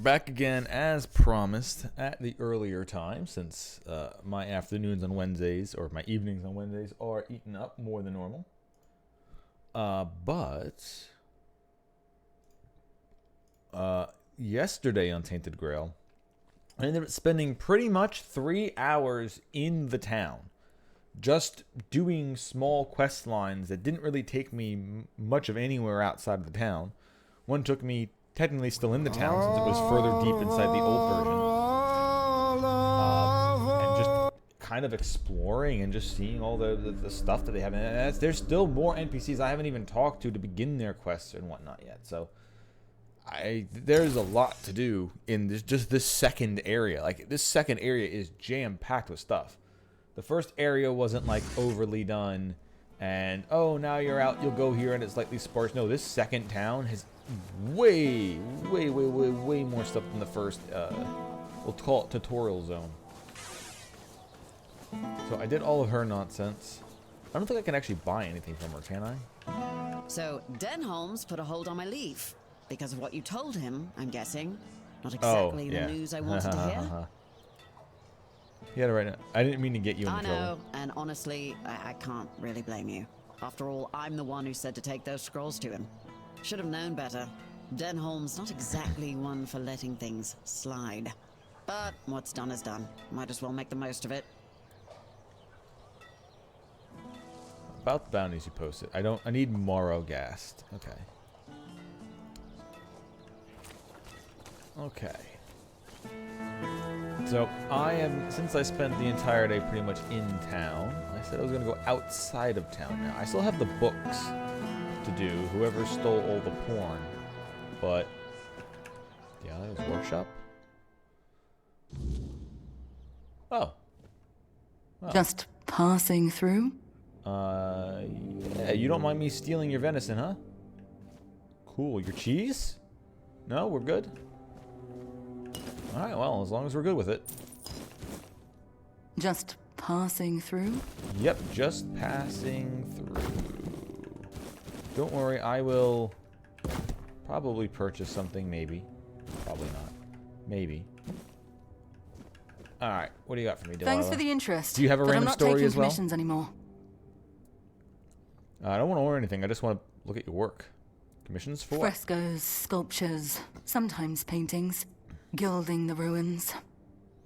Back again as promised at the earlier time, since my afternoons on Wednesdays or my evenings on Wednesdays are eaten up more than normal. But yesterday on Tainted Grail, I ended up spending pretty much 3 hours in the town, just doing small quest lines that didn't really take me much of anywhere outside of the town. One took me technically still in the town since it was further deep inside the old version. And just kind of exploring and just seeing all the stuff that they have. And there's still more NPCs I haven't even talked to begin their quests and whatnot yet. So there's a lot to do in this second area. Like, this second area is jam-packed with stuff. The first area wasn't like overly done and, oh, now you're out, you'll go here and it's slightly sparse. No, this second town has way more stuff than the first, we'll call it tutorial zone. So I did all of her nonsense. I don't think I can actually buy anything from her, can I? So Denholm's put a hold on my leave because of what you told him, I'm guessing. Not exactly the news I wanted to hear. Yeah, right now. I didn't mean to get you in trouble. I know, and honestly, I can't really blame you. After all, I'm the one who said to take those scrolls to him. Should have known better. Denholm's not exactly one for letting things slide. But what's done is done. Might as well make the most of it. About the bounties you posted. I need Morrowghast. Okay. Okay. So, since I spent the entire day pretty much in town, I said I was going to go outside of town now. I still have the books to do, whoever stole all the porn. But, yeah, that was workshop. Oh. Just passing through? Yeah, you don't mind me stealing your venison, huh? Cool, your cheese? No, we're good? Alright, well, as long as we're good with it. Just passing through? Yep, just passing through. Don't worry, I will probably purchase something, maybe. Probably not. Maybe. Alright, what do you got for me, Delilah? Thanks for the interest. Do you have a random story as well? I'm not taking commissions anymore. I don't want to order anything, I just want to look at your work. Commissions for what? Frescoes, sculptures, sometimes paintings. Gilding the ruins.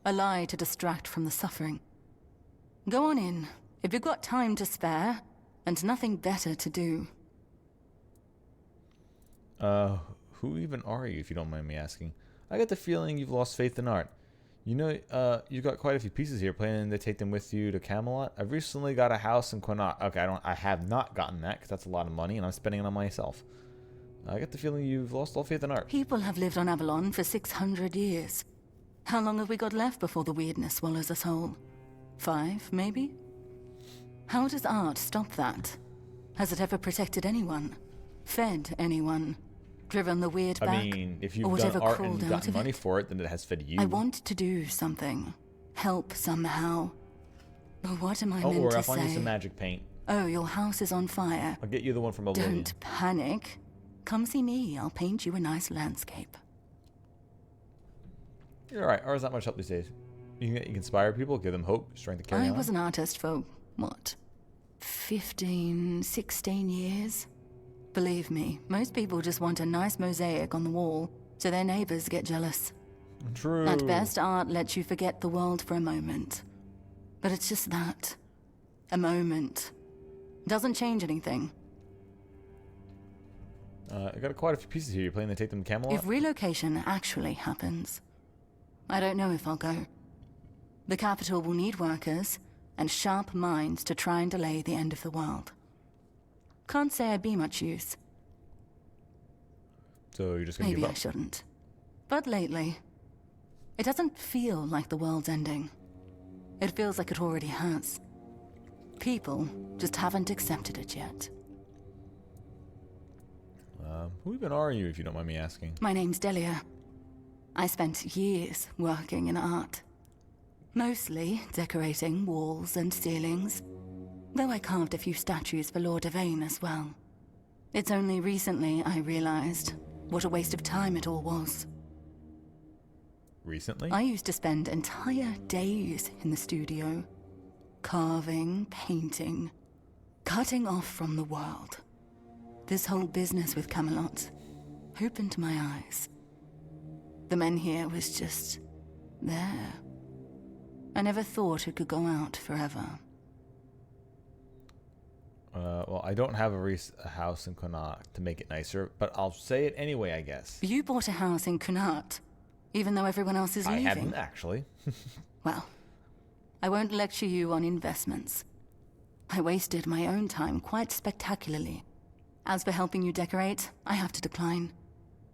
A lie to distract from the suffering. Go on in. If you've got time to spare, and nothing better to do. Who even are you, if you don't mind me asking? I get the feeling you've lost faith in art. You know, you've got quite a few pieces here. Planning to take them with you to Camelot? I've recently got a house in Connaught. Okay, I have not gotten that, because that's a lot of money, and I'm spending it on myself. I get the feeling you've lost all faith in art. People have lived on Avalon for 600 years. How long have we got left before the weirdness swallows us whole? 5, maybe? How does art stop that? Has it ever protected anyone? Fed anyone? Driven the weird back? I mean, if or you've whatever done art crawled and out gotten of money it? for it, then it has fed you. I want to do something. Help somehow. But what am I Don't meant worry, to I'll find you say? some magic paint. Oh, your house is on fire. I'll get you the one from Oblivion. Don't panic. Come see me. I'll paint you a nice landscape. You're alright. Art's not much help these days. You can inspire people, give them hope, strength to carry I on. was an artist for, what, 15, 16 years? Believe me, most people just want a nice mosaic on the wall so their neighbors get jealous. True. At best, art lets you forget the world for a moment. But it's just that. A moment. Doesn't change anything. I got quite a few pieces here. You planning to take them to Camelot? If relocation actually happens, I don't know if I'll go. The capital will need workers and sharp minds to try and delay the end of the world. Can't say I'd be much use. So you're just gonna Maybe give I up? shouldn't. But lately, it doesn't feel like the world's ending. It feels like it already has. People just haven't accepted it yet. Who even are you, if you don't mind me asking? My name's Delia. I spent years working in art. Mostly decorating walls and ceilings, though I carved a few statues for Lord Yvain as well. It's only recently I realized what a waste of time it all was. Recently? I used to spend entire days in the studio, carving, painting, cutting off from the world. This whole business with Camelot opened my eyes. The men here was just there. I never thought it could go out forever. Well, I don't have a house in Connaught to make it nicer, but I'll say it anyway, I guess. You bought a house in Connaught, even though everyone else is leaving. I haven't, actually. Well, I won't lecture you on investments. I wasted my own time quite spectacularly. As for helping you decorate, I have to decline.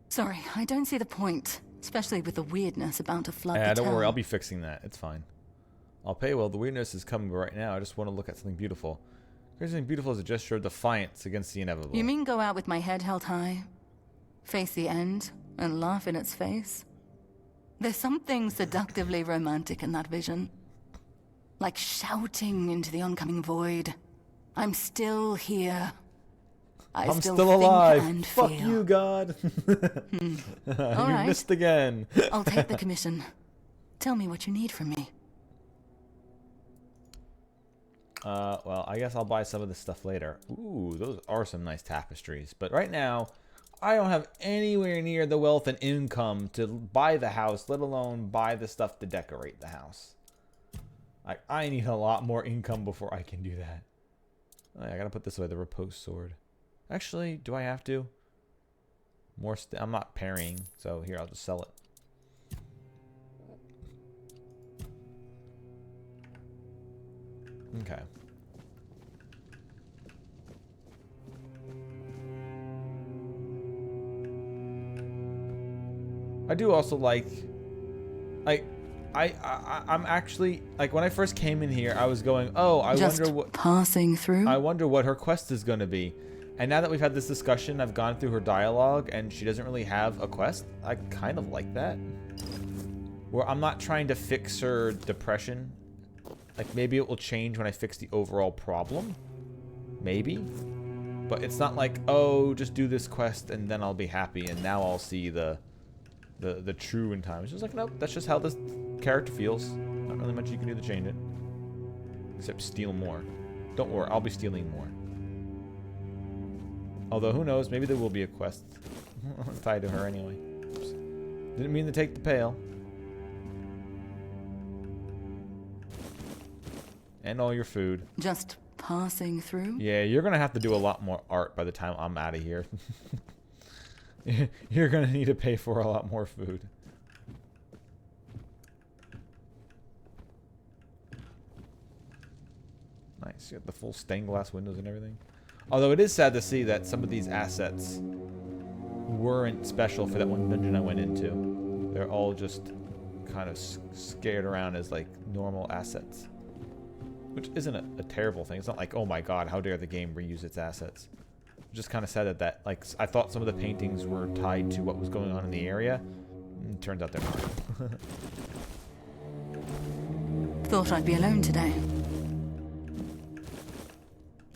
Sorry, I don't see the point, especially with the weirdness about to flood the Don't town. worry, I'll be fixing that. It's fine. I'll pay well. The weirdness is coming right now. I just want to look at something beautiful. Something beautiful is a gesture of defiance against the inevitable. You mean go out with my head held high, face the end, and laugh in its face? There's something seductively romantic in that vision. Like shouting into the oncoming void. I'm still here. I'm still still think alive. and Fuck feel. you, God. You right. missed again. I'll take the commission. Tell me what you need from me. Well, I guess I'll buy some of this stuff later. Ooh, those are some nice tapestries. But right now, I don't have anywhere near the wealth and income to buy the house, let alone buy the stuff to decorate the house. I need a lot more income before I can do that. I gotta put this away, the repose sword. Actually, do I have to? I'm not parrying, so here, I'll just sell it. Okay. I do also like I'm actually like when I first came in here I was going, oh, I wonder what passing through. I wonder what her quest is going to be. And now that we've had this discussion, I've gone through her dialogue and she doesn't really have a quest. I kind of like that. Where I'm not trying to fix her depression. Like maybe it will change when I fix the overall problem. Maybe. But it's not like, oh, just do this quest and then I'll be happy and now I'll see the true in time. It's just like, nope, that's just how this character feels. Not really much you can do to change it. Except steal more. Don't worry, I'll be stealing more. Although, who knows, maybe there will be a quest tied to her anyway. Oops. Didn't mean to take the pail. And all your food. Just passing through? Yeah, you're gonna have to do a lot more art by the time I'm out of here. You're gonna need to pay for a lot more food. Nice, you got the full stained glass windows and everything. Although it is sad to see that some of these assets weren't special for that one dungeon I went into. They're all just kind of scared around as like normal assets. Which isn't a terrible thing. It's not like, oh my god, how dare the game reuse its assets. Just kind of sad that like, I thought some of the paintings were tied to what was going on in the area. And it turns out they're not. Thought I'd be alone today.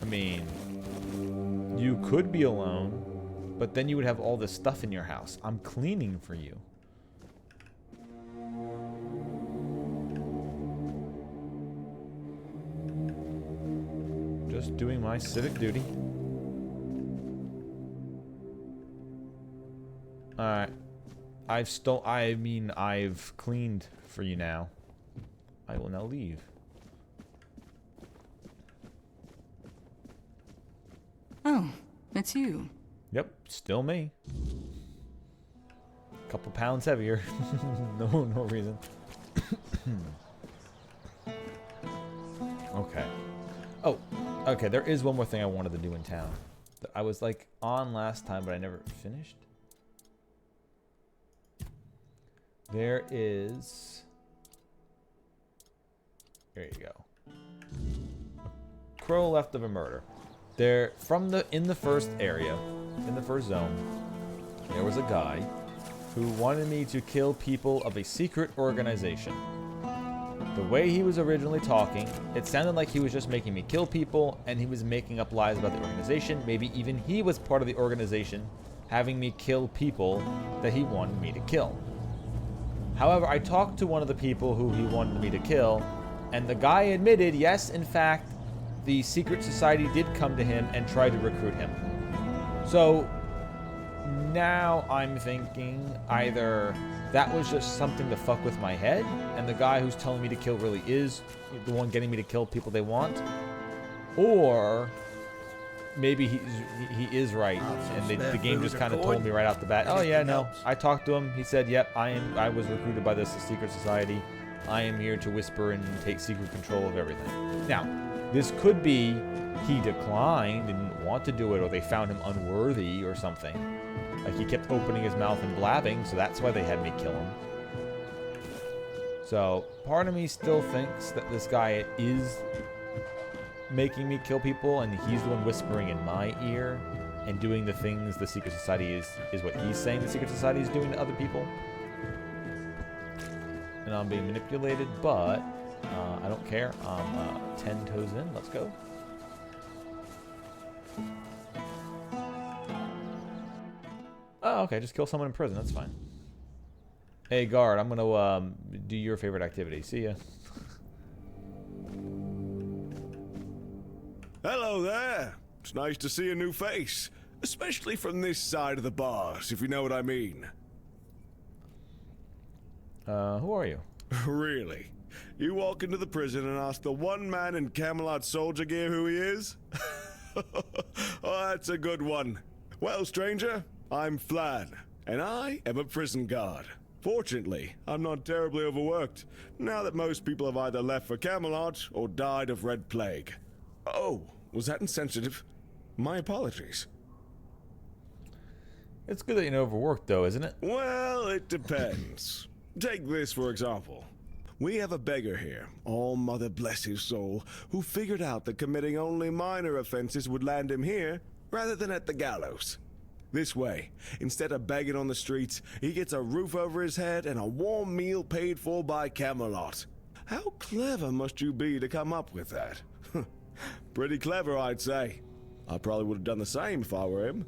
I mean, you could be alone, but then you would have all this stuff in your house. I'm cleaning for you. Just doing my civic duty. Alright. I've cleaned for you now. I will now leave. Oh, it's you. Yep, still me. Couple pounds heavier. No reason. Okay. Oh, okay, there is one more thing I wanted to do in town. That I was like on last time, but I never finished. There is... There you go. A crow left of a murder. There, in the first area, in the first zone, there was a guy who wanted me to kill people of a secret organization. The way he was originally talking, it sounded like he was just making me kill people, and he was making up lies about the organization. Maybe even he was part of the organization, having me kill people that he wanted me to kill. However, I talked to one of the people who he wanted me to kill, and the guy admitted, yes, in fact, the secret society did come to him and try to recruit him. So now I'm thinking either that was just something to fuck with my head, and the guy who's telling me to kill really is the one getting me to kill people they want, or maybe he is right, and the game just kind of told me right off the bat, oh yeah, no, I talked to him, he said, yep, I was recruited by this secret society, I am here to whisper and take secret control of everything. Now, this could be he declined, didn't want to do it, or they found him unworthy or something. Like he kept opening his mouth and blabbing, so that's why they had me kill him. So, part of me still thinks that this guy is making me kill people, and he's the one whispering in my ear and doing the things the secret society is what he's saying the secret society is doing to other people. And I'm being manipulated, but I don't care. I'm 10 toes in. Let's go. Oh, okay. Just kill someone in prison. That's fine. Hey, guard. I'm gonna do your favorite activity. See ya. Hello there. It's nice to see a new face, especially from this side of the bars, if you know what I mean. Who are you? Really? You walk into the prison and ask the one man in Camelot soldier gear who he is? Oh, that's a good one. Well, stranger, I'm Flan, and I am a prison guard. Fortunately, I'm not terribly overworked, now that most people have either left for Camelot or died of Red Plague. Oh, was that insensitive? My apologies. It's good that you're overworked, though, isn't it? Well, it depends. Take this, for example. We have a beggar here, all mother bless his soul, who figured out that committing only minor offenses would land him here, rather than at the gallows. This way, instead of begging on the streets, he gets a roof over his head and a warm meal paid for by Camelot. How clever must you be to come up with that? Pretty clever, I'd say. I probably would have done the same if I were him.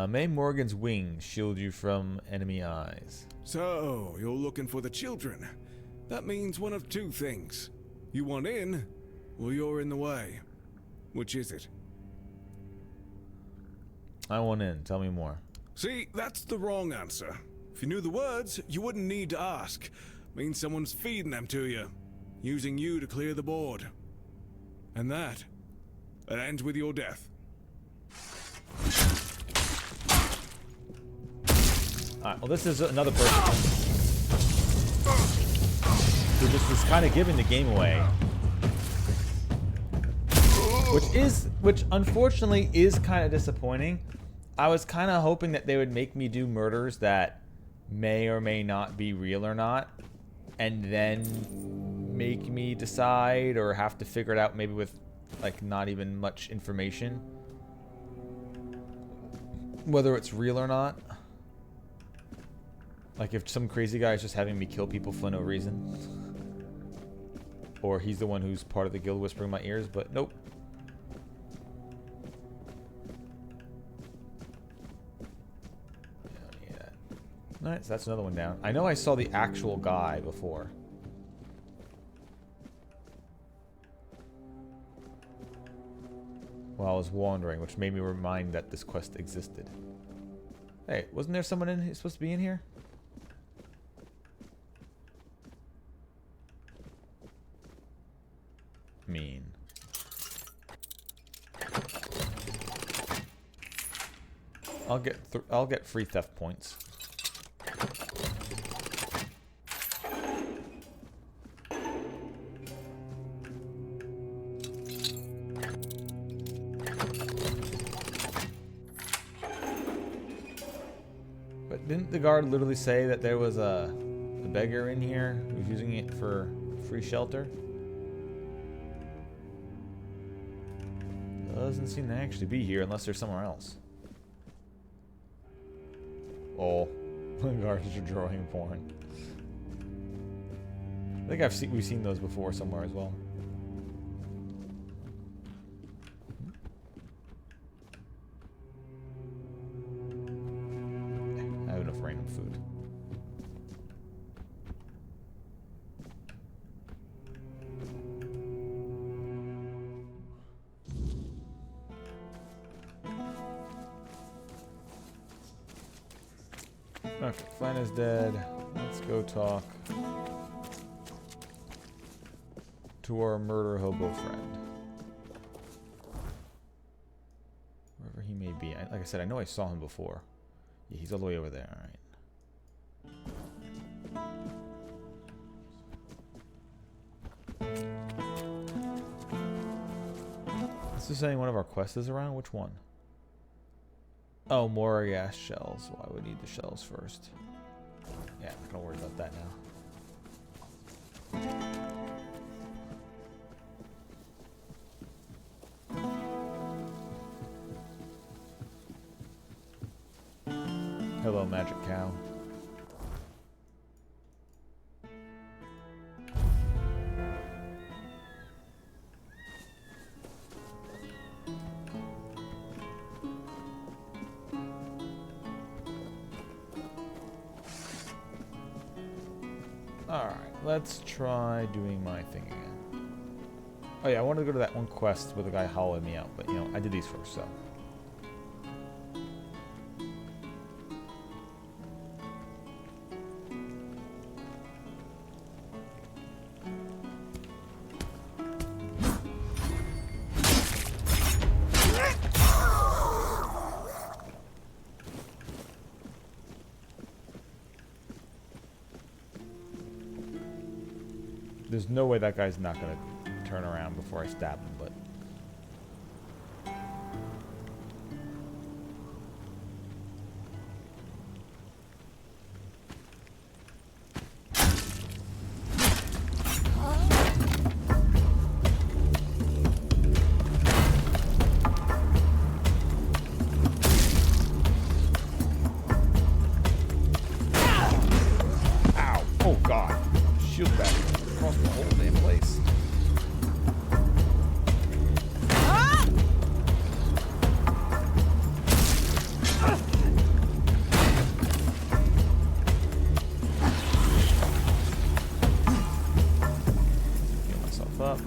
May Morgan's wings shield you from enemy eyes. So, you're looking for the children. That means one of two things. You want in, or you're in the way. Which is it? I want in. Tell me more. See, that's the wrong answer. If you knew the words, you wouldn't need to ask. Means someone's feeding them to you. using you to clear the board. And that ends with your death. Alright, well this is another person who just is kind of giving the game away. Which unfortunately is kind of disappointing. I was kind of hoping that they would make me do murders that may or may not be real or not, and then make me decide or have to figure it out maybe with like not even much information whether it's real or not. Like if some crazy guy is just having me kill people for no reason, or he's the one who's part of the guild whispering in my ears, but nope. Alright, so that's another one down. I know I saw the actual guy before. While I was wandering, which made me remind that this quest existed. Hey, wasn't there someone supposed to be in here? Mean. I'll get free theft points. But didn't the guard literally say that there was a beggar in here who was using it for free shelter? Doesn't seem to actually be here unless there's somewhere else. Oh, guards are drawing porn. I think we've seen those before somewhere as well. I have enough random food. Okay, Fine is dead. Let's go talk to our murder hobo friend. Wherever he may be. Like I said, I know I saw him before. Yeah, he's all the way over there. Alright. Is this saying one of our quests is around? Which one? Oh, more gas shells. Well, I would need the shells first. Yeah, I'm not gonna worry about that now. Hello, magic cow. Alright, let's try doing my thing again. Oh yeah, I wanted to go to that one quest where the guy hollowed me out, but you know, I did these first, so. There's no way that guy's not gonna turn around before I stab him, but... Ow! Oh god! Shield back. Across the whole damn place. Heal myself up.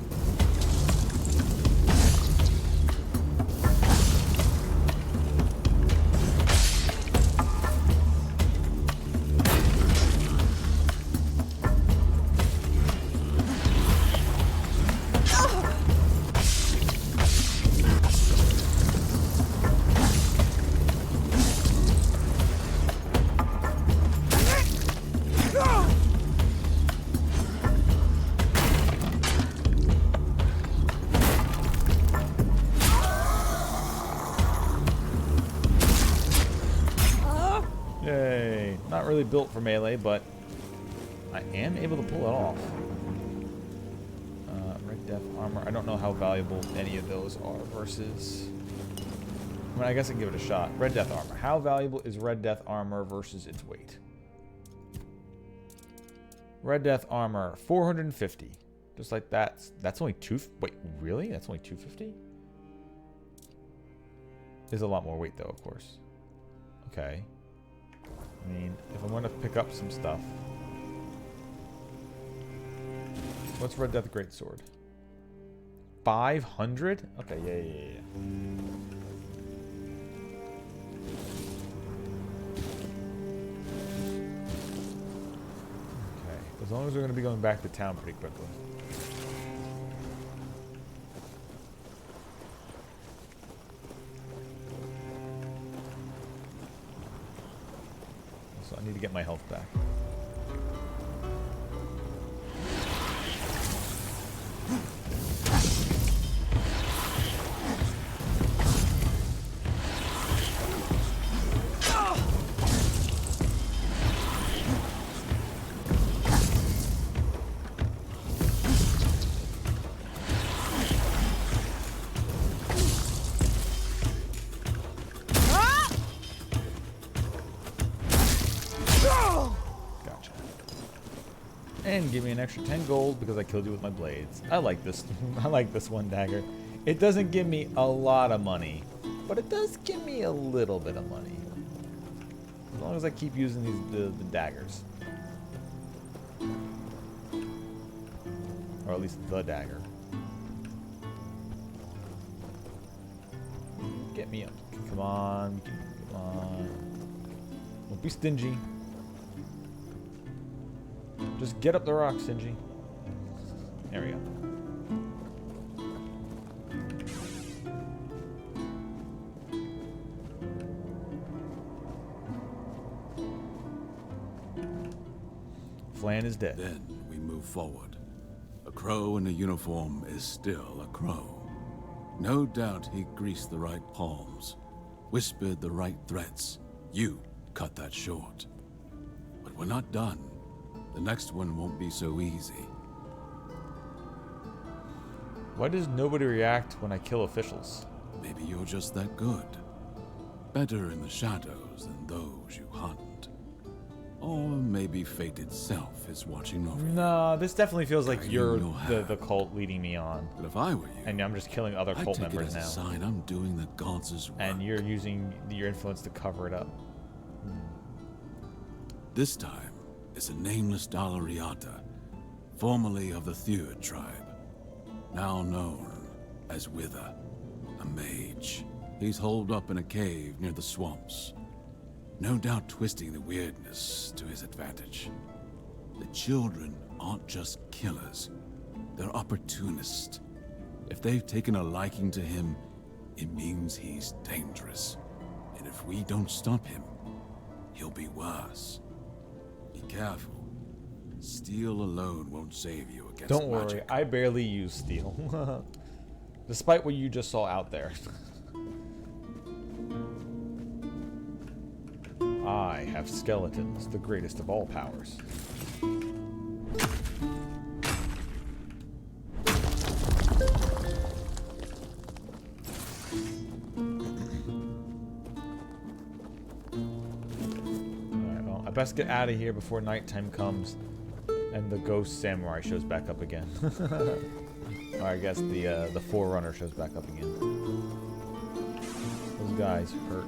Yay. Not really built for melee, but I am able to pull it off. Red Death Armor. I don't know how valuable any of those are versus... I mean, I guess I can give it a shot. Red Death Armor. How valuable is Red Death Armor versus its weight? Red Death Armor, 450. Just like that. That's only two... Wait, really? That's only 250? There's a lot more weight, though, of course. Okay. I mean, if I want to pick up some stuff... What's Red Death Greatsword? 500? Okay, yeah. Okay, as long as we're going to be going back to town pretty quickly. So I need to get my health back. And give me an extra 10 gold because I killed you with my blades. I like this. I like this one dagger. It doesn't give me a lot of money, but it does give me a little bit of money. As long as I keep using the daggers. Or at least the dagger. Get me up. Come on. Come on. Don't be stingy. Just get up the rock, Sinji. There we go. Flan is dead. Then we move forward. A crow in a uniform is still a crow. No doubt he greased the right palms, whispered the right threats. You cut that short. But we're not done. The next one won't be so easy. Why does nobody react when I kill officials? Maybe you're just that good. Better in the shadows than those you hunt. Or maybe fate itself is watching over you. No, this definitely feels like Carrying you're your the hand. cult leading me on. But if I were you, And I'm just killing other I'd cult take it members as a now. sign I'm doing the gods' work. And you're using your influence to cover it up. This time, it's a nameless Dalariata, formerly of the Thuid tribe, now known as Wither, a mage. He's holed up in a cave near the swamps, no doubt twisting the weirdness to his advantage. The children aren't just killers, they're opportunists. If they've taken a liking to him, it means he's dangerous. And if we don't stop him, he'll be worse. Be careful. Steel alone won't save you against Don't worry, magic. I barely use steel. Despite what you just saw out there. I have skeletons, the greatest of all powers. Alright, well, I best get out of here before nighttime comes and the ghost samurai shows back up again. Or I guess the forerunner shows back up again. Those guys hurt.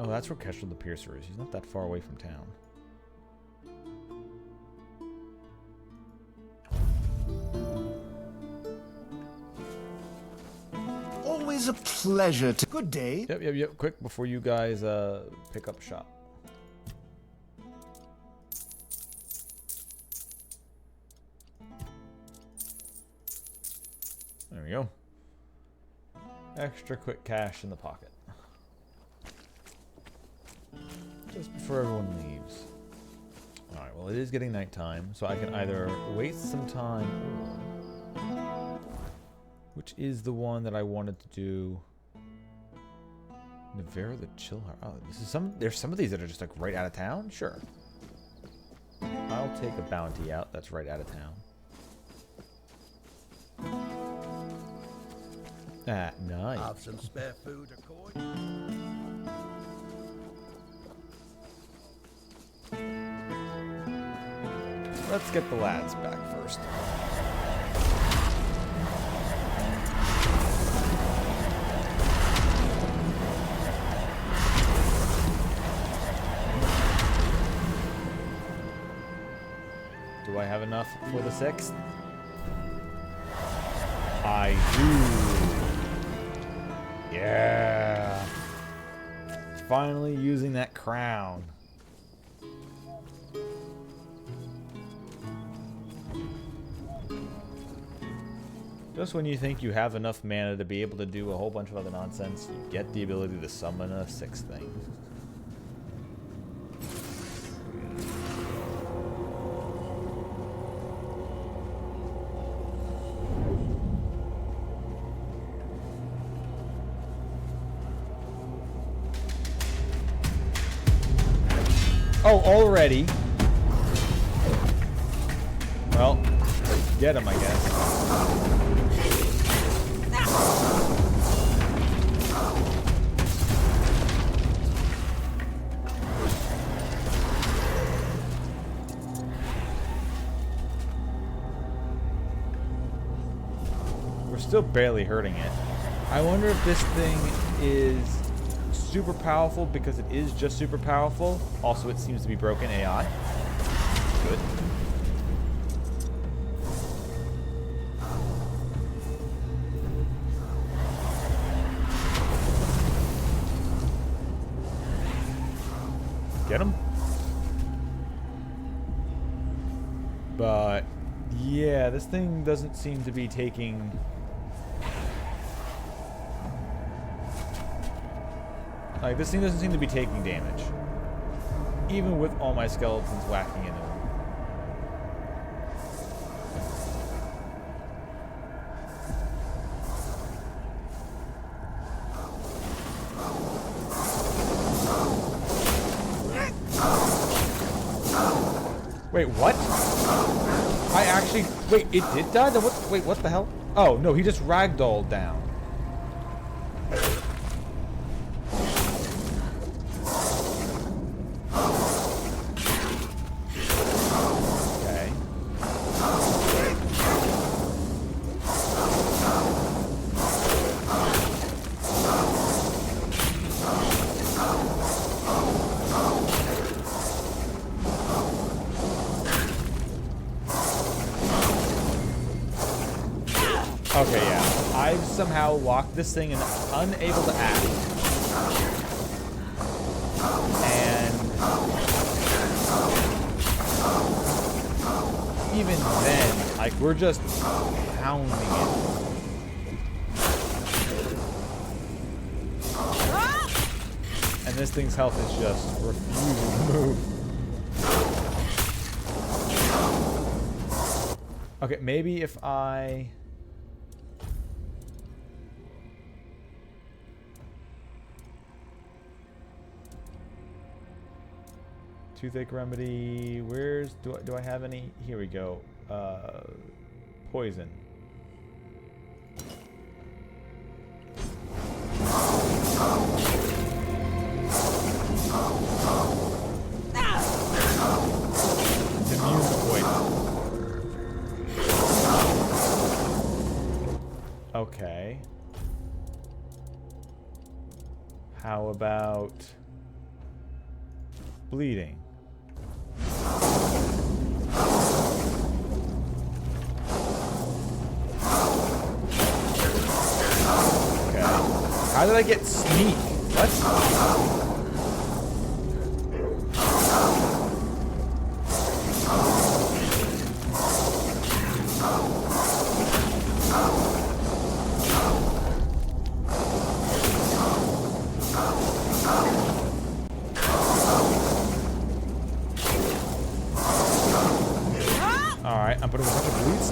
That's where Kestrel the Piercer is. He's not that far away from town. Always a pleasure to... Good day. Yep. Quick, before you guys pick up shop. go. Extra quick cash in the pocket. Just before everyone leaves. Alright, well it is getting nighttime, so I can either waste some time. Which is the one that I wanted to do? Nevera the Chill Heart. Oh, this is there's some of these that are just like right out of town? Sure. I'll take a bounty out that's right out of town. At night. Have some spare food or coin? Let's get the lads back first. Do I have enough for the 6th? I do. Yeah. Finally using that crown. Just when you think you have enough mana to be able to do a whole bunch of other nonsense, you get the ability to summon a 6th thing. Oh, already? Well, get him, I guess. We're still barely hurting it. I wonder if this thing is super powerful because it is just super powerful. Also, it seems to be broken AI. Good. Get him. But yeah, this thing doesn't seem to be taking... Like, this thing doesn't seem to be taking damage. Even with all my skeletons whacking into him. Wait, what? I actually... Wait, it did die? Then what? Wait, what the hell? Oh, no, he just ragdolled down. Okay, yeah. I've somehow locked this thing and unable to act. And even then, like, we're just pounding it. And this thing's health is just refusing to move. Okay, maybe if I... Toothache remedy. Where's... Do I have any? Here we go. Poison. It's immune to poison. Okay. How about bleeding? Okay. How did I get sneak? What?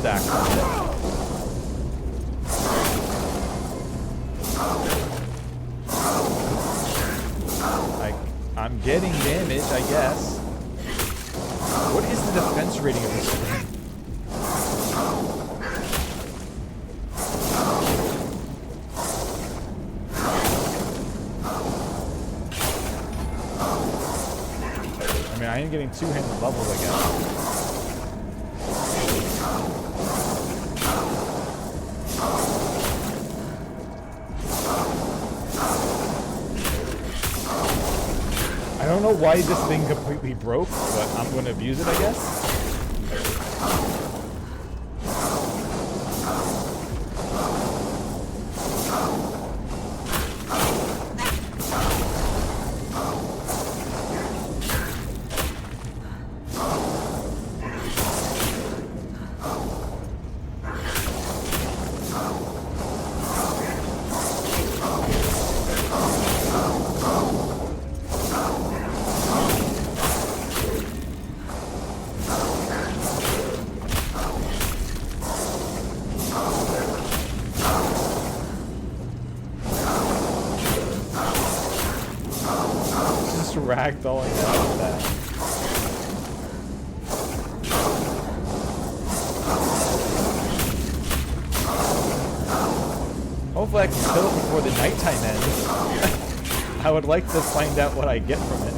stack from it. I'm getting damage, I guess. What is the defense rating of this thing? I mean, I am getting two-handed levels, I guess. I don't know why this thing completely broke, but I'm going to abuse it, I guess. Ragdolling out of that. Hopefully I can kill it before the nighttime ends. I would like to find out what I get from it.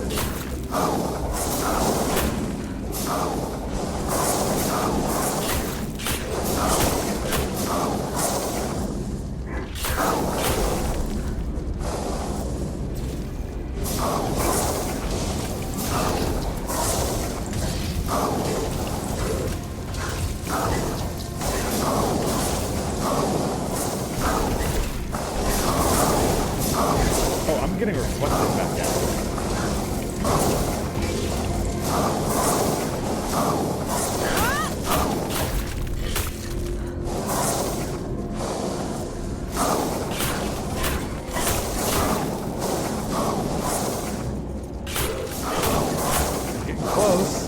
Getting reflected back at getting close.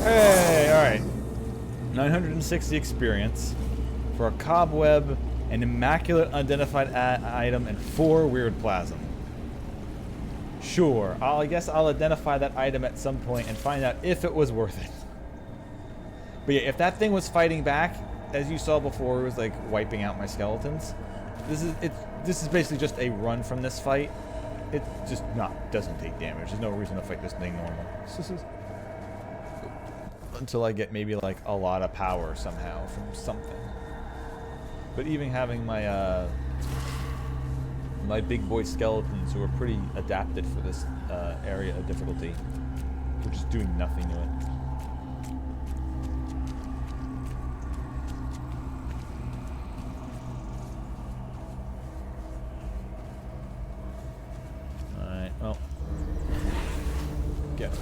Hey, alright. 960 experience for a cobweb, an immaculate unidentified item, and 4 weird plasm. Sure, I guess I'll identify that item at some point and find out if it was worth it. But yeah, if that thing was fighting back, as you saw before, it was like wiping out my skeletons. This is basically just a run from this fight. It just doesn't take damage. There's no reason to fight this thing normal. Until I get maybe like a lot of power somehow from something. But even having my my big boy skeletons who are pretty adapted for this area of difficulty, we're just doing nothing to it. Alright, well. Get it.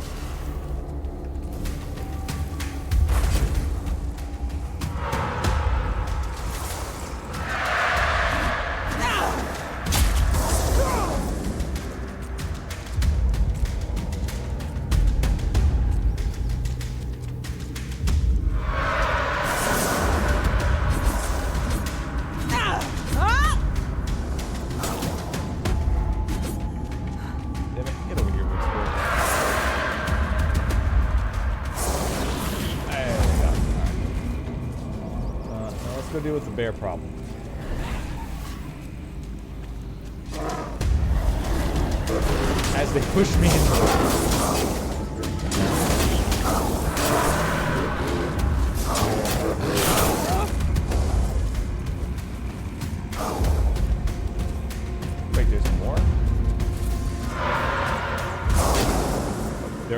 Deal with the bear problem. As they push me into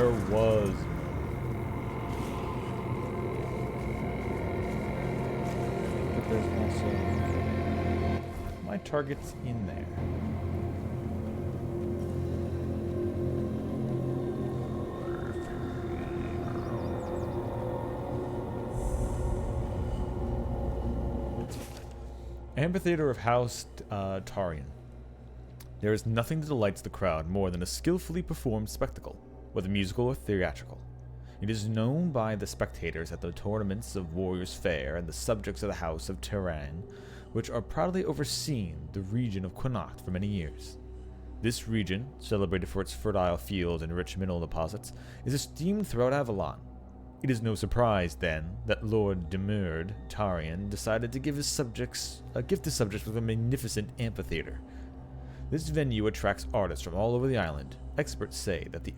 There was. But there's also my target's in there. Amphitheater of House Tarian. There is nothing that delights the crowd more than a skillfully performed spectacle, whether musical or theatrical. It is known by the spectators at the tournaments of Warriors Fair and the subjects of the House of Terran, which are proudly overseen the region of Connacht for many years. This region, celebrated for its fertile fields and rich mineral deposits, is esteemed throughout Avalon. It is no surprise, then, that Lord Demurd Tarian decided to give his subjects a gift to subjects with a magnificent amphitheater. This venue attracts artists from all over the island. Experts say that the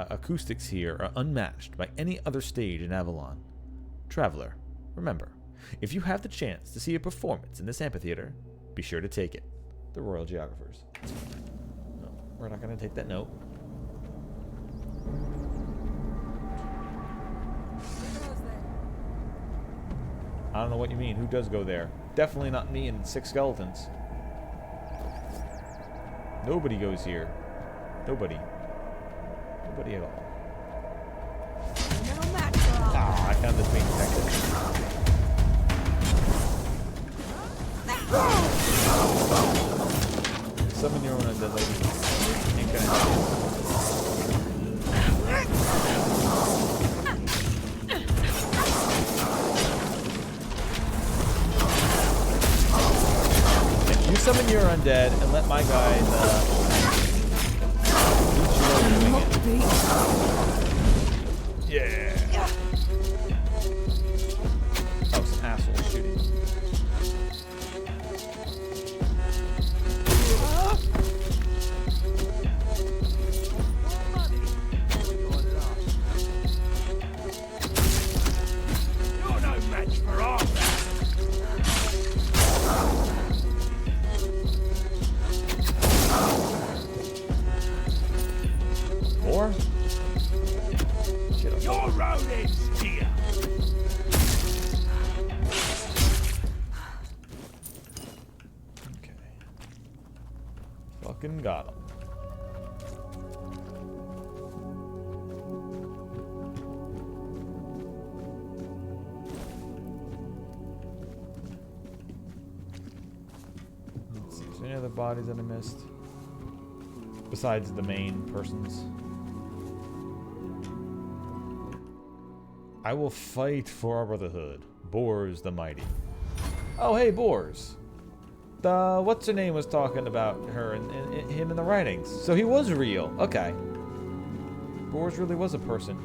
acoustics here are unmatched by any other stage in Avalon. Traveler, remember, if you have the chance to see a performance in this amphitheater, be sure to take it. The Royal Geographers. No, we're not going to take that note. I don't know what you mean. Who does go there? Definitely not me and 6 skeletons. Nobody goes here. Nobody. Nobody at all. Ah, I found this being detected. Summon your own undead lady. Ain't gonna happen. You summon your undead and let my guys yeah. Oh, some asshole shooting. You're no match for Arthur. More? Shit, Your road ends here. okay. Fucking got him. Let's see, is there any other bodies that I missed? Besides the main persons. I will fight for our brotherhood. Bors the mighty. Oh, hey, Bors. The what's her name was talking about her and him in the writings. So he was real. Okay. Bors really was a person.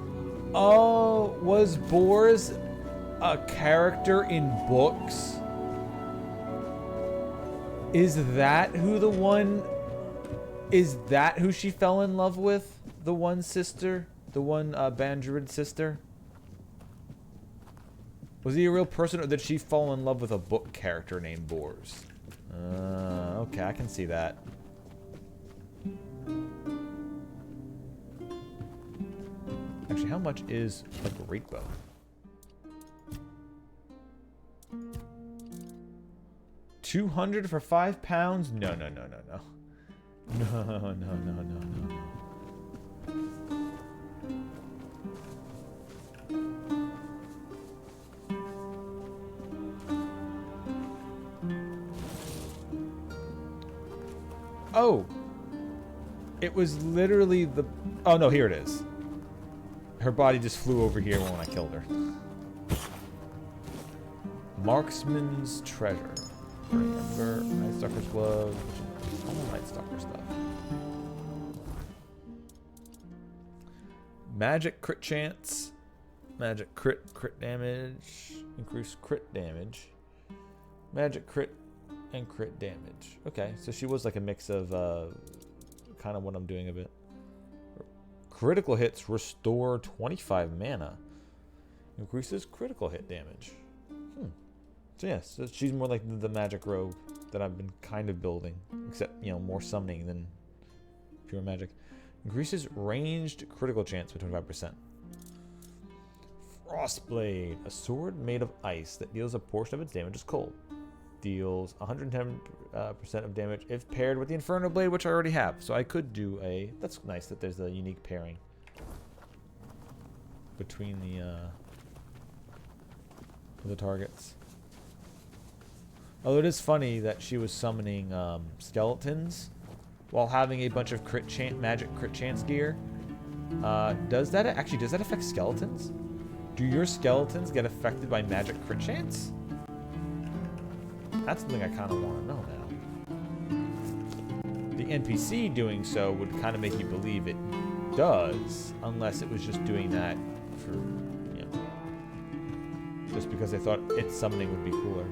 Oh, was Bors a character in books? Is that who the one? Is that who she fell in love with? The one sister? The one Banjarid sister? Was he a real person, or did she fall in love with a book character named Bors? Okay, I can see that. Actually, how much is a great bow? $200 for 5 pounds? No, no, no, no, no. No, no, no, no, no, no. Oh! It was literally the... Oh, no, here it is. Her body just flew over here when I killed her. Marksman's treasure. Remember, Night Stalker's glove. All Night Stalker stuff. Magic crit chance. Magic crit damage. Increase crit damage. Magic crit and crit damage. Okay, so she was like a mix of kind of what I'm doing a bit. Critical hits restore 25 mana. Increases critical hit damage. So yes, so she's more like the magic rogue that I've been kind of building. Except, you know, more summoning than pure magic. Increases ranged critical chance by 25%. Frostblade, a sword made of ice that deals a portion of its damage as cold. Deals 110% of damage if paired with the Inferno Blade, which I already have. So I could do a... That's nice that there's a unique pairing between the targets. Although it is funny that she was summoning skeletons while having a bunch of magic crit chance gear. Does that affect skeletons? Do your skeletons get affected by magic crit chance? That's something I kind of want to know now. The NPC doing so would kind of make you believe it does, unless it was just doing that for, you know, just because they thought its summoning would be cooler.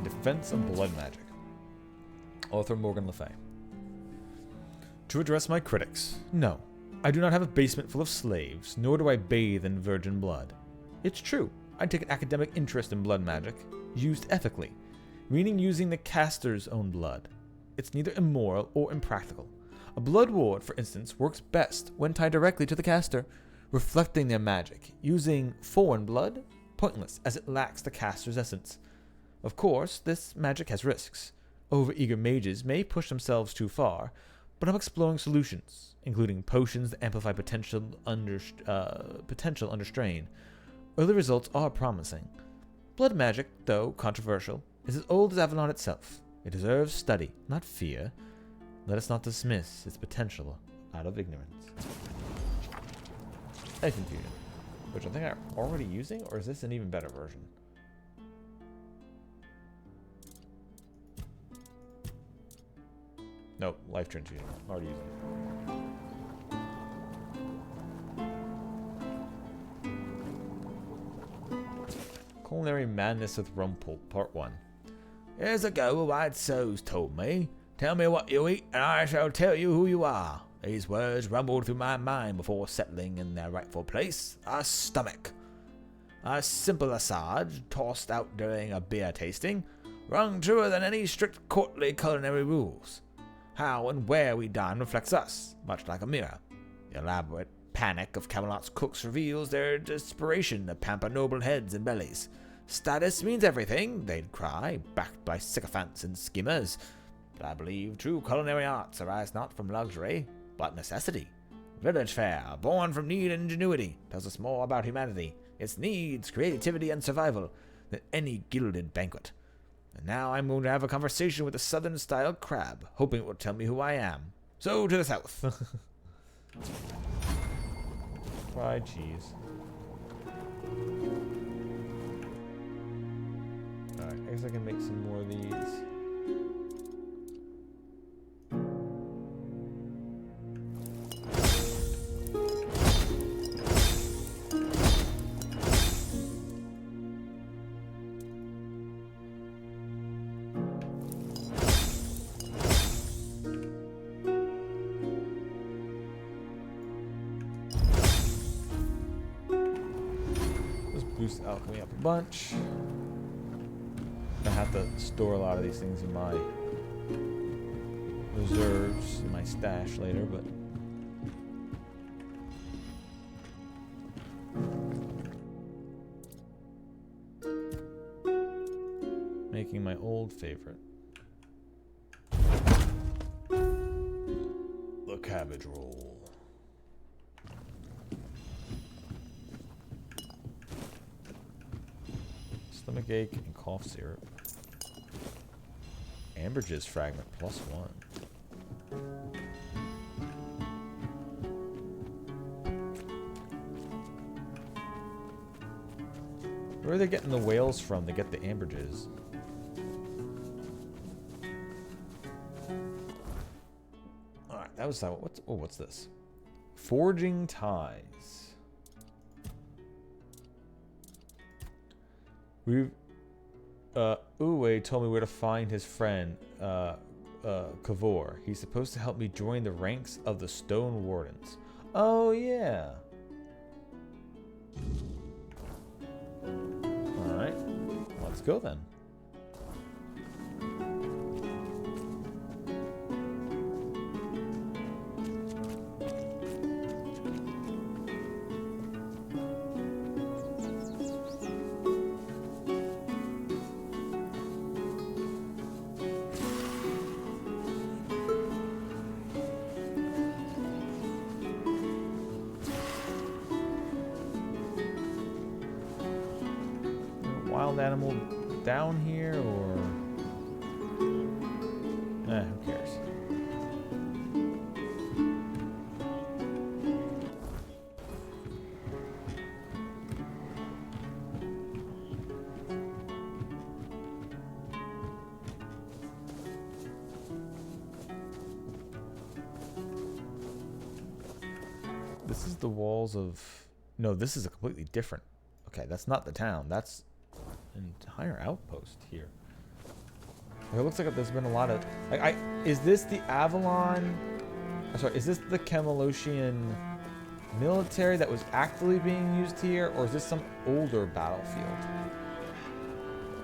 Defense of Blood Magic. Author Morgan Le Fay. To address my critics, no, I do not have a basement full of slaves, nor do I bathe in virgin blood. It's true, I take an academic interest in blood magic, used ethically, meaning using the caster's own blood. It's neither immoral or impractical. A blood ward, for instance, works best when tied directly to the caster, reflecting their magic. Using foreign blood? Pointless, as it lacks the caster's essence. Of course, this magic has risks. Overeager mages may push themselves too far, but I'm exploring solutions, including potions that amplify potential under strain. Early results are promising. Blood magic, though controversial, is as old as Avalon itself. It deserves study, not fear. Let us not dismiss its potential out of ignorance. Life Infusion, which I think I'm already using, or is this an even better version? Nope, Life Transfusion. Already using it. Culinary Madness with Rumpel, Part 1. Years ago, a white soul's told me, "Tell me what you eat, and I shall tell you who you are." These words rumbled through my mind before settling in their rightful place, our stomach. A simple aside, tossed out during a beer tasting, rung truer than any strict courtly culinary rules. How and where we dine reflects us, much like a mirror. The elaborate panic of Camelot's cooks reveals their desperation to pamper noble heads and bellies. Status means everything, they'd cry, backed by sycophants and schemers. But I believe true culinary arts arise not from luxury, but necessity. Village fare, born from need and ingenuity, tells us more about humanity, its needs, creativity, and survival than any gilded banquet. And now I'm going to have a conversation with a southern-style crab, hoping it will tell me who I am. So, to the south. Fried cheese. Alright, I guess I can make some more of these. Boost alchemy up a bunch. I have to store a lot of these things in my reserves, in my stash later, but making my old favorite, the cabbage roll. Stomach ache and cough syrup. Ambergris fragment +1. Where are they getting the whales from to get the ambergris? Alright, that was that. What's this? Forging ties. Uwe told me where to find his friend, Kavor. He's supposed to help me join the ranks of the Stone Wardens. Oh, yeah. Let's go then. Wild animal down here, or who cares? This is the walls of... No, this is a completely different... Okay, that's not the town. That's an entire outpost here. It looks like there's been a lot of... Like, is this the Avalon... Sorry, is this the Camelosian military that was actively being used here? Or is this some older battlefield?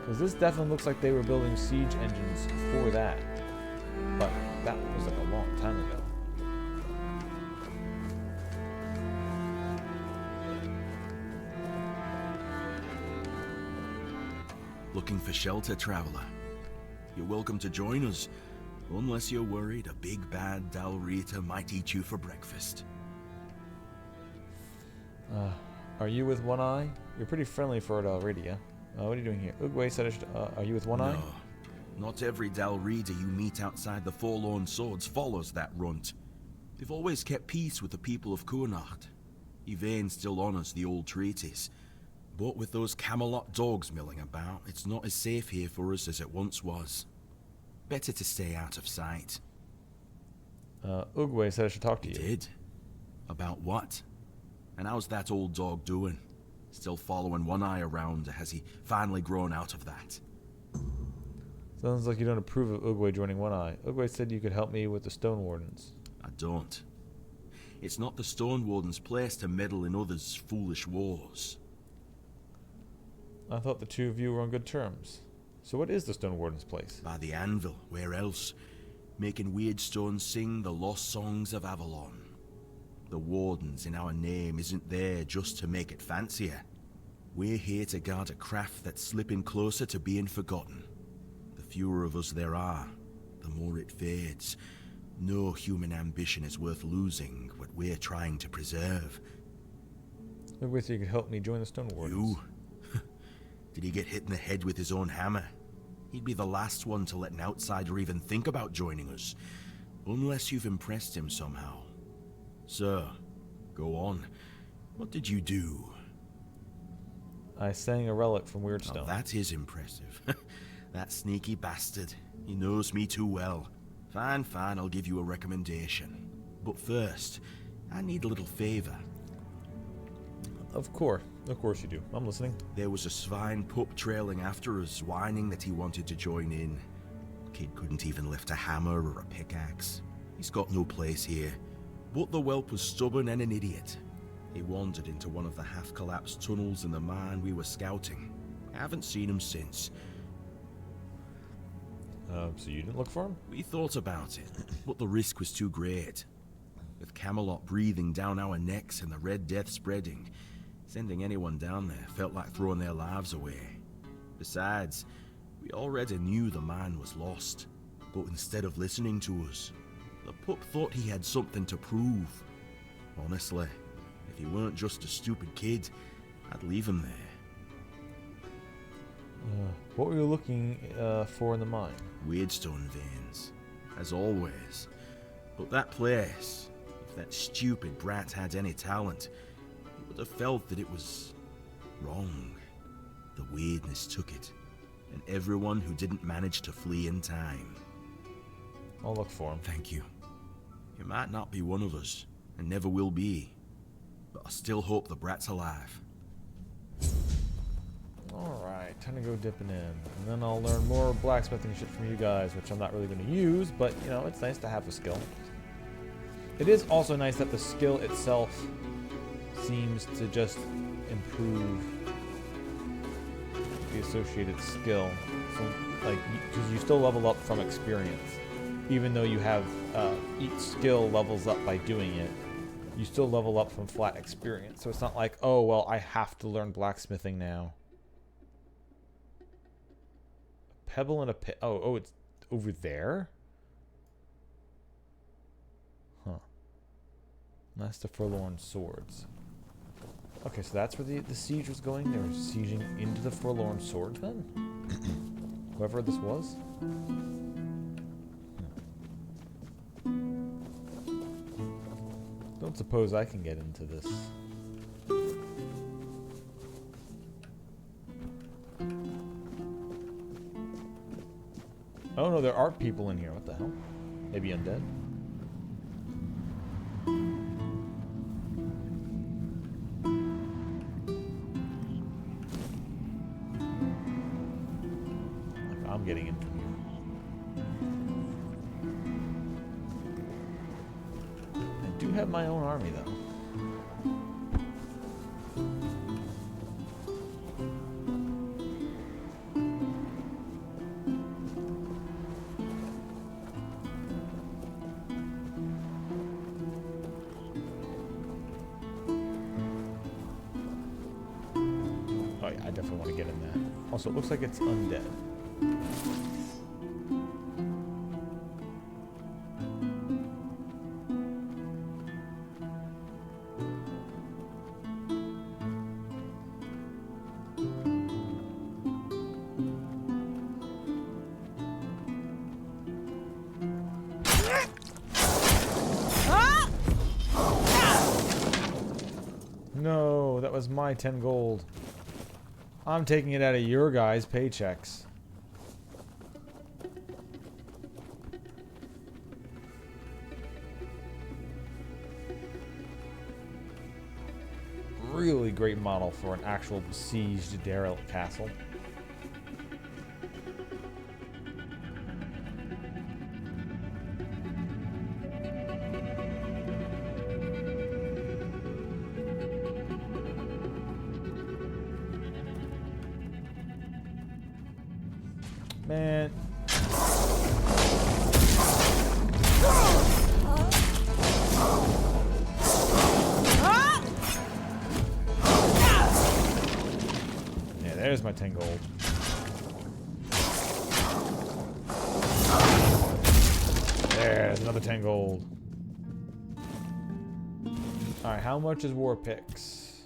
Because this definitely looks like they were building siege engines for that. But that was like a long time ago. Looking for shelter, traveler? You're welcome to join us, unless you're worried a big bad Dalrita might eat you for breakfast. Are you with One Eye? You're pretty friendly for Dalrita. What are you doing here? Oogway said, are you with One Eye? No, not every Dalrita you meet outside the Forlorn Swords follows that runt. They've always kept peace with the people of Kurnacht. Yvain still honors the old treaties. But with those Camelot dogs milling about, it's not as safe here for us as it once was. Better to stay out of sight. Oogway said I should talk to you. He did? About what? And how's that old dog doing? Still following One Eye around, or has he finally grown out of that? Sounds like you don't approve of Oogway joining One Eye. Oogway said you could help me with the Stone Wardens. I don't. It's not the Stone Warden's place to meddle in others' foolish wars. I thought the two of you were on good terms. So what is the Stone Warden's place? By the anvil, where else? Making weird stones sing the lost songs of Avalon. The Wardens in our name isn't there just to make it fancier. We're here to guard a craft that's slipping closer to being forgotten. The fewer of us there are, the more it fades. No human ambition is worth losing what we're trying to preserve. Oogway said you could help me join the Stone Wardens. You? Did he get hit in the head with his own hammer? He'd be the last one to let an outsider even think about joining us, unless you've impressed him somehow. Sir, go on. What did you do? I sang a relic from Weirdstone. Now that is impressive. That sneaky bastard. He knows me too well. Fine, I'll give you a recommendation. But first, I need a little favor. Of course you do. I'm listening. There was a swine pup trailing after us, whining that he wanted to join in. Kid couldn't even lift a hammer or a pickaxe. He's got no place here. But the whelp was stubborn and an idiot. He wandered into one of the half-collapsed tunnels in the mine we were scouting. I haven't seen him since. So you didn't look for him? We thought about it, but the risk was too great. With Camelot breathing down our necks and the Red Death spreading, sending anyone down there felt like throwing their lives away. Besides, we already knew the mine was lost, but instead of listening to us, the pup thought he had something to prove. Honestly, if he weren't just a stupid kid, I'd leave him there. What were you looking for in the mine? Weirdstone veins, as always. But that place, if that stupid brat had any talent, he would have felt that it was wrong. The weirdness took it, and everyone who didn't manage to flee in time. I'll look for him. Thank you. He might not be one of us, and never will be, but I still hope the brat's alive. Alright, time to go dipping in. And then I'll learn more blacksmithing shit from you guys, which I'm not really going to use, but, you know, it's nice to have a skill. It is also nice that the skill itself seems to just improve the associated skill. So, like, because you still level up from experience. Even though you have each skill levels up by doing it, you still level up from flat experience. So it's not like, oh, well, I have to learn blacksmithing now. A pebble and a pit. Oh, it's over there? Huh. That's the Forlorn Swords. Okay, so that's where the siege was going? They were sieging into the Forlorn Swords then? Whoever this was? Don't suppose I can get into this. Oh no, there are people in here. What the hell? Maybe undead? Like, I'm getting into here. I do have my own army though. Oh yeah, I definitely want to get in that. Also, it looks like it's undead. No, that was my 10 gold. I'm taking it out of your guys' paychecks. Really great model for an actual besieged derelict castle. Man. Yeah, there's my 10 gold. There's another 10 gold. Alright, how much is war picks?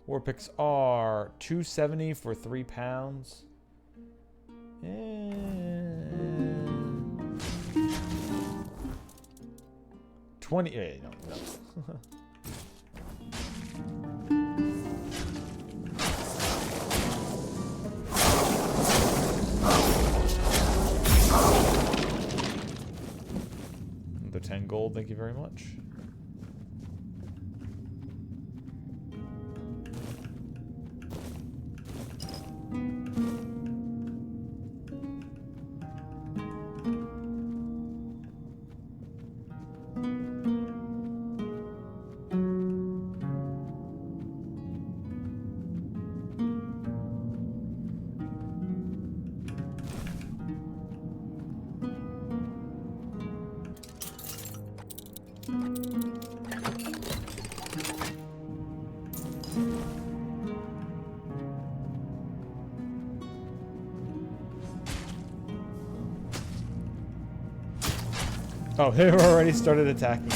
War picks are $270 for 3 pounds. And 20. No. Another 10 gold. Thank you very much. Oh, they've already started attacking it.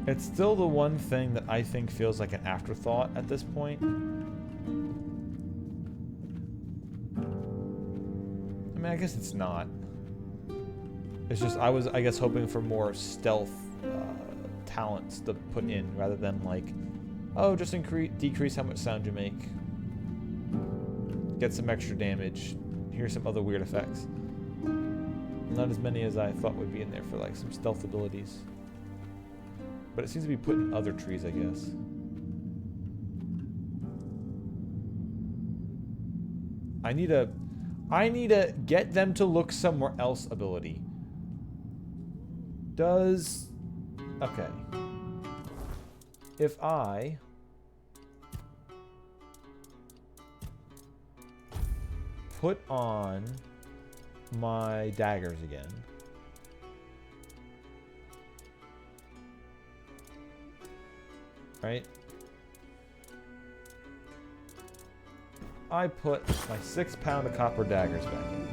It's still the one thing that I think feels like an afterthought at this point. I mean, I guess it's not. It's just, I was, I guess, hoping for more stealth talents to put in, rather than like, oh, just decrease how much sound you make. Get some extra damage. Here's some other weird effects. Not as many as I thought would be in there for like some stealth abilities. But it seems to be put in other trees, I guess. I need a get them to look somewhere else ability. Okay. If I put on my daggers again. Right? I put my 6 pound of copper daggers back in.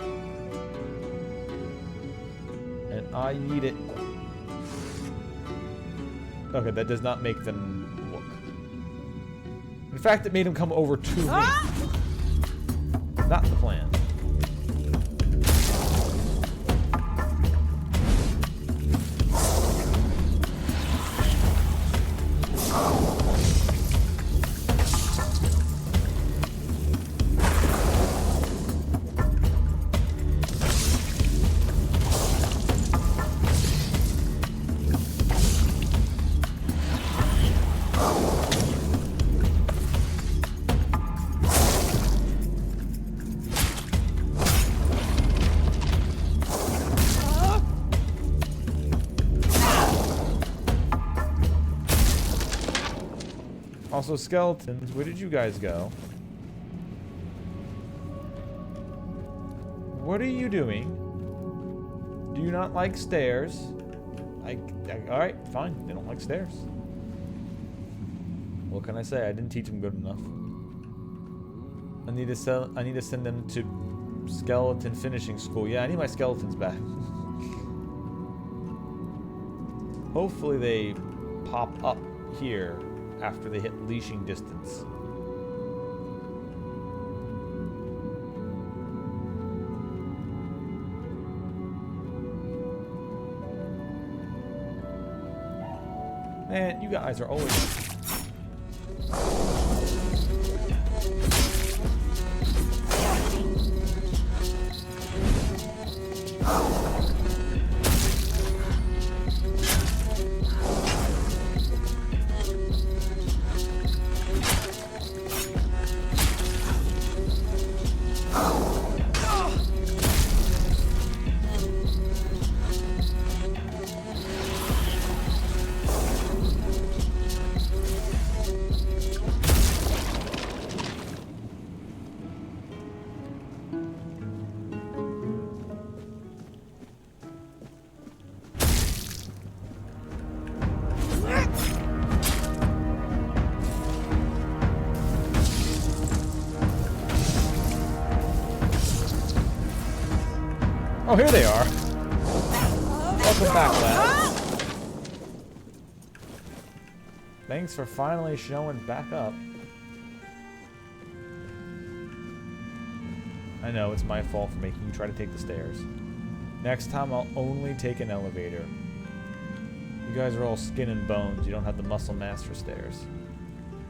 And I yeet it. Okay, that does not make them look. In fact, it made them come over to me. Not the plan. Also, skeletons, where did you guys go? What are you doing? Do you not like stairs? Alright, fine. They don't like stairs. What can I say? I didn't teach them good enough. I need to send them to skeleton finishing school. Yeah, I need my skeletons back. Hopefully they pop up here after they hit leashing distance. Man, you guys are always... Oh, here they are. Welcome back, lads. Thanks for finally showing back up. I know, it's my fault for making you try to take the stairs. Next time, I'll only take an elevator. You guys are all skin and bones. You don't have the muscle mass for stairs.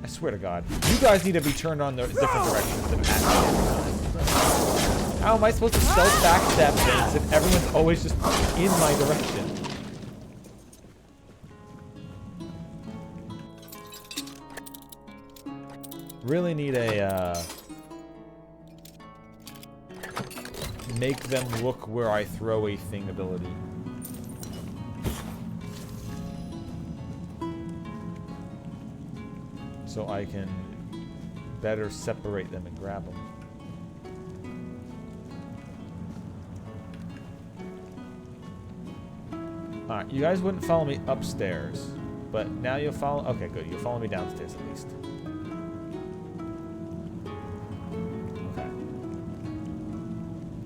I swear to God. You guys need to be turned on the different directions than at me every time. How am I supposed to stealth backstab things if everyone's always just in my direction? Really need a, make them look where I throw a thing ability. So I can better separate them and grab them. Alright, you guys wouldn't follow me upstairs, but now you'll follow... Okay, good. You'll follow me downstairs at least. Okay.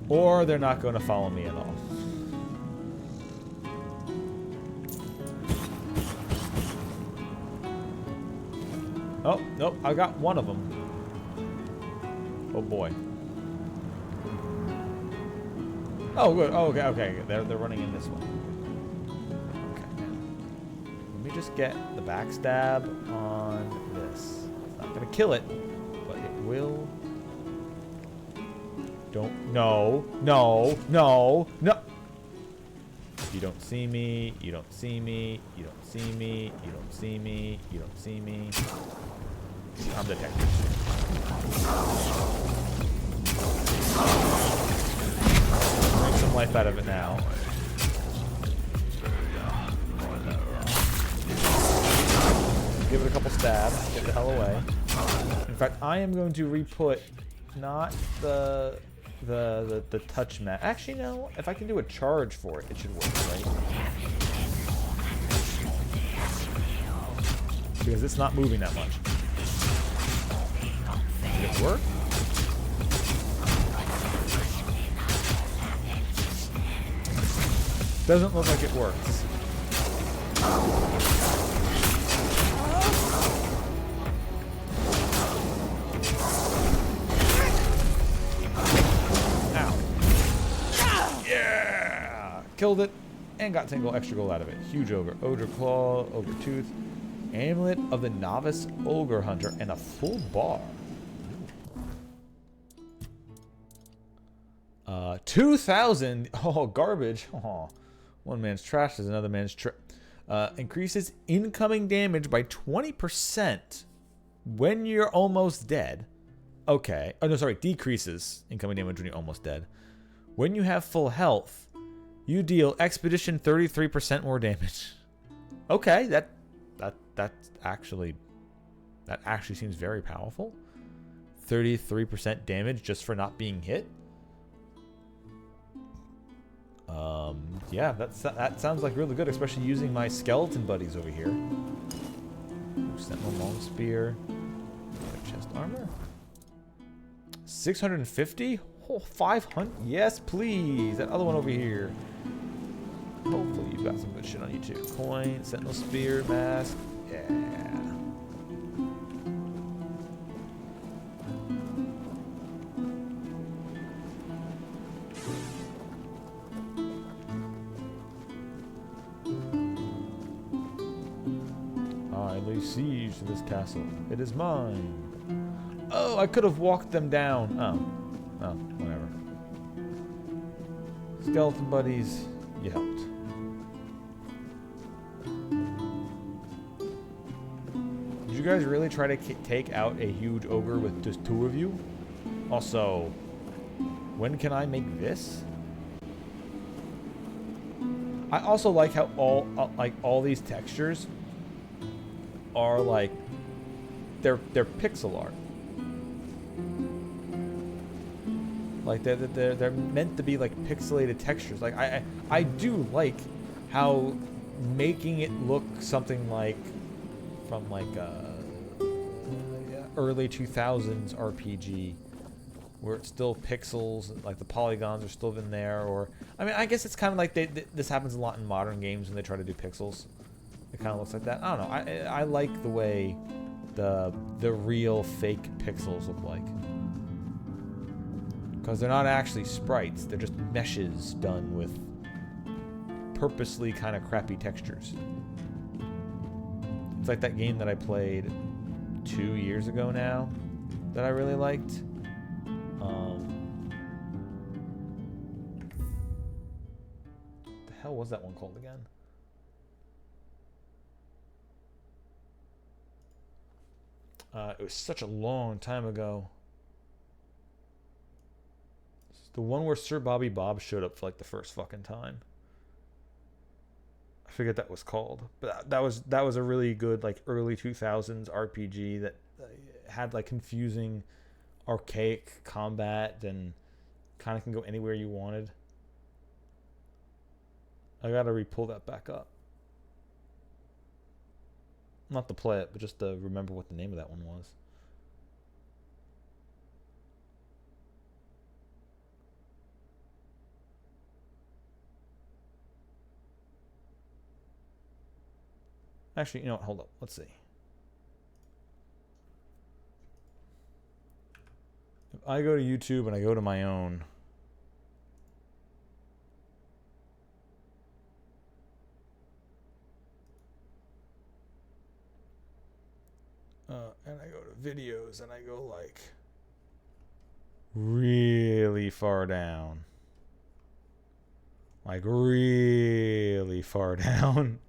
Or they're not going to follow me at all. Oh, nope. I got one of them. Oh, boy. Oh, good. Oh, okay, okay. They're running in this one. Just get the backstab on this. It's not gonna kill it, but it will. Don't. No. No. No. No. You don't see me. You don't see me. You don't see me. You don't see me. You don't see me. I'm detected. life out of it now. Give it a couple stabs. Get the hell away. In fact, I am going to re-put not the touch mat. Actually, no. If I can do a charge for it, it should work, right? Because it's not moving that much. Did it work? Doesn't look like it works. Killed it and got 10 gold, extra gold out of it. Huge ogre. Ogre claw, ogre tooth, amulet of the novice ogre hunter, and a full bar. 2,000. Oh, garbage. Oh, one man's trash is another man's increases incoming damage by 20% when you're almost dead. Okay. Oh no, sorry. Decreases incoming damage when you're almost dead. When you have full health, you deal expedition 33% more damage. Okay, that actually seems very powerful. 33% damage just for not being hit. Yeah, that sounds like really good, especially using my skeleton buddies over here. Sentinel long spear, chest armor. 650. Oh, 500. Yes, please. That other one over here. Hopefully you've got some good shit on you too. Coin, sentinel spear, mask. Yeah. I lay siege to this castle. It is mine. Oh, I could have walked them down. Oh, whatever. Skeleton buddies, you helped. Did you guys really try to take out a huge ogre with just 2 of you? Also, when can I make this? I also like how all these textures are like they're pixel art. Like they're meant to be like pixelated textures. Like I do like how making it look something like from like early 2000s RPG, where it's still pixels, like the polygons are still in there. Or I mean, I guess it's kind of like this happens a lot in modern games when they try to do pixels. It kind of looks like that. I don't know. I like the way the real fake pixels look like. Because they're not actually sprites, they're just meshes done with purposely kind of crappy textures. It's like that game that I played 2 years ago now that I really liked. What the hell was that one called again? It was such a long time ago. The one where Sir Bobby Bob showed up for like the first fucking time. I forget that was called, but that was a really good like early 2000s RPG that had like confusing, archaic combat and kind of can go anywhere you wanted. I gotta re-pull that back up. Not to play it, but just to remember what the name of that one was. Actually, you know what? Hold up. Let's see. If I go to YouTube and I go to my own, and I go to videos and I go like really far down, like really far down.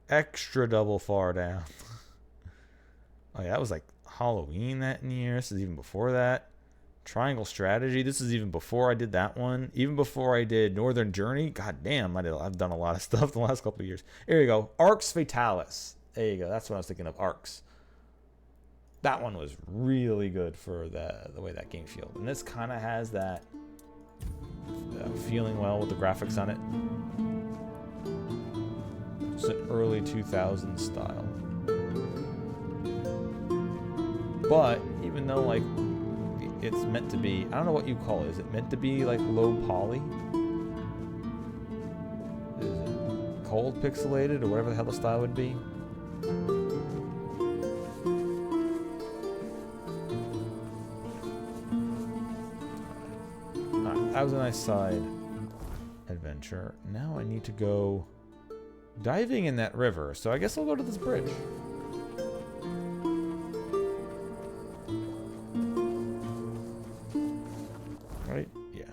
Extra double far down. Oh yeah, that was like Halloween that year. This is even before that. Triangle Strategy. This is even before I did that one. Even before I did Northern Journey. God damn, I've done a lot of stuff the last couple of years. Here you go. Arx Fatalis. There you go. That's what I was thinking of. Arx. That one was really good for the way that game feels. And this kind of has that feeling well with the graphics on it. It's an early 2000s style. But even though like it's meant to be, I don't know what you call it. Is it meant to be like low poly? Is it cold pixelated or whatever the hell the style would be? Alright, that was a nice side adventure. Now I need to go diving in that river, so I guess I'll go to this bridge. Right? Yeah.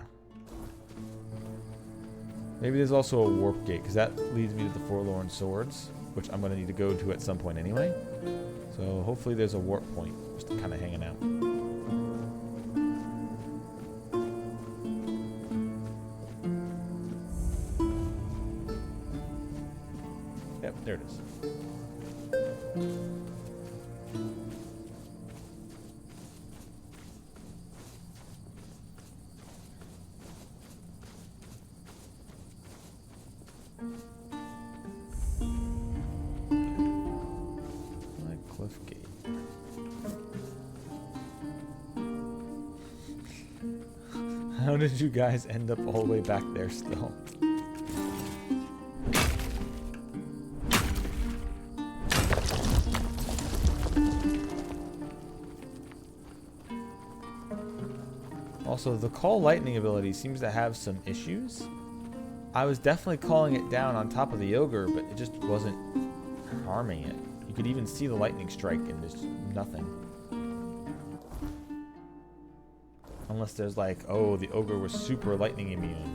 Maybe there's also a warp gate, because that leads me to the Forlorn Swords, which I'm going to need to go to at some point anyway. So hopefully there's a warp point, just kind of hanging out. Yep, there it is. Cliff Gate. How did you guys end up all the way back there still? Also, the Call Lightning ability seems to have some issues. I was definitely calling it down on top of the Ogre, but it just wasn't harming it. You could even see the lightning strike and there's nothing. Unless there's like, oh, the Ogre was super lightning immune.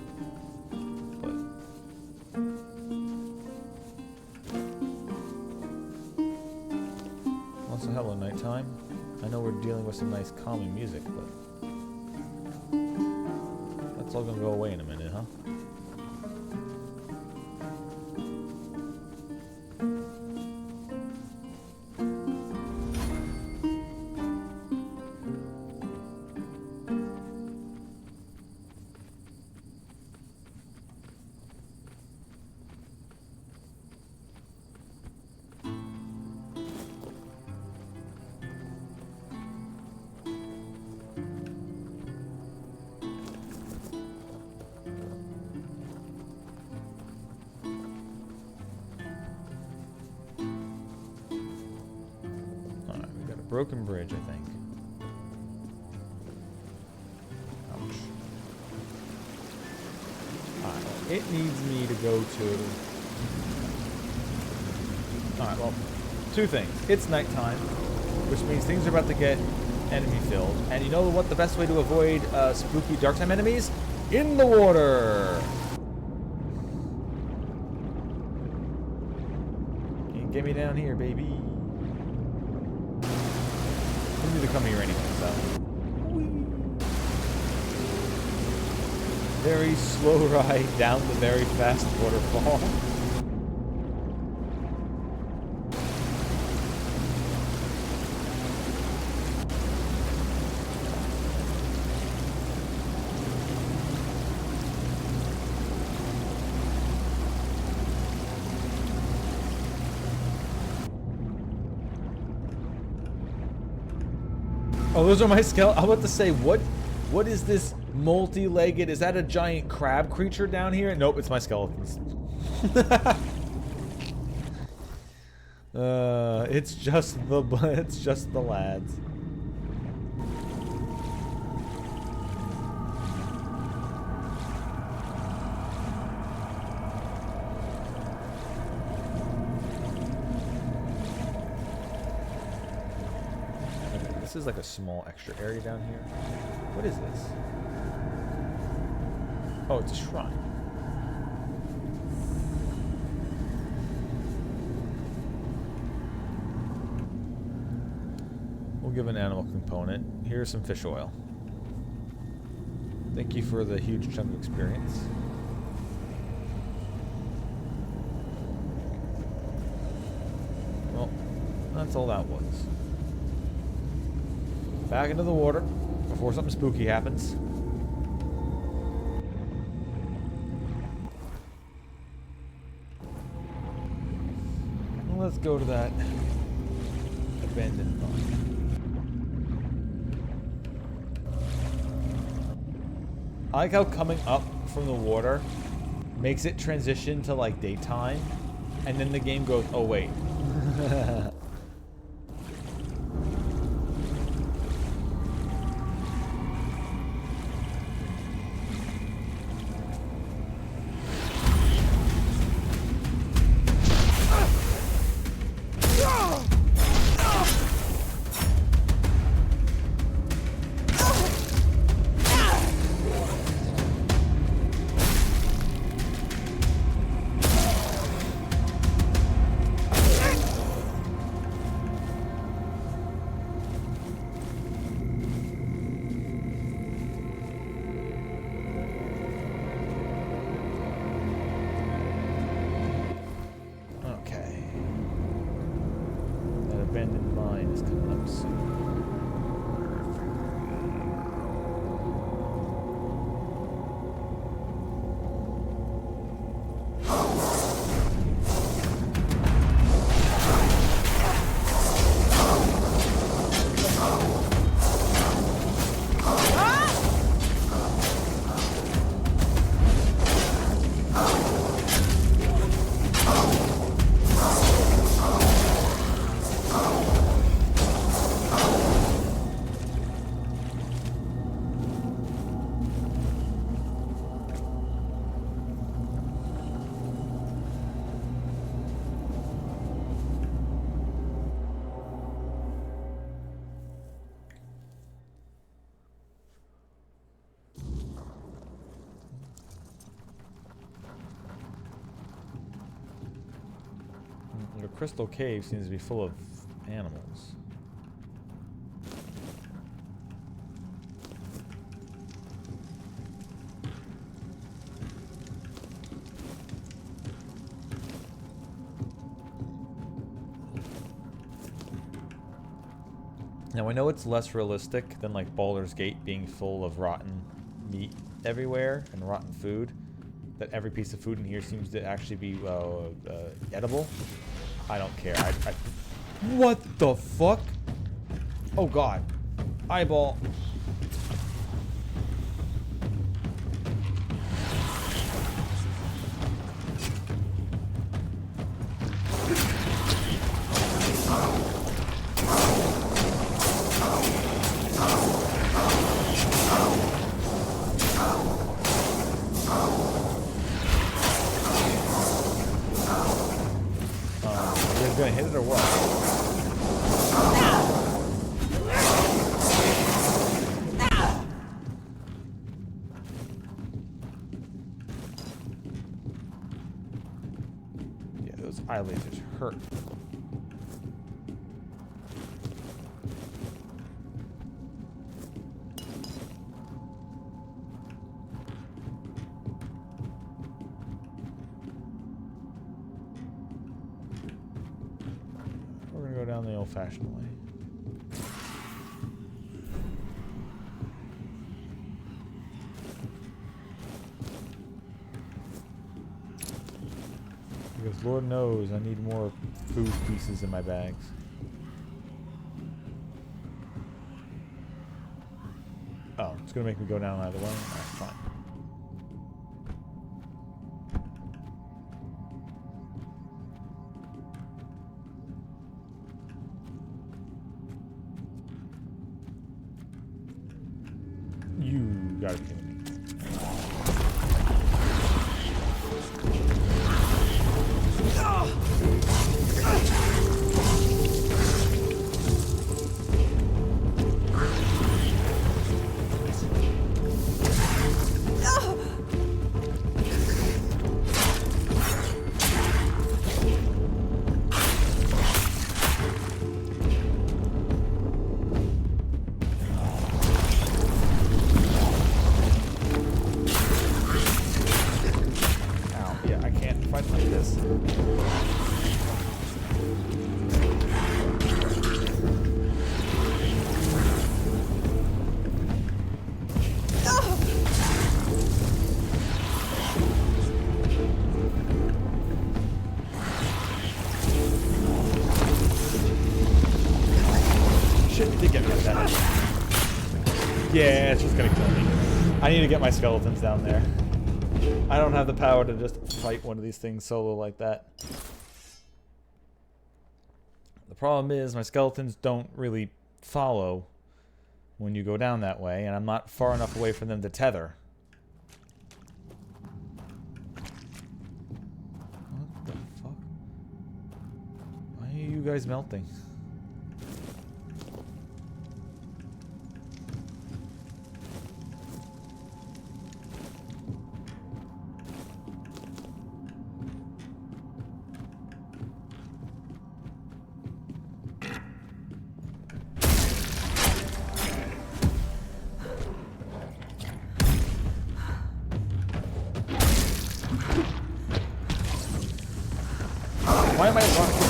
But also, hello, nighttime. I know we're dealing with some nice calming music, but that's all gonna go away in a minute, huh? Broken bridge, I think. Ouch. Alright, well, it needs me to go to... Alright, well, two things. It's nighttime, which means things are about to get enemy filled. And you know what the best way to avoid spooky dark time enemies? In the water! Can't get me down here, baby. To come here anyway, so very slow ride down the very fast waterfall. Oh, those are my skeletons. I was about to say, what is this multi-legged? Is that a giant crab creature down here? Nope, it's my skeletons. It's just the lads. This is like a small extra area down here. What is this? Oh, it's a shrine. give an animal component. Here's some fish oil. Thank you for the huge chunk of experience. Well, that's all that was. Back into the water before something spooky happens. Let's go to that abandoned mine. I like how coming up from the water makes it transition to like daytime, and then the game goes, oh wait. Abandoned mine is coming up soon. The crystal cave seems to be full of animals. Now I know it's less realistic than like Baldur's Gate being full of rotten meat everywhere and rotten food. That every piece of food in here seems to actually be edible. I don't care. What the fuck? Oh god. Eyeball. Gonna hit it or what? Yeah, those eye lasers hurt. Down the old-fashioned way. Because Lord knows I need more food pieces in my bags. Oh, it's gonna make me go down either way? Alright, fine. You gotta kill me. it's just gonna kill me. I need to get my skeletons down there. I don't have the power to just fight one of these things solo like that. The problem is my skeletons don't really follow when you go down that way, and I'm not far enough away from them to tether. What the fuck? Why are you guys melting? Why am I running?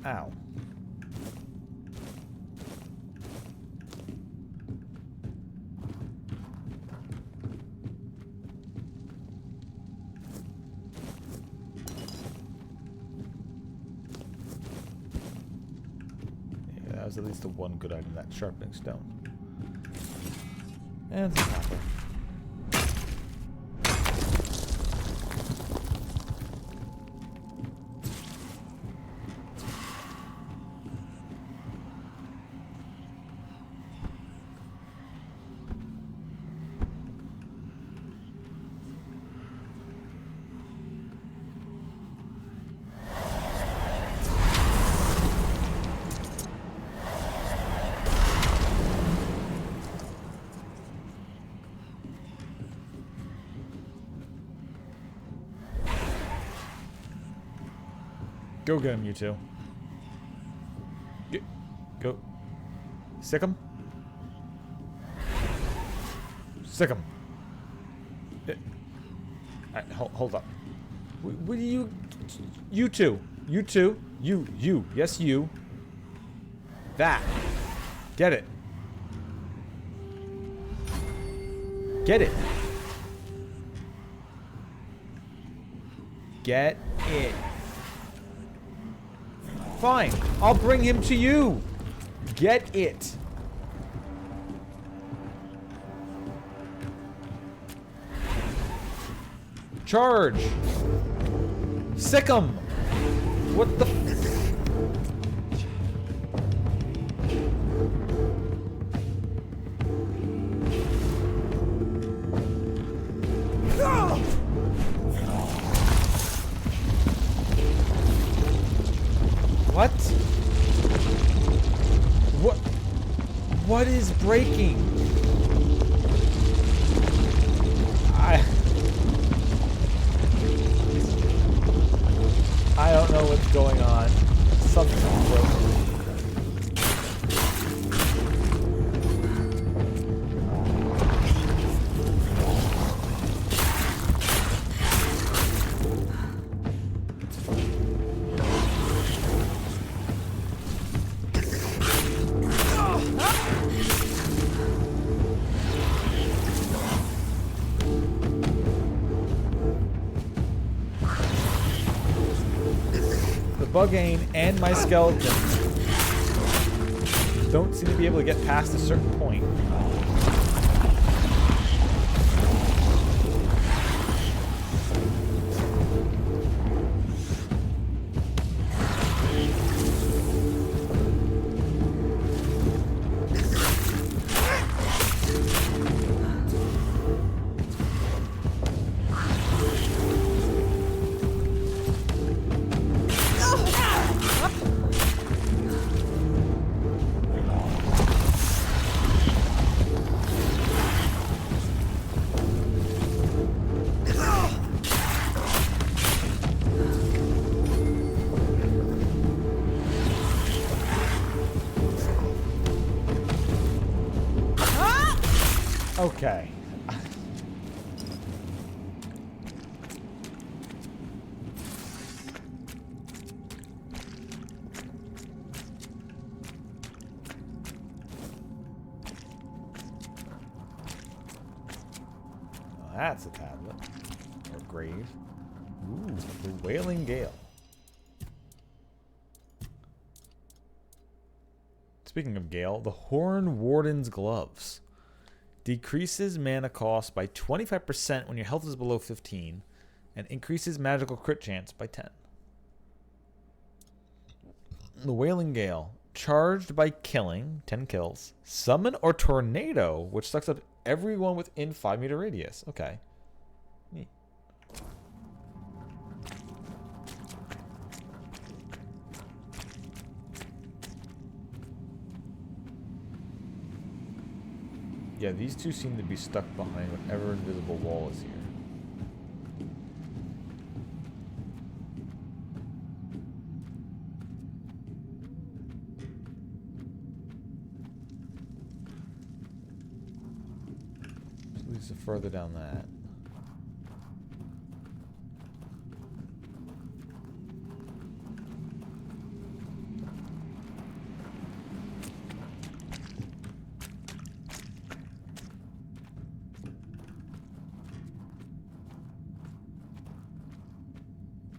Ow. That was at least the one good item, that sharpening stone. And some copper. Go get him, you two. Go. Sick him. Sick him. Alright, hold up. What do you... You two. You two. You. Yes, you. That. Get it. Get it. Get it. Fine. I'll bring him to you. Get it. Charge. Sick him. What the... What? What is breaking? I don't know what's going on. Something's broken. Bugain and my skeleton don't seem to be able to get past a certain point. Okay. That's a tablet. Or grave. Ooh, the Wailing Gale. Speaking of Gale, the Horn Warden's Gloves. Decreases mana cost by 25% when your health is below 15. And increases magical crit chance by 10. The Wailing Gale. Charged by killing, 10 kills. Summon or Tornado, which sucks up everyone within 5-meter radius. Okay. Neat. Yeah, these two seem to be stuck behind whatever invisible wall is here. So further down that.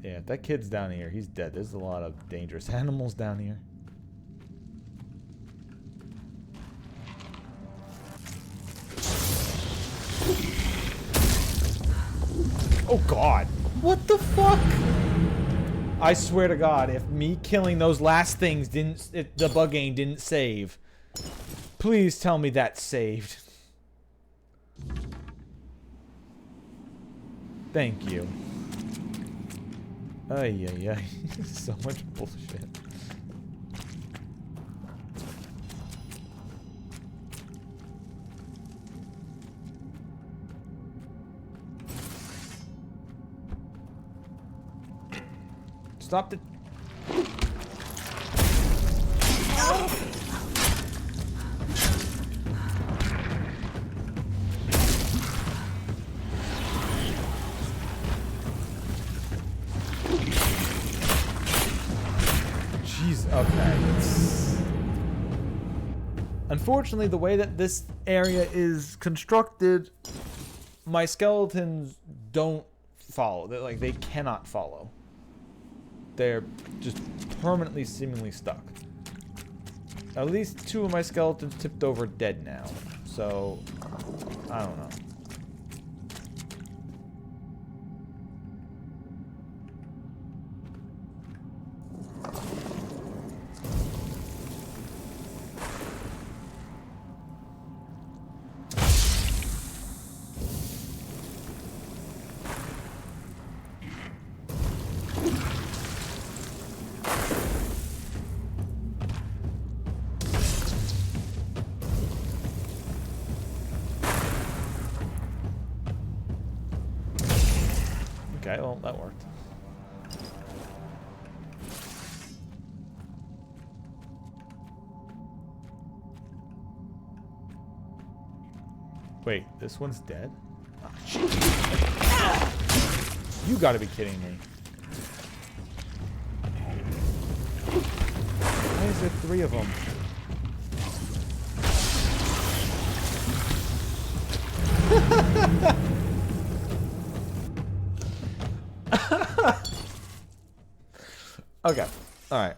Yeah, if that kid's down here, he's dead. There's a lot of dangerous animals down here. Oh God, what the fuck? I swear to God, if me killing those last things the Buggane didn't save, please tell me that's saved. Thank you. Ay, ay, ay. So much bullshit. Stop it. Jeez, okay. Unfortunately, the way that this area is constructed, my skeletons don't follow. They cannot follow. They're just permanently, seemingly stuck. At least 2 of my skeletons tipped over dead now. So, I don't know. Okay, well, that worked. Wait, this one's dead? Oh, shit. You gotta be kidding me. Why is there 3 of them? Okay. All right.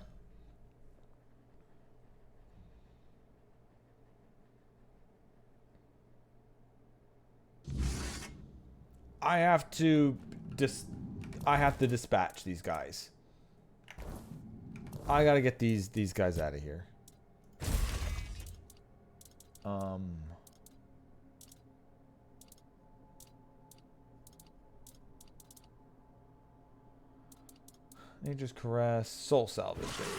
I have to dispatch these guys. I gotta get these guys out of here. Nature's Caress, Soul Salvage, there we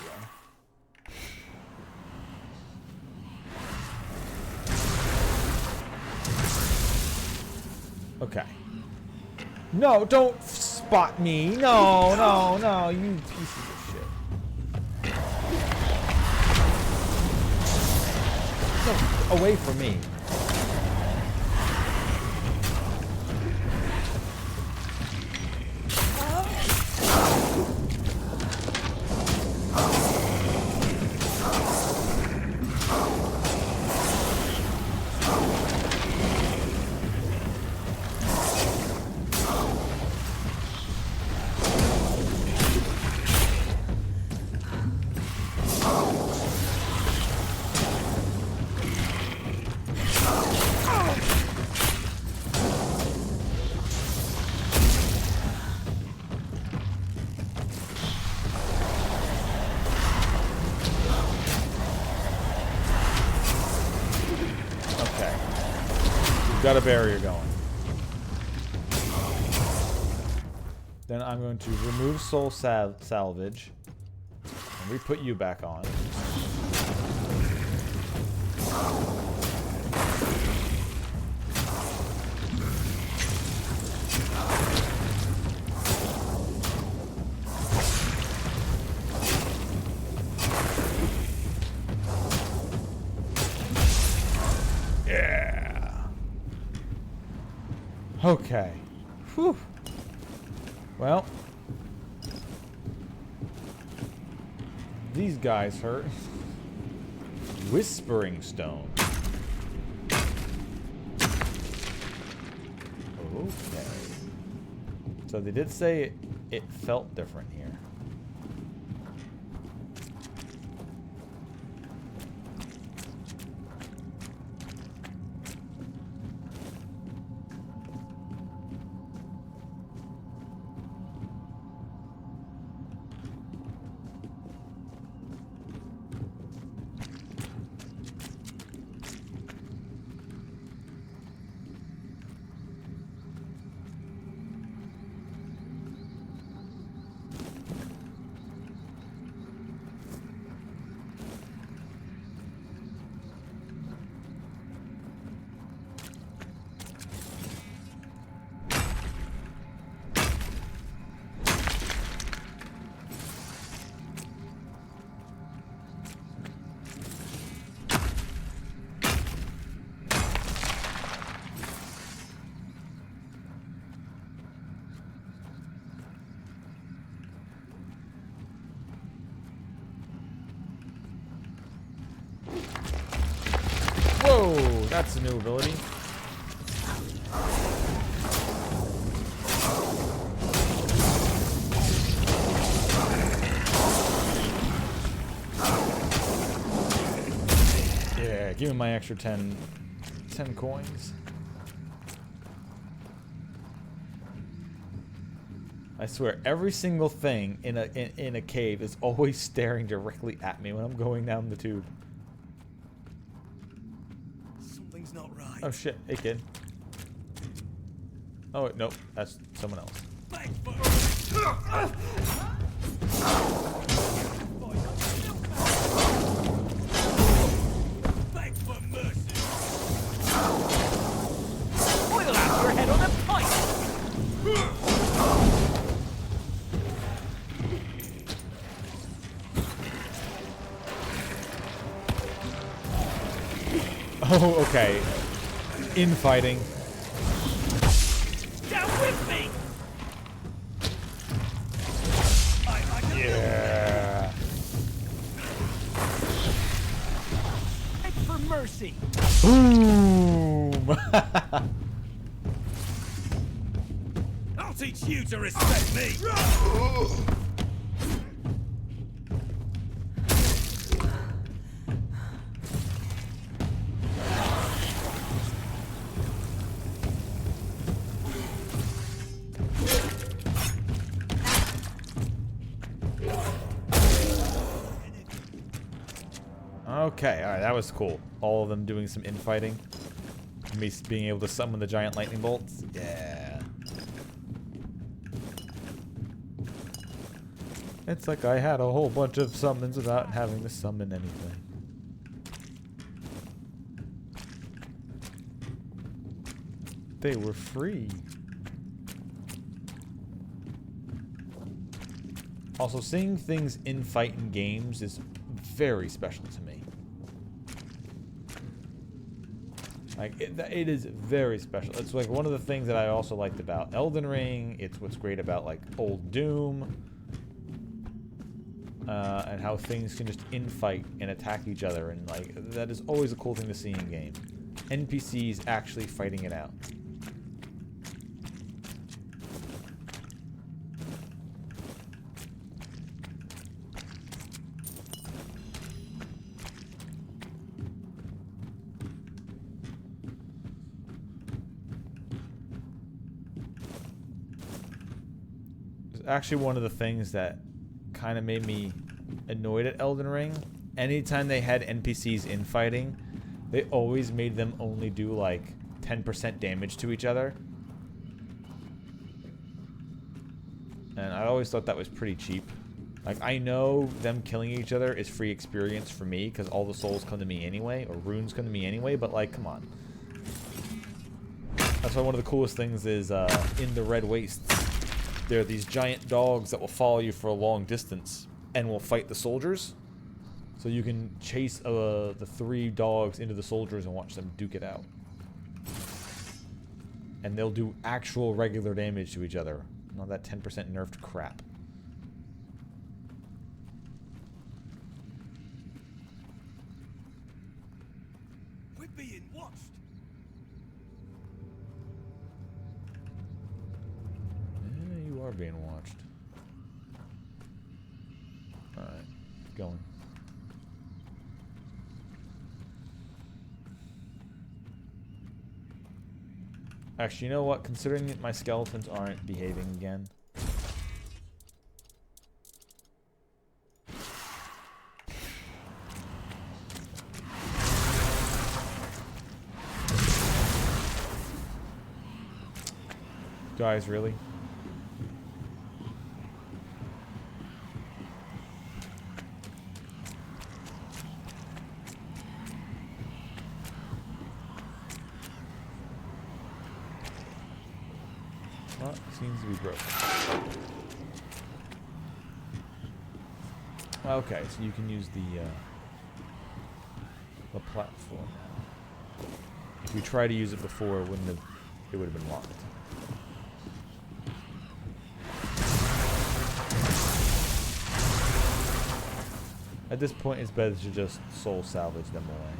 go. Okay. No, don't spot me. No, no, no, you pieces of shit. No, away from me. got a barrier going. Then I'm going to remove soul salvage. And we put you back on. Yeah. Okay. Whew. Well. These guys hurt. Whispering Stone. Okay. So they did say it felt different here. Whoa, that's a new ability. Yeah, give me my extra 10 coins. I swear, every single thing in a cave is always staring directly at me when I'm going down the tube. Something's not right. Oh shit, hey kid. Oh wait, nope, that's someone else. Thanks for mercy. Oil out your head on a pike! Oh, okay. Infighting. Down with me. Yeah. Beg for mercy. Boom. I'll teach you to respect me. Okay, alright, that was cool. All of them doing some infighting. Me being able to summon the giant lightning bolts. Yeah. It's like I had a whole bunch of summons without having to summon anything. They were free. Also, seeing things infight in games is very special to me. Like, it is very special. It's like one of the things that I also liked about Elden Ring. It's what's great about, like, old Doom. And how things can just infight and attack each other. And, like, that is always a cool thing to see in game. NPCs actually fighting it out. Actually, one of the things that kind of made me annoyed at Elden Ring, anytime they had NPCs infighting, they always made them only do like 10% damage to each other. And I always thought that was pretty cheap. Like, I know them killing each other is free experience for me, because all the souls come to me anyway, or runes come to me anyway, but, like, come on. That's why one of the coolest things is, in the Red Wastes, there are these giant dogs that will follow you for a long distance, and will fight the soldiers. So you can chase the 3 dogs into the soldiers and watch them duke it out. And they'll do actual regular damage to each other. Not that 10% nerfed crap. We're being watched. Yeah, you are being watched. Alright, going. Actually, you know what? Considering that my skeletons aren't behaving again. Guys, really? Well, seems to be broken. Okay, so you can use the platform now. If we tried to use it before, it would have been locked. At this point, it's better to just soul salvage them away.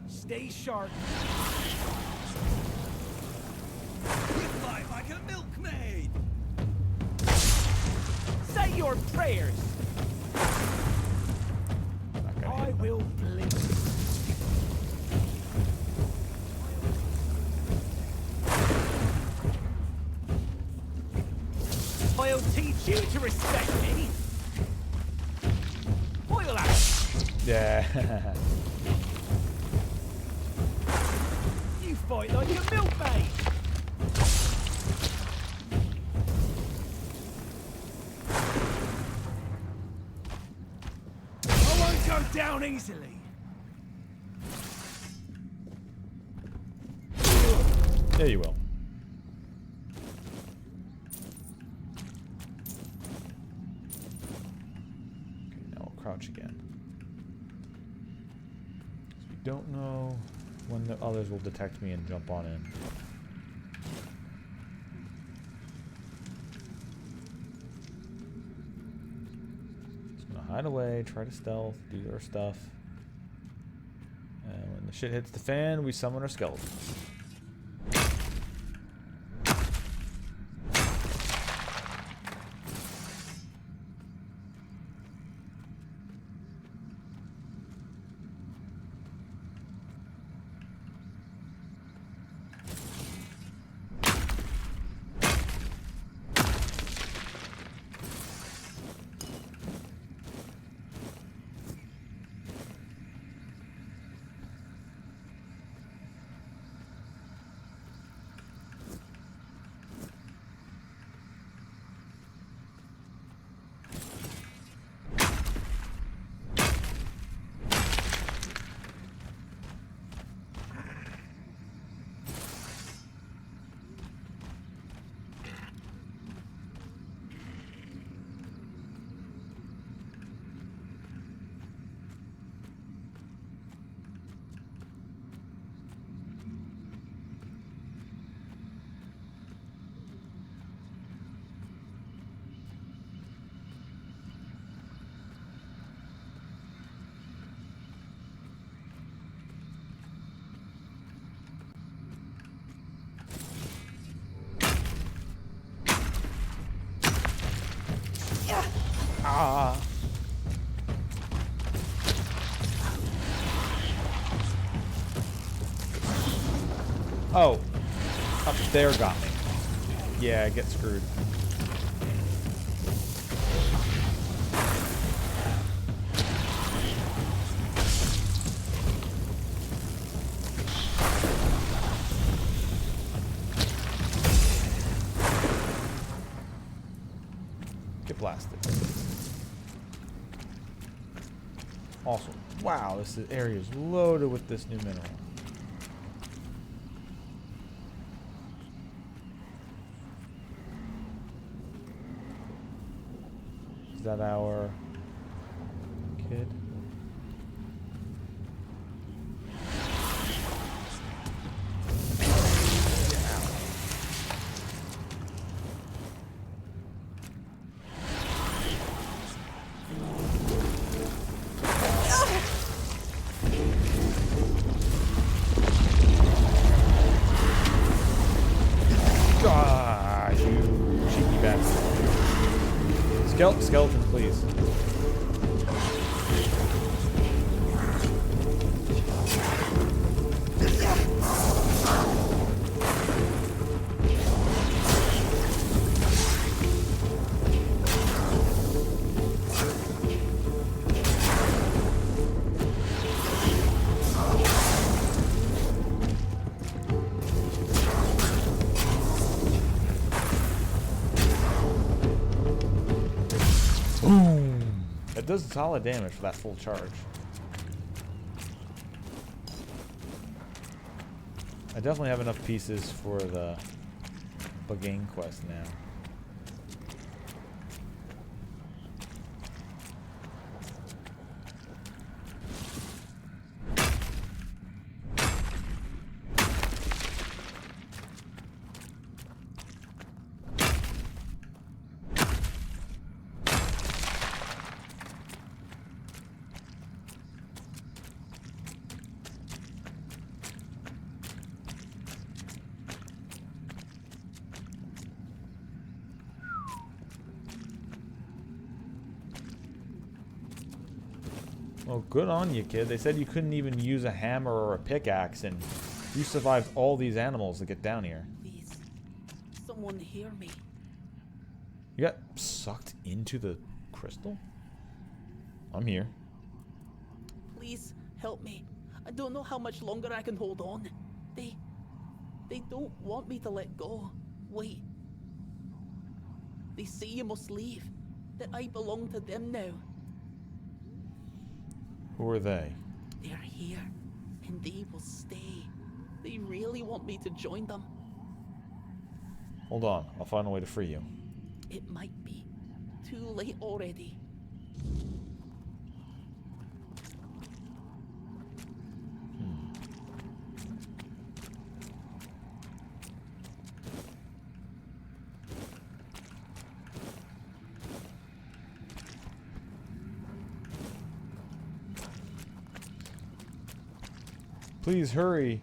Stay sharp. You fight like a milkmaid. Say your prayers. I will blink. I'll teach you to respect me. Oil out. Yeah. You fight like a milkmaid. I won't go down easily. Yeah, you will. Okay, now we'll crouch again. So we don't know when the others will detect me and jump on in. Just gonna hide away, try to stealth, do their stuff. And when the shit hits the fan, we summon our skeletons. Oh, up there got me. Yeah, get screwed. Get blasted. Awesome. Wow, this area is loaded with this new mineral. Is that our kid? Ah, you cheeky bastard. Skeletons, please. It does solid damage for that full charge. I definitely have enough pieces for the Bagain quest now. Well, good on you, kid. They said you couldn't even use a hammer or a pickaxe, and you survived all these animals to get down here. Please, someone hear me. You got sucked into the crystal? I'm here. Please help me. I don't know how much longer I can hold on. They don't want me to let go. Wait. They say you must leave. That I belong to them now. Who are they? They're here, and they will stay. They really want me to join them. Hold on, I'll find a way to free you. It might be too late already. Please hurry.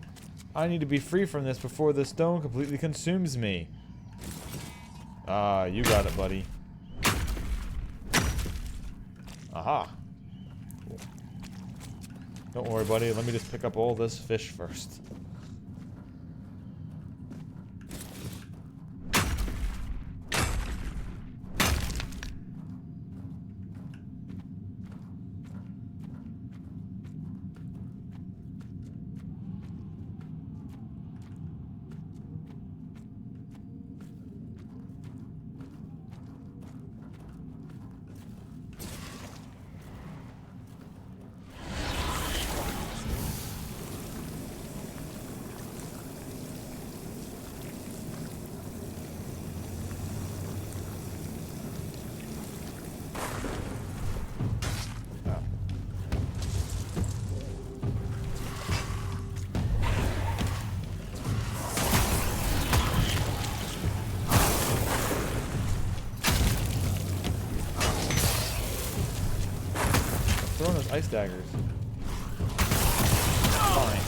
I need to be free from this before the stone completely consumes me. Ah, you got it, buddy. Aha. Cool. Don't worry, buddy. Let me just pick up all this fish first. Throwing those ice daggers. Fine.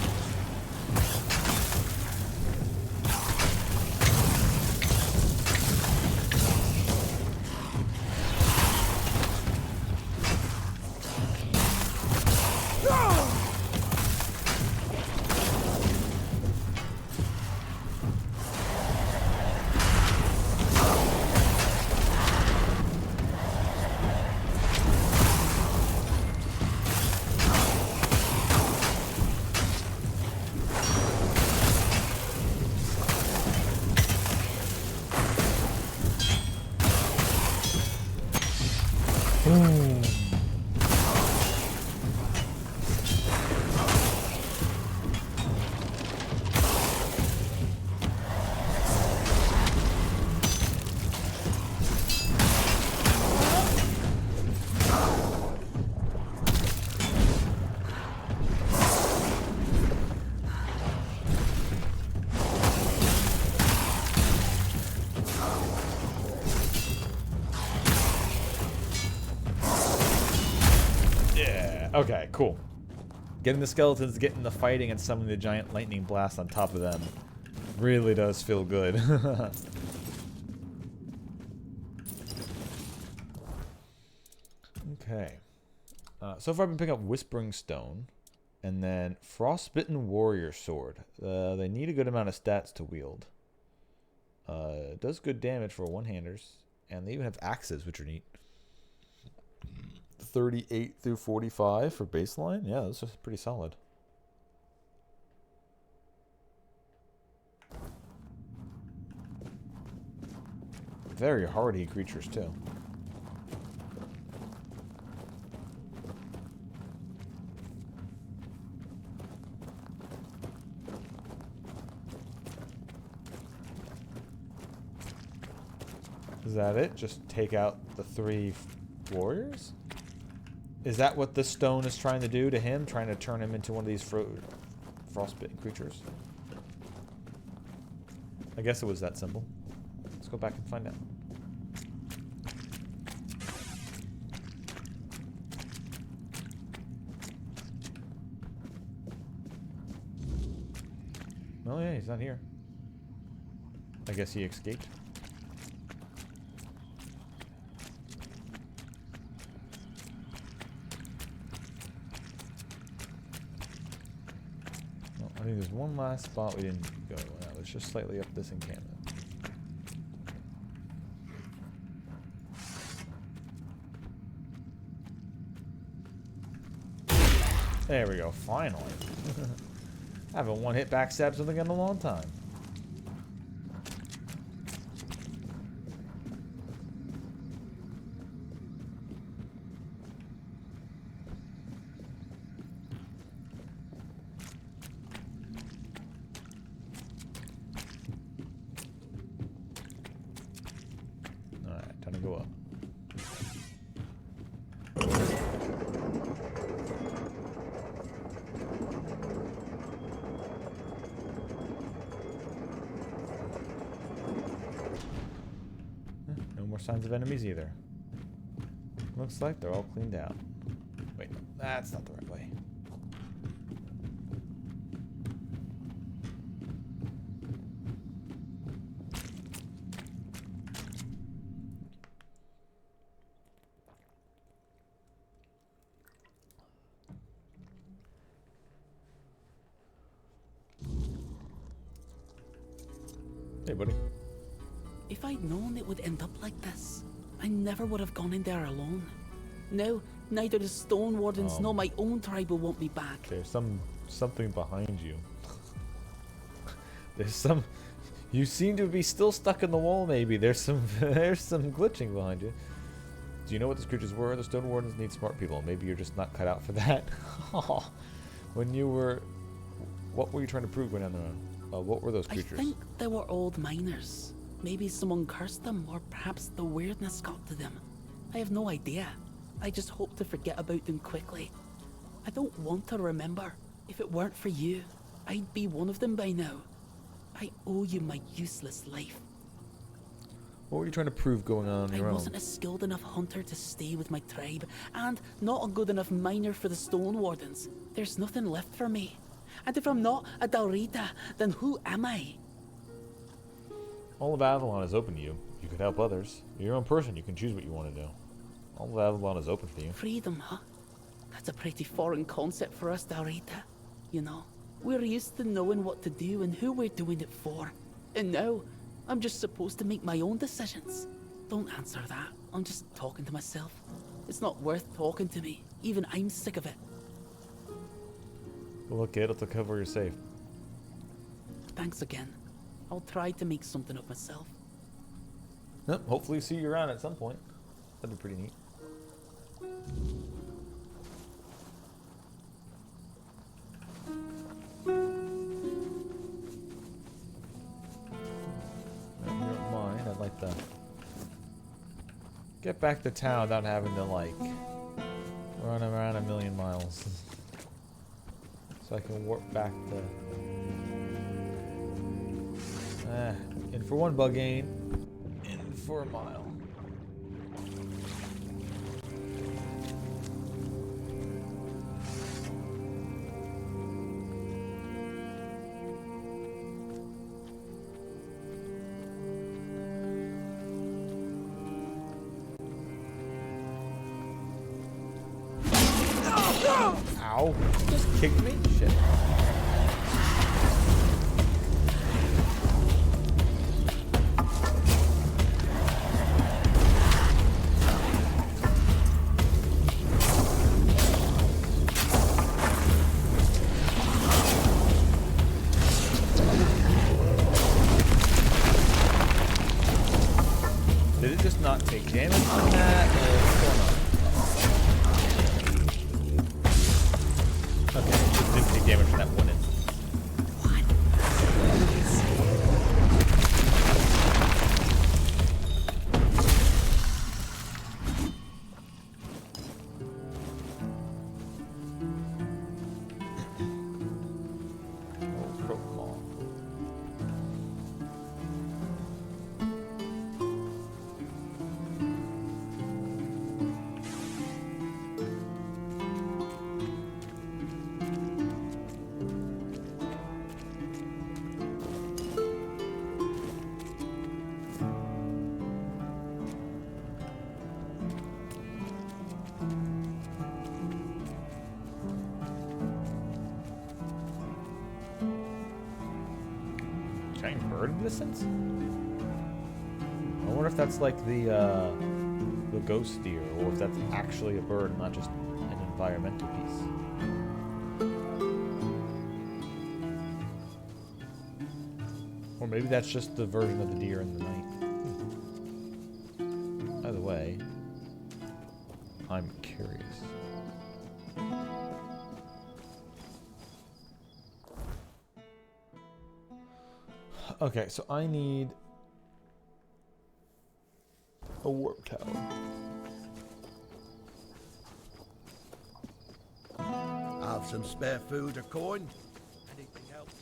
Okay, cool. Getting the skeletons, getting the fighting, and summoning the giant lightning blast on top of them really does feel good. Okay. So far I've been picking up Whispering Stone. And then Frostbitten Warrior Sword. They need a good amount of stats to wield. It does good damage for one-handers. And they even have axes, which are neat. 38 through 45 for baseline. Yeah, this is pretty solid. Very hardy creatures, too. Is that it? Just take out the 3 warriors? Is that what this stone is trying to do to him? Trying to turn him into one of these frostbitten creatures? I guess it was that simple. Let's go back and find out. Oh yeah, he's not here. I guess he escaped. I think there's one last spot we didn't go. That was just slightly up this encampment. There we go, finally. I haven't one-hit backstab something in a long time. Alright, time to go up. No more signs of enemies either. Looks like they're all cleaned out. Wait, no, that's not the right way. Hey, buddy. If I'd known it would end up like this, I never would have gone in there alone. Now, neither the Stone Wardens nor my own tribe will want me back. There's something behind you. There's some. You seem to be still stuck in the wall. Maybe there's some glitching behind you. Do you know what these creatures were? The Stone Wardens need smart people. Maybe you're just not cut out for that. When you were, what were you trying to prove going down the road? What were those creatures? I think they were old miners. Maybe someone cursed them, or perhaps the weirdness got to them. I have no idea. I just hope to forget about them quickly. I don't want to remember. If it weren't for you, I'd be one of them by now. I owe you my useless life. What were you trying to prove going on your own? I wasn't a skilled enough hunter to stay with my tribe, and not a good enough miner for the Stone Wardens. There's nothing left for me. And if I'm not a Dalrita, then who am I? All of Avalon is open to you. You could help others. You're your own person. You can choose what you want to do. All of Avalon is open for you. Freedom, huh? That's a pretty foreign concept for us, Dalrita. You know, we're used to knowing what to do and who we're doing it for. And now, I'm just supposed to make my own decisions. Don't answer that. I'm just talking to myself. It's not worth talking to me. Even I'm sick of it. Well, look, it'll cover your safe. Thanks again. I'll try to make something of myself. Yep, hopefully see you around at some point. That'd be pretty neat. If you don't mind, I'd like to get back to town without having to, like, run around a million miles. So I can warp back to... in for one Bugain, in for a mile. Ow. You just kicked me? Shit. Did it just not take damage from that? Or what's going on? Okay, it just didn't take damage from that one instant. Oh, protocol. Giant bird in distance? I wonder if that's like the ghost deer, or if that's actually a bird and not just an environmental piece. Or maybe that's just the version of the deer in the night. Either way, I'm curious. Okay, so I need a warp tower. Have some spare food or coin? Anything else?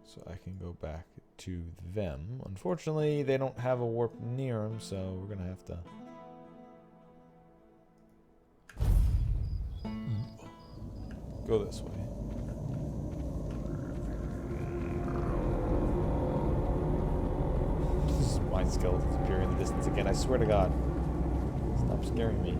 So I can go back to them. Unfortunately, they don't have a warp near them, so we're gonna have to go this way. This is my skeletons appearing in the distance again. I swear to God. Stop scaring me.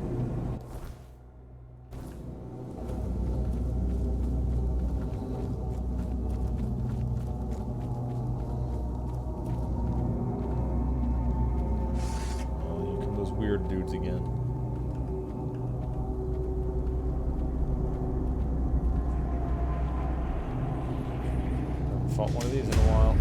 Oh, here come those weird dudes again. Haven't fought one of these in a while.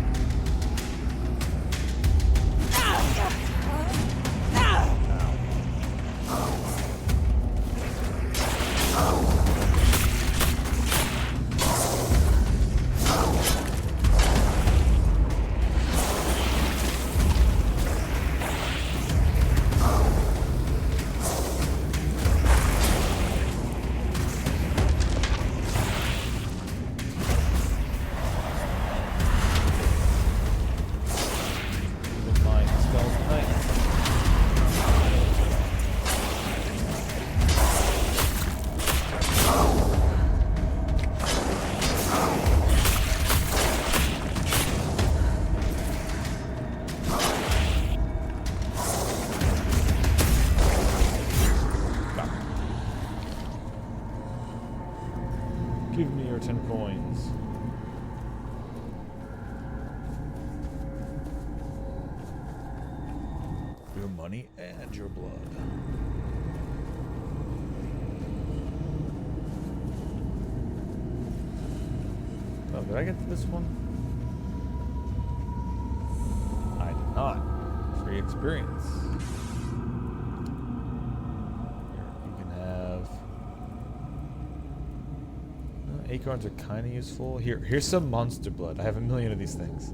Give me your 10 coins. Your money and your blood. Oh, did I get to this one? I did not. Free experience. Here, you can have... acorns are kind of useful. Here's some monster blood. I have a million of these things.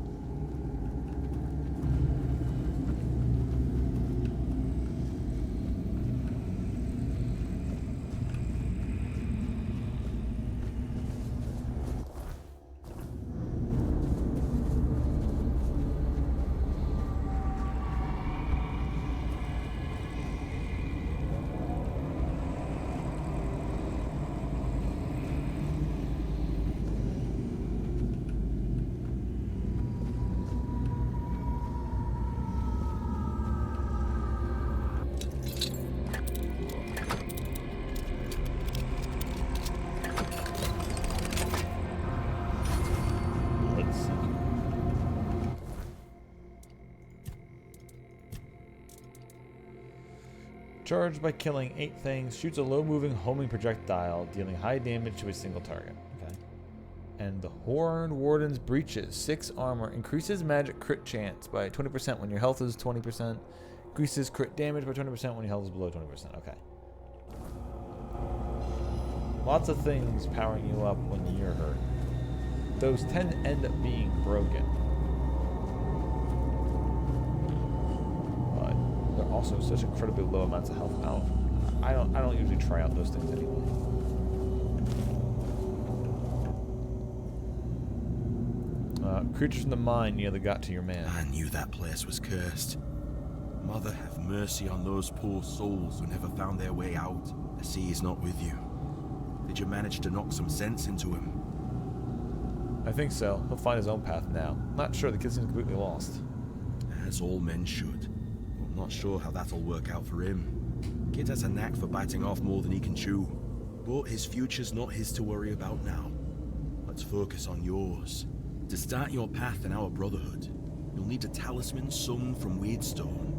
Charged by killing 8 things, shoots a low-moving homing projectile, dealing high damage to a single target. Okay. And the Horned Warden's Breeches, 6 armor, increases magic crit chance by 20% when your health is 20%, increases crit damage by 20% when your health is below 20%. Okay. Lots of things powering you up when you're hurt. Those tend to end up being broken. They're also such incredibly low amounts of health. I don't usually try out those things anyway. Creatures from the mine nearly got to your man. I knew that place was cursed. Mother, have mercy on those poor souls who never found their way out. I see he's not with you. Did you manage to knock some sense into him? I think so. He'll find his own path now. Not sure, the kid seems completely lost. As all men should. I'm not sure how that'll work out for him. Kid has a knack for biting off more than he can chew. But his future's not his to worry about now. Let's focus on yours. To start your path in our brotherhood, you'll need a talisman summoned from Weirdstone.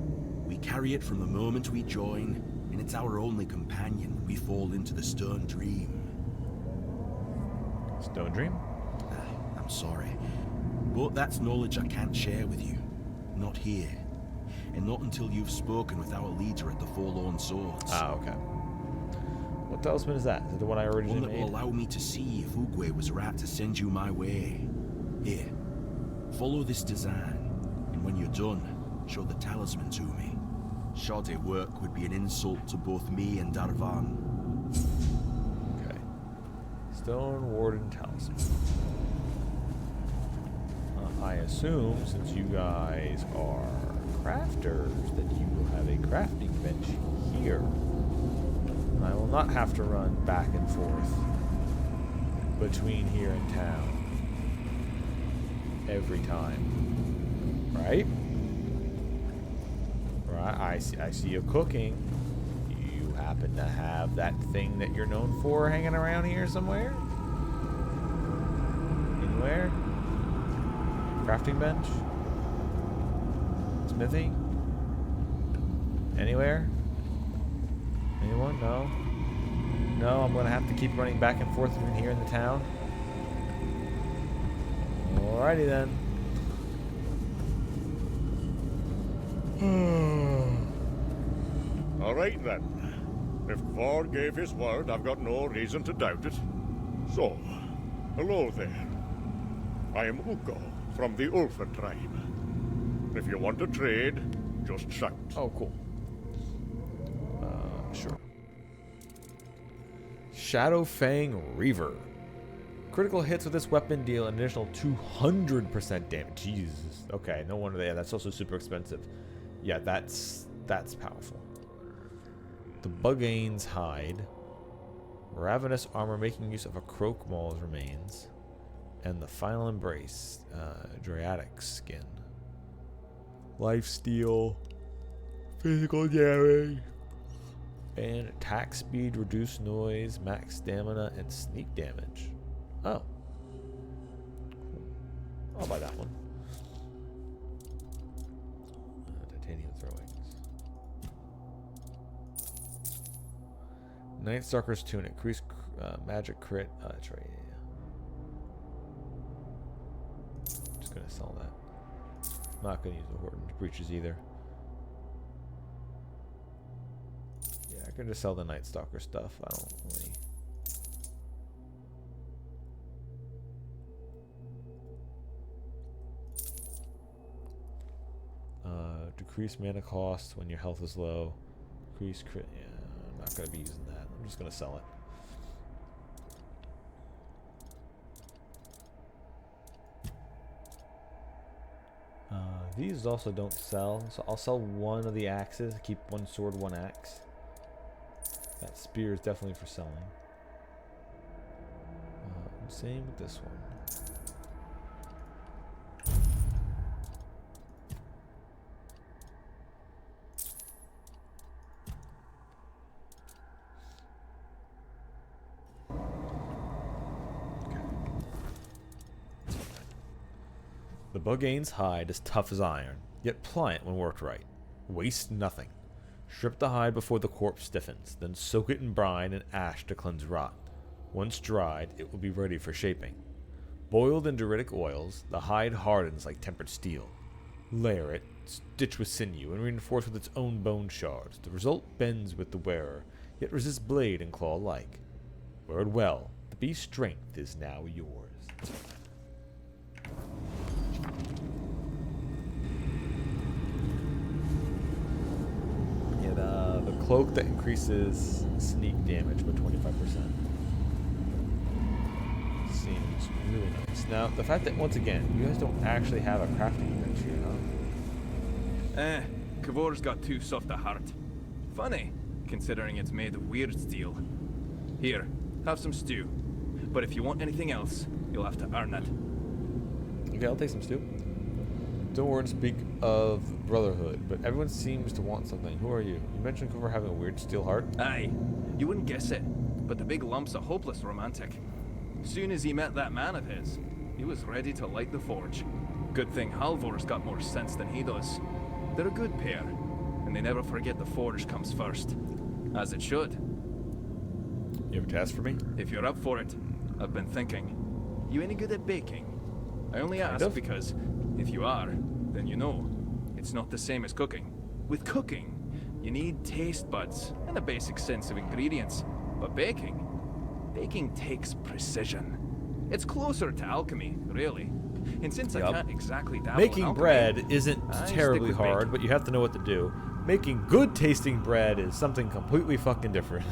We carry it from the moment we join, and it's our only companion when we fall into the Stone Dream. Stone Dream? I'm sorry, but that's knowledge I can't share with you. Not here. And not until you've spoken with our leader at the Forlorn Swords. Ah, okay. What talisman is that? Is it the one I originally One that made? will allow me to see if Oogway was right to send you my way. Here, follow this design, and when you're done, show the talisman to me. Shoddy work would be an insult to both me and Darvan. Okay. Stone Warden Talisman. I assume, since you guys are crafters, that you will have a crafting bench here. And I will not have to run back and forth between here and town every time. Right? Right, I see you cooking. You happen to have that thing that you're known for hanging around here somewhere? Anywhere? Crafting bench? Smithy? Anywhere? Anyone? No? No, I'm gonna have to keep running back and forth between here and the town. Alrighty then. All right then. If Vor gave his word, I've got no reason to doubt it. So, hello there. I am Uko from the Ulfa tribe. If you want to trade, just shout. Oh, cool. Sure. Shadowfang Reaver. Critical hits with this weapon deal an additional 200% damage. Jesus. Okay, no wonder that's also super expensive. Yeah, that's powerful. The Bugane's Hide. Ravenous armor making use of a croak maul's remains. And the Final Embrace. Dryatic skin. Lifesteal. Physical damage. And attack speed, reduced noise, max stamina, and sneak damage. Oh. I'll buy that one. Titanium throwings. Night Stalker's Tunic. Increase magic crit. That's right. Yeah. Just gonna sell that. Not gonna use the Horton's Breeches either. Yeah, I can just sell the Night Stalker stuff. I don't really. Decrease mana cost when your health is low. Decrease crit. Yeah, I'm not going to be using that. I'm just going to sell it. These also don't sell, so I'll sell one of the axes. Keep one sword, one axe. That spear is definitely for selling. Same with this one. The Bugane's hide is tough as iron, yet pliant when worked right. Waste nothing. Strip the hide before the corpse stiffens, then soak it in brine and ash to cleanse rot. Once dried, it will be ready for shaping. Boiled in diuretic oils, the hide hardens like tempered steel. Layer it, stitch with sinew, and reinforce with its own bone shards. The result bends with the wearer, yet resists blade and claw alike. Wear it well. The beast's strength is now yours. Get the cloak that increases sneak damage by 25%. Seems really nice. Now, the fact that, once again, you guys don't actually have a crafting bench here, huh? Kavor's got too soft a heart. Funny, considering it's made of weird steel. Here, have some stew. But if you want anything else, you'll have to earn it. Okay, I'll take some stew. Don't worry to speak of brotherhood, but everyone seems to want something. Who are you? You mentioned Kuvor having a weird steel heart? Aye, you wouldn't guess it, but the big lump's a hopeless romantic. Soon as he met that man of his, he was ready to light the forge. Good thing Halvor's got more sense than he does. They're a good pair, and they never forget the forge comes first. As it should. You have a task for me? If you're up for it, I've been thinking. You any good at baking? I only ask because, if you are, then you know. It's not the same as cooking. With cooking, you need taste buds and a basic sense of ingredients. But baking takes precision. It's closer to alchemy, really. And since I can't exactly dabble in Making alchemy, bread isn't I terribly stick with hard, baking. but you have to know what to do. Making good tasting bread is something completely fucking different.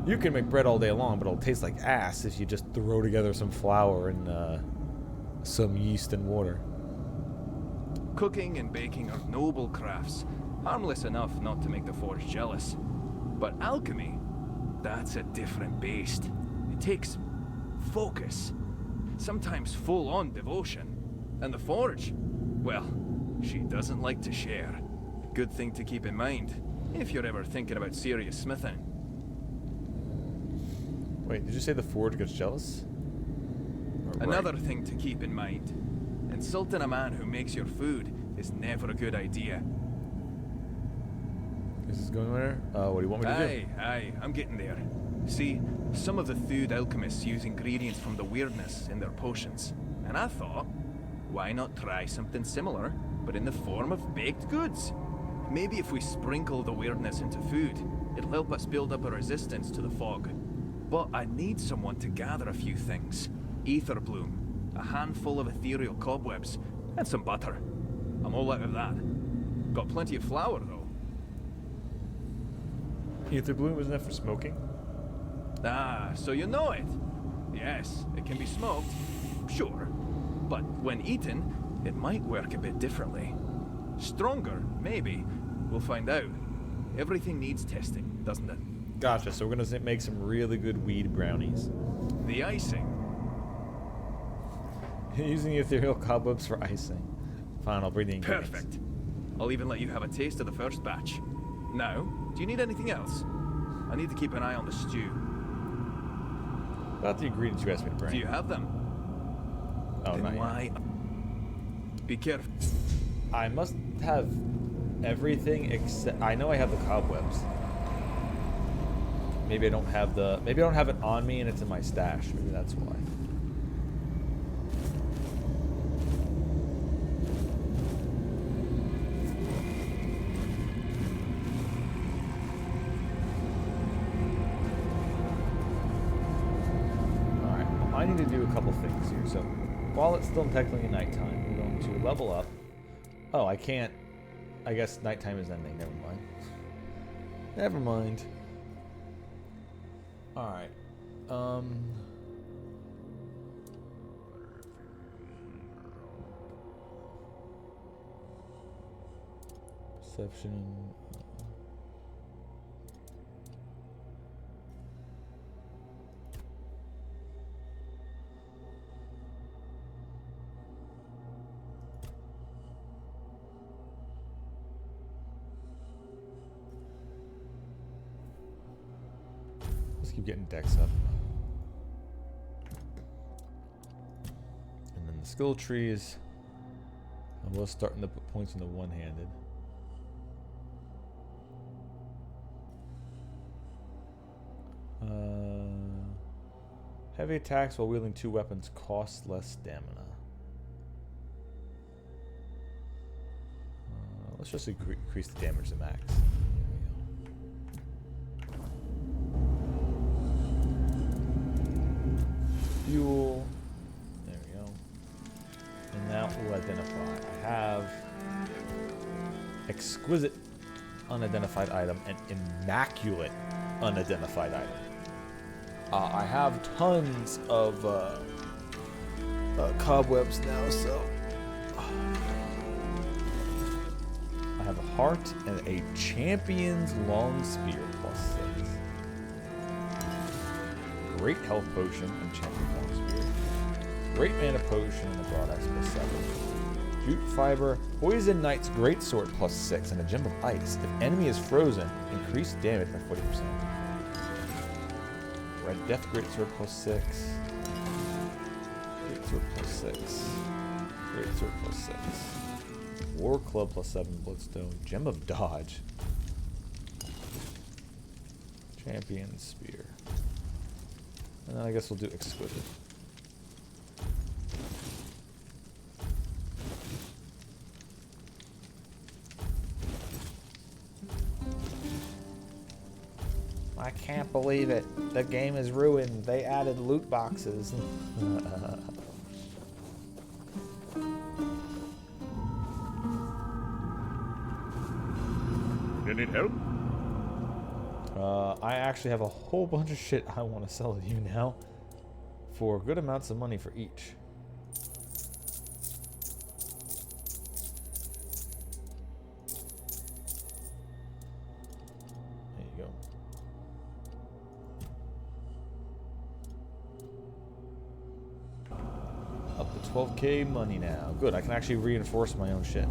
You can make bread all day long, but it'll taste like ass if you just throw together some flour and some yeast and water. Cooking and baking are noble crafts, harmless enough not to make the forge jealous. But alchemy, that's a different beast. It takes focus, sometimes full-on devotion. And the forge, well, she doesn't like to share. Good thing to keep in mind, if you're ever thinking about serious smithing. Wait, did you say the forge gets jealous? Another thing to keep in mind. Insulting a man who makes your food is never a good idea. Is this going where? What do you want me to do? Aye, I'm getting there. See, some of the Thud alchemists use ingredients from the weirdness in their potions. And I thought, why not try something similar, but in the form of baked goods? Maybe if we sprinkle the weirdness into food, it'll help us build up a resistance to the fog. But I need someone to gather a few things. Ether bloom, a handful of ethereal cobwebs, and some butter. I'm all out of that. Got plenty of flour, though. Ether bloom, isn't that for smoking? Ah, so you know it. Yes, it can be smoked, sure. But when eaten, it might work a bit differently. Stronger, maybe. We'll find out. Everything needs testing, doesn't it? Gotcha, so we're gonna make some really good weed brownies. The icing. Using ethereal cobwebs for icing. Fine, I'll bring the ingredients. Perfect. I'll even let you have a taste of the first batch. Now, do you need anything else? I need to keep an eye on the stew. About the ingredients you asked me to bring. Do you have them? Oh, then not why? Yet. Be careful. I must have everything except... I know I have the cobwebs. Maybe I don't have the... Maybe I don't have it on me and it's in my stash. Maybe that's why. Alright, I need to do a couple things here. So, while it's still technically nighttime, we're going to level up. Oh, I can't... I guess nighttime is ending. Never mind. Never mind. Alright. Perception. Let's keep getting decks up. And then the skill trees. And we're starting to put points in the one-handed. Heavy attacks while wielding 2 weapons cost less stamina. Let's just increase the damage to max. Fuel. There we go. And now we'll identify. I have exquisite unidentified item and immaculate unidentified item. I have tons of cobwebs now, so I have a heart and a champion's long spear +6. Great health potion and champion long spear. Great mana potion and a broad axe +7. Jute fiber, poison knight's great sword +6, and a gem of ice. If enemy is frozen, increase damage by 40%. Red Death Greatsword +6. Greatsword +6. Greatsword +6. War Club +7. Bloodstone. Gem of Dodge. Champion Spear. And then I guess we'll do Exquisite. I can't believe it. The game is ruined. They added loot boxes. You need help? I actually have a whole bunch of shit I want to sell to you now for good amounts of money for each. There you go. Up to 12k money now. Good, I can actually reinforce my own shit.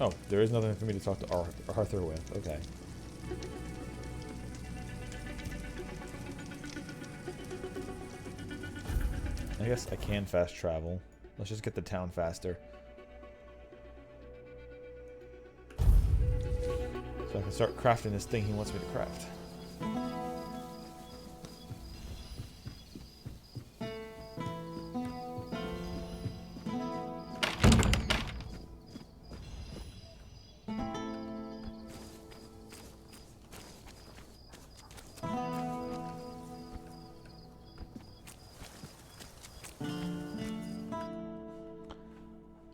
Oh, there is nothing for me to talk to Arthur with. Okay. I guess I can fast travel. Let's just get the town faster. So I can start crafting this thing he wants me to craft.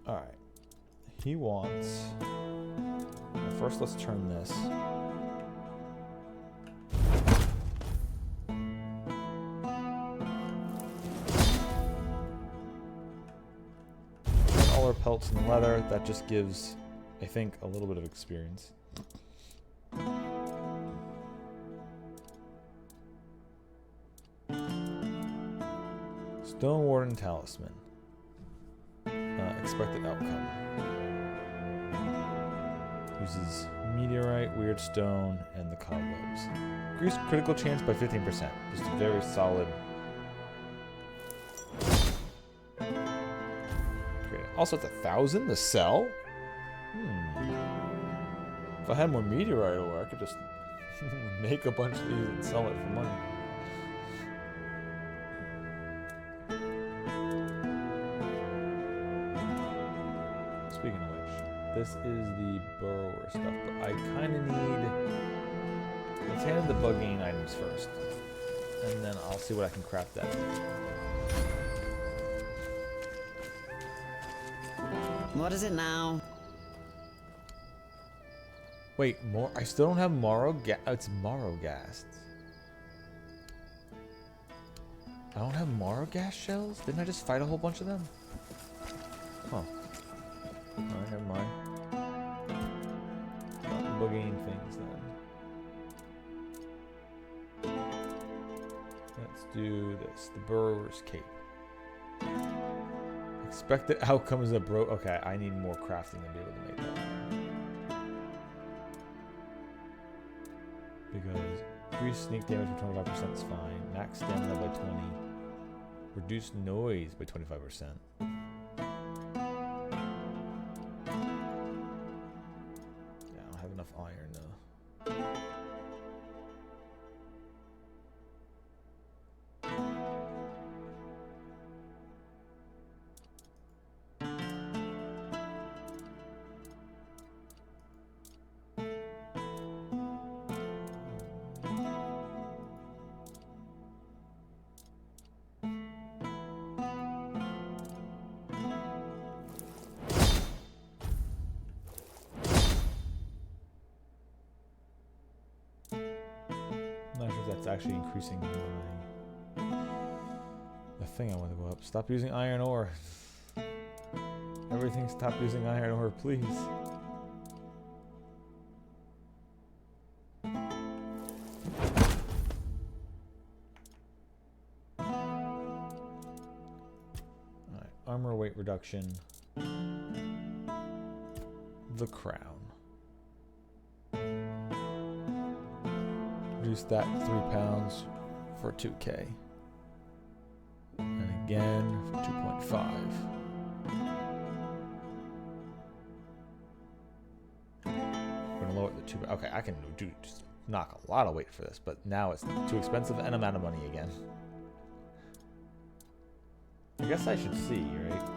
Alright. He wants... First, let's turn this. All our pelts and leather, that just gives, I think, a little bit of experience. Stone Warden Talisman. Expected outcome. Uses meteorite, weird stone, and the cobwebs. Increased critical chance by 15%. Just a very solid. Great. Also, it's 1,000 to sell. If I had more meteorite ore, I could just make a bunch of these and sell it for money. Speaking of which, this is the burrower stuff, but I kind of need... Let's hand the bug gain items first, and then I'll see what I can craft that. What is it now? Wait, more? I still don't have it's Morrowghast. I don't have Morrowghast shells? Didn't I just fight a whole bunch of them? Huh. Alright, never mind. Not bugging things then. Let's do this. The Burrower's Cape. Expected outcome is a okay, I need more crafting to be able to make that. Because increased sneak damage by 25% is fine. Max stamina by 20. Reduce noise by 25%. iron though. I'm not sure if that's actually increasing the thing I want to go up. Stop using iron ore. Everything stop using iron ore, please. Alright, armor weight reduction. The crown. Reduce that 3 pounds for 2k. And again for 2.5. We're gonna lower it to 2. Okay, I can do just knock a lot of weight for this, but now it's too expensive and I'm out of money again. I guess I should see, right?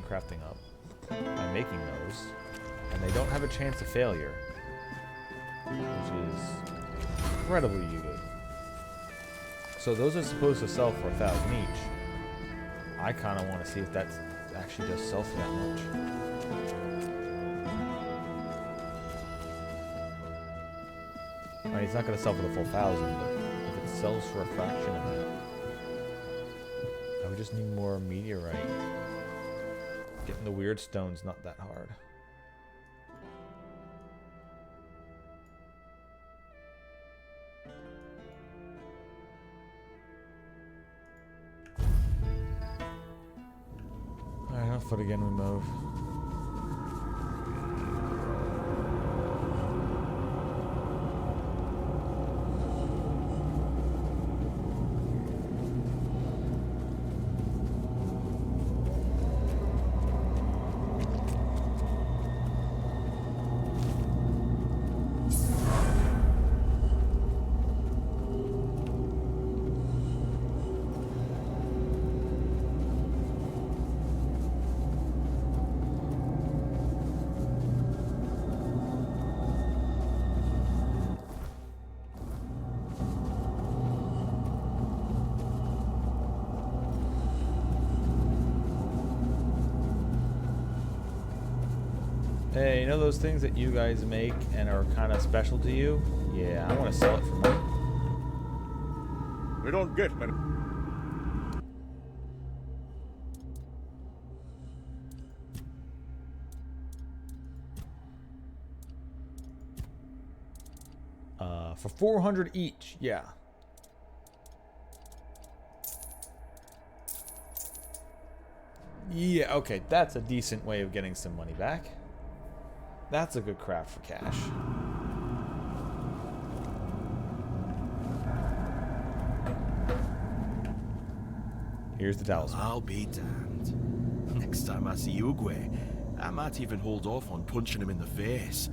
Crafting up. I'm making those, and they don't have a chance of failure, which is incredibly good. So those are supposed to sell for 1,000 each. I kind of want to see if that actually does sell for that much. I mean, it's not going to sell for the full 1,000, but if it sells for a fraction of that, I would just need more meteorite. Getting the weird stone's not that hard. Alright, enough foot again, we move. Hey, you know those things that you guys make and are kind of special to you? Yeah, I want to sell it for money. We don't get many. For 400 each, yeah. Yeah, okay, that's a decent way of getting some money back. That's a good craft for cash. Here's the talisman. I'll be damned. Next time I see Ugwe, I might even hold off on punching him in the face.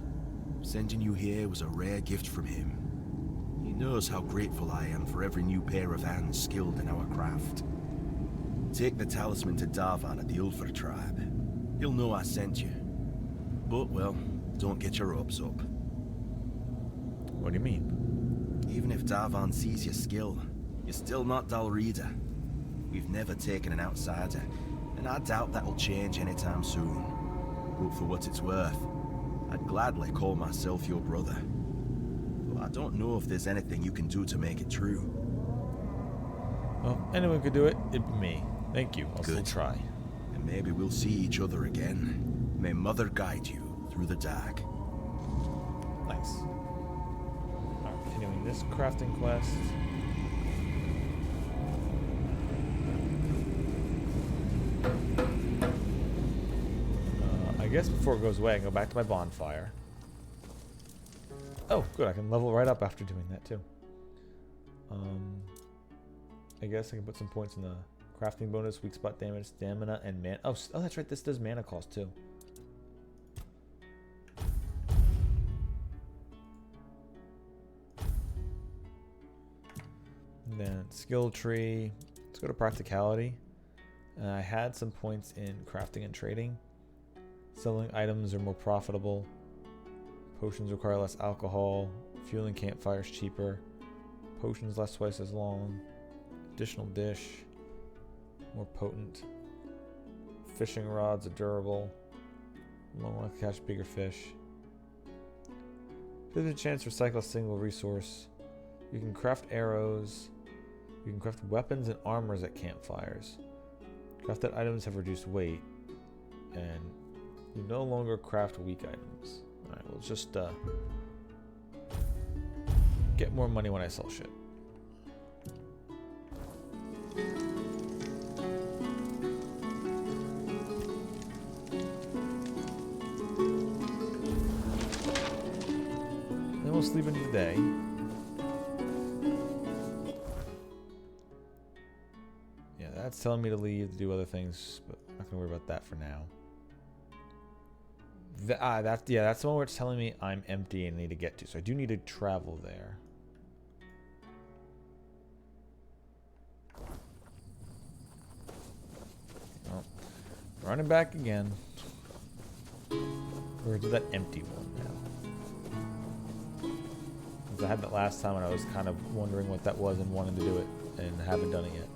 Sending you here was a rare gift from him. He knows how grateful I am for every new pair of hands skilled in our craft. Take the talisman to Darvan at the Ulfer tribe. He'll know I sent you. But, well, don't get your hopes up. What do you mean? Even if Darvan sees your skill, you're still not Dalrida. We've never taken an outsider, and I doubt that'll change anytime soon. But for what it's worth, I'd gladly call myself your brother. But I don't know if there's anything you can do to make it true. Well, anyone could do it. It'd be me. Thank you. I'll still try. And maybe we'll see each other again. May Mother guide you through the dark. Nice. Alright, continuing this crafting quest. I guess before it goes away, I can go back to my bonfire. Oh, good. I can level right up after doing that too. I guess I can put some points in the crafting bonus, weak spot damage, stamina, and mana. Oh, that's right. This does mana cost too. And then skill tree. Let's go to practicality. I had some points in crafting and trading. Selling items are more profitable. Potions require less alcohol. Fueling campfires cheaper. Potions last twice as long. Additional dish. More potent. Fishing rods are durable. Long one to catch bigger fish. There's a chance to recycle a single resource. You can craft arrows. You can craft weapons and armors at campfires. Crafted items have reduced weight. And you no longer craft weak items. Alright, we'll just get more money when I sell shit. Then we'll sleep into the day. Yeah, that's telling me to leave to do other things, but I'm not gonna worry about that for now. That's the one where it's telling me I'm empty and need to get to. So I do need to travel there. Well, running back again. We're to that empty one now. Because I had that last time and I was kind of wondering what that was and wanted to do it and haven't done it yet.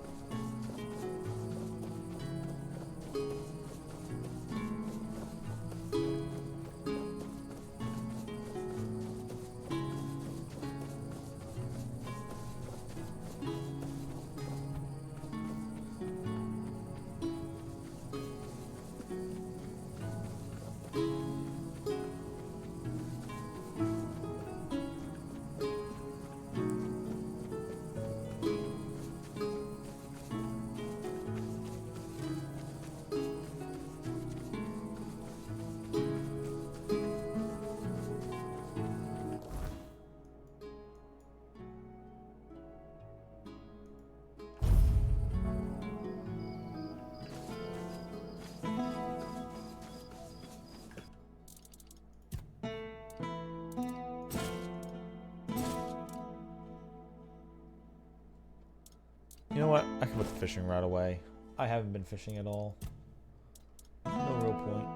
You know what? I can put the fishing rod away. I haven't been fishing at all. No real point.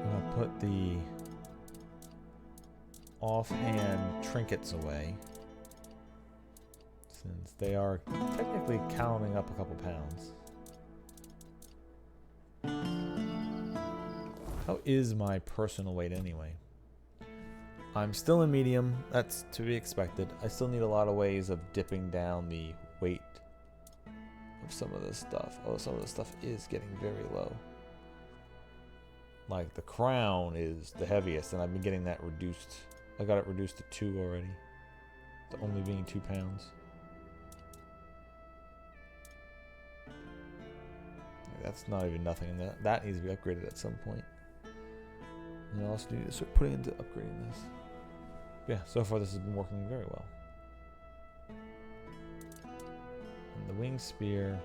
I'll put the offhand trinkets away. Since they are technically counting up a couple pounds. How is my personal weight anyway? I'm still in medium. That's to be expected. I still need a lot of ways of dipping down the weight of some of this stuff. Oh, some of this stuff is getting very low. Like the crown is the heaviest, and I've been getting that reduced. I got it reduced to 2 already. To only being 2 pounds. That's not even nothing, and that needs to be upgraded at some point. And I also need to start putting into upgrading this. Yeah, so far this has been working very well. And the wing spear.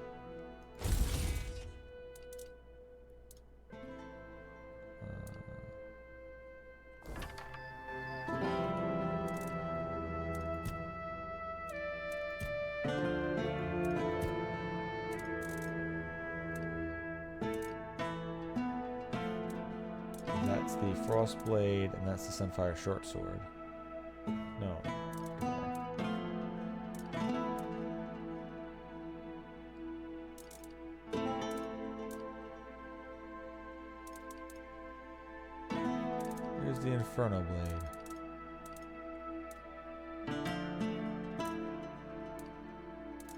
That's the frost blade, and that's the sunfire short sword. No. Here's the inferno blade.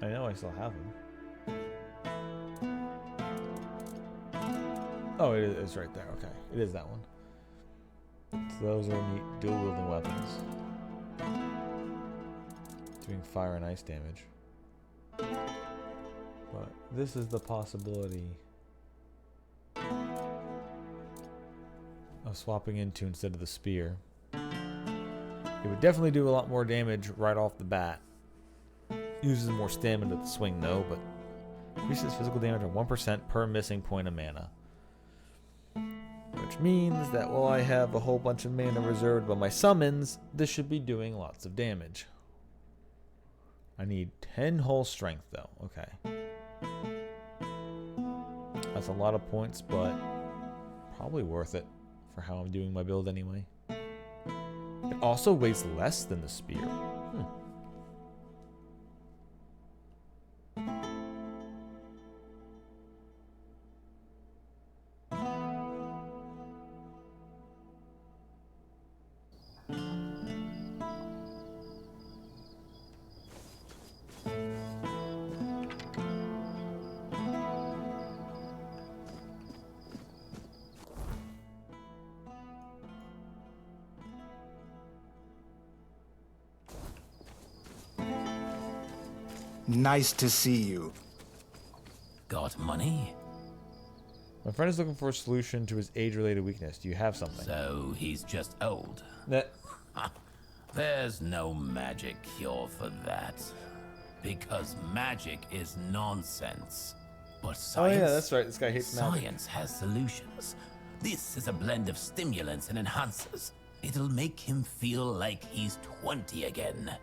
I know I still have them. Oh, it is right there. Okay, it is that one. those are neat dual wielding weapons. Doing fire and ice damage. But this is the possibility of swapping into instead of the spear. It would definitely do a lot more damage right off the bat. Uses more stamina to swing though, but increases physical damage of 1% per missing point of mana. Which means that while I have a whole bunch of mana reserved by my summons, this should be doing lots of damage. I need 10 whole strength though. Okay. That's a lot of points, but probably worth it for how I'm doing my build anyway. It also weighs less than the spear. Nice to see you. Got money? My friend is looking for a solution to his age-related weakness. Do you have something? So he's just old. There's no magic cure for that. Because magic is nonsense. But science... Oh yeah, that's right. This guy hates magic. Science has solutions. This is a blend of stimulants and enhancers. It'll make him feel like he's 20 again.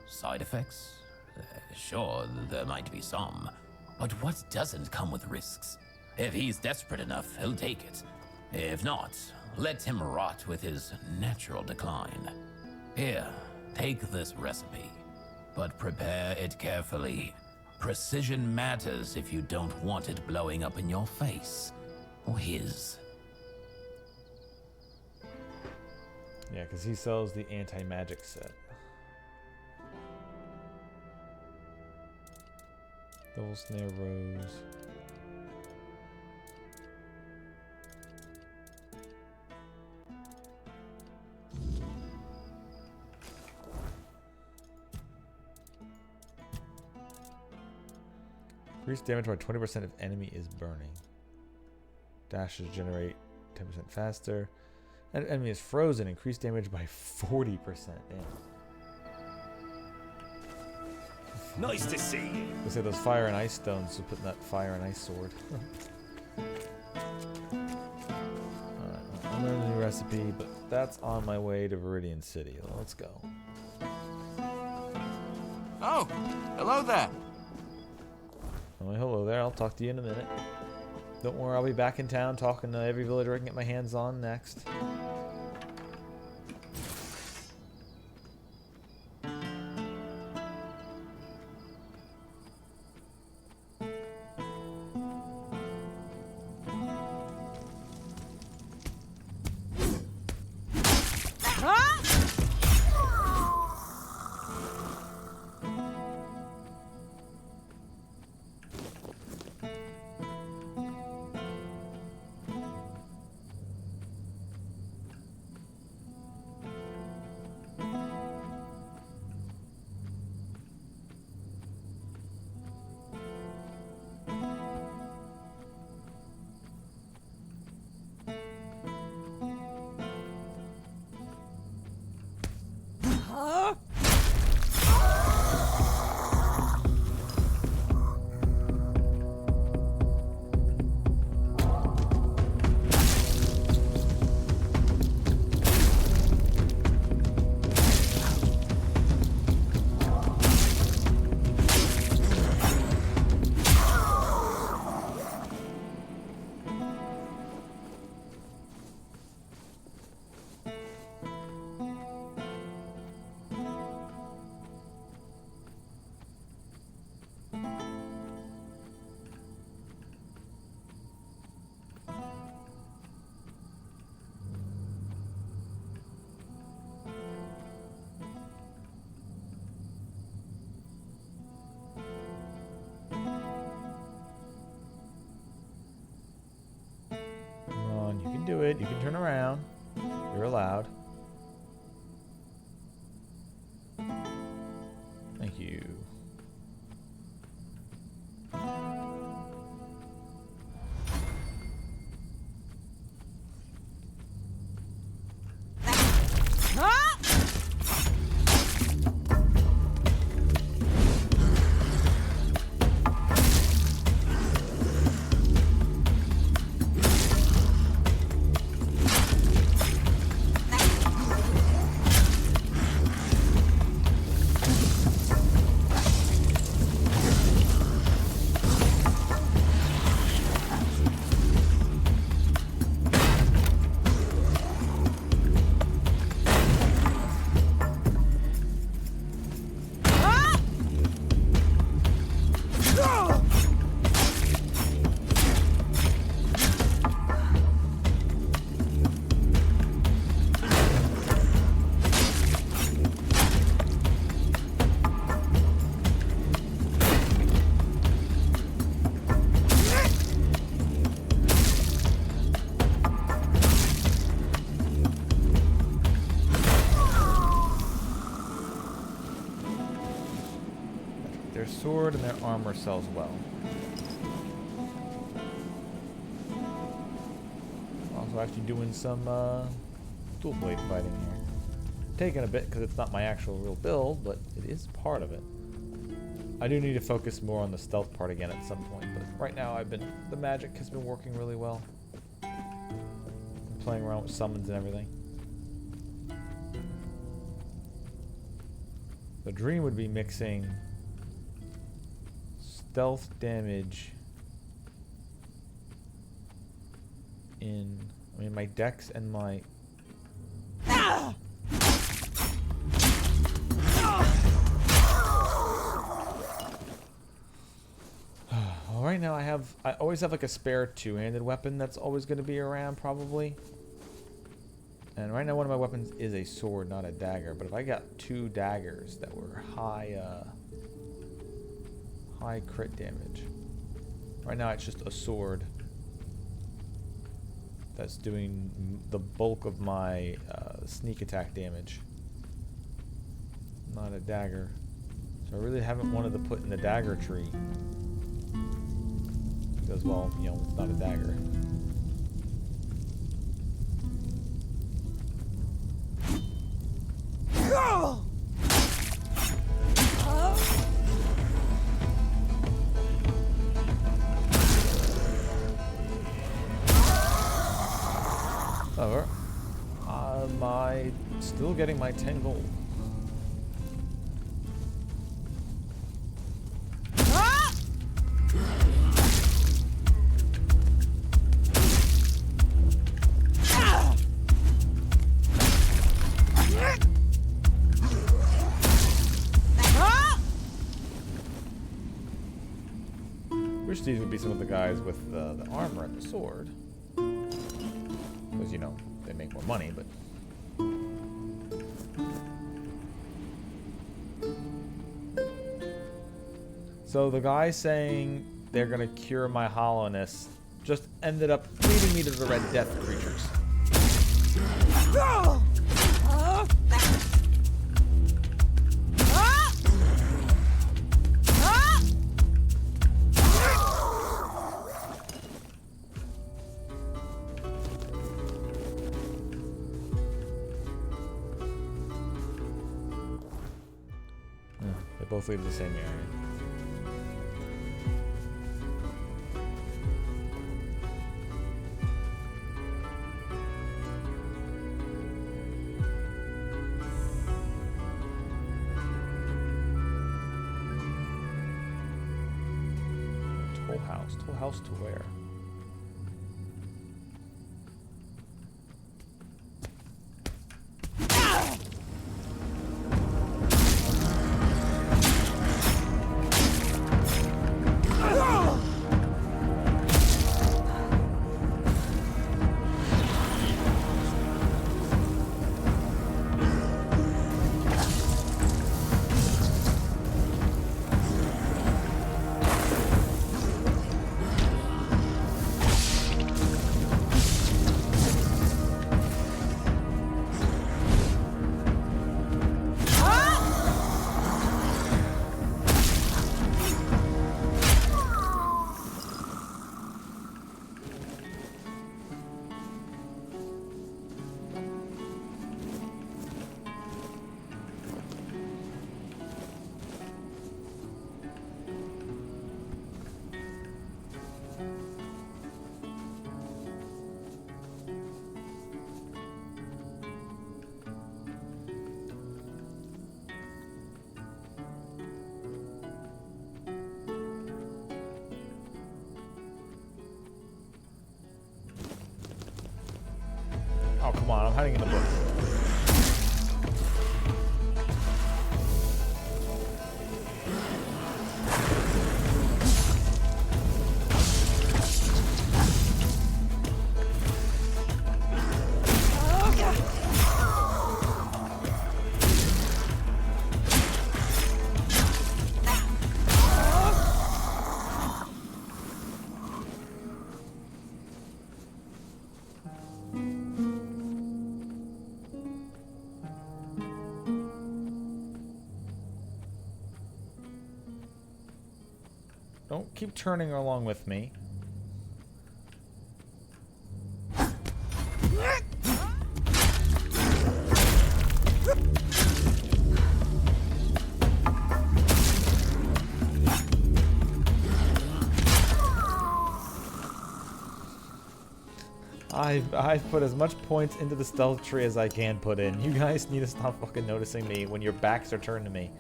Side effects? Sure, there might be some. But what doesn't come with risks? If he's desperate enough, he'll take it. If not, let him rot with his natural decline. Here, take this recipe. But prepare it carefully. Precision matters if you don't want it blowing up in your face. Or his. Yeah, because he sells the anti-magic set. Double snare rose. Increase damage by 20% if enemy is burning. Dashes generate 10% faster. And enemy is frozen. Increase damage by 40%. Damn. Nice to see you. I say those fire and ice stones to put in that fire and ice sword. Alright, I'm learning the new recipe, but that's on my way to Viridian City. Let's go. Oh, hello there. Oh, hello there. I'll talk to you in a minute. Don't worry, I'll be back in town talking to every villager I can get my hands on next. Do it. You can turn around. You're allowed. Thank you. Their sword and their armor sells well. Also actually doing some dual blade fighting here. Taking a bit because it's not my actual real build, but it is part of it. I do need to focus more on the stealth part again at some point, but right now the magic has been working really well. I'm playing around with summons and everything. The dream would be mixing stealth damage in, I mean, my dex and my... Well, right now I always have like a spare two-handed weapon that's always going to be around probably. And right now one of my weapons is a sword, not a dagger. But if I got two daggers that were high crit damage. Right now it's just a sword that's doing the bulk of my sneak attack damage. Not a dagger. So I really haven't wanted to put in the dagger tree. Because, well, you know, it's not a dagger. However, am I still getting my 10 gold? Wish these would be some of the guys with the armor and the sword. Because, you know, they make more money, but... So the guy saying they're gonna cure my hollowness just ended up leading me to the Red Death creatures. They both lead to the same area. Toll house. Toll house to where? hiding in the bush. Don't keep turning along with me. I've put as much points into the stealth tree as I can put in. You guys need to stop fucking noticing me when your backs are turned to me.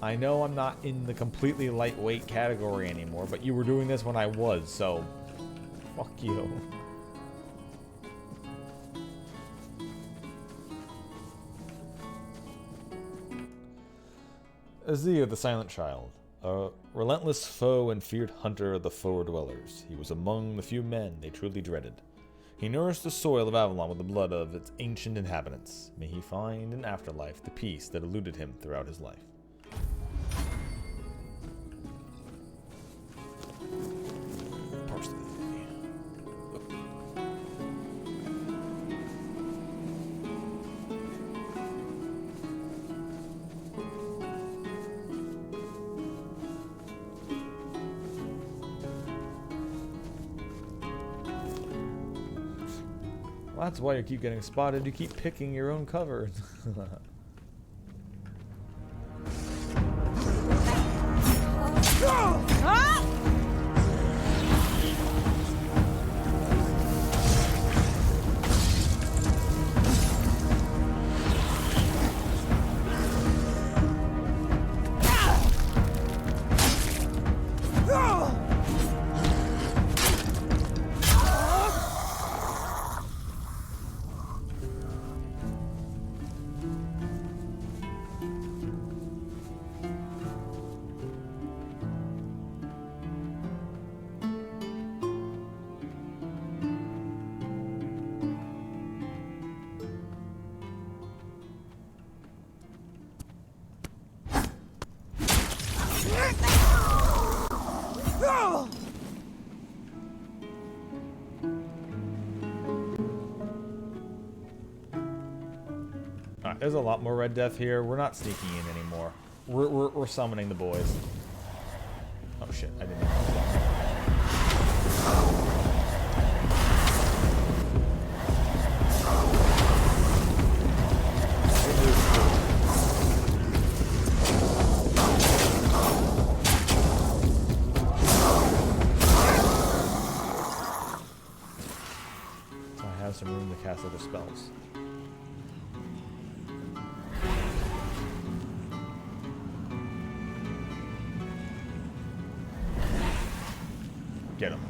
I know I'm not in the completely lightweight category anymore, but you were doing this when I was, so fuck you. Azir, the Silent Child, a relentless foe and feared hunter of the Four Dwellers. He was among the few men they truly dreaded. He nourished the soil of Avalon with the blood of its ancient inhabitants. May he find in afterlife the peace that eluded him throughout his life. Well, that's why you keep getting spotted. You keep picking your own cover. There's a lot more Red Death here. We're not sneaking in anymore. We're summoning the boys. Oh shit, I didn't know. So I have some room to cast other spells. Get him.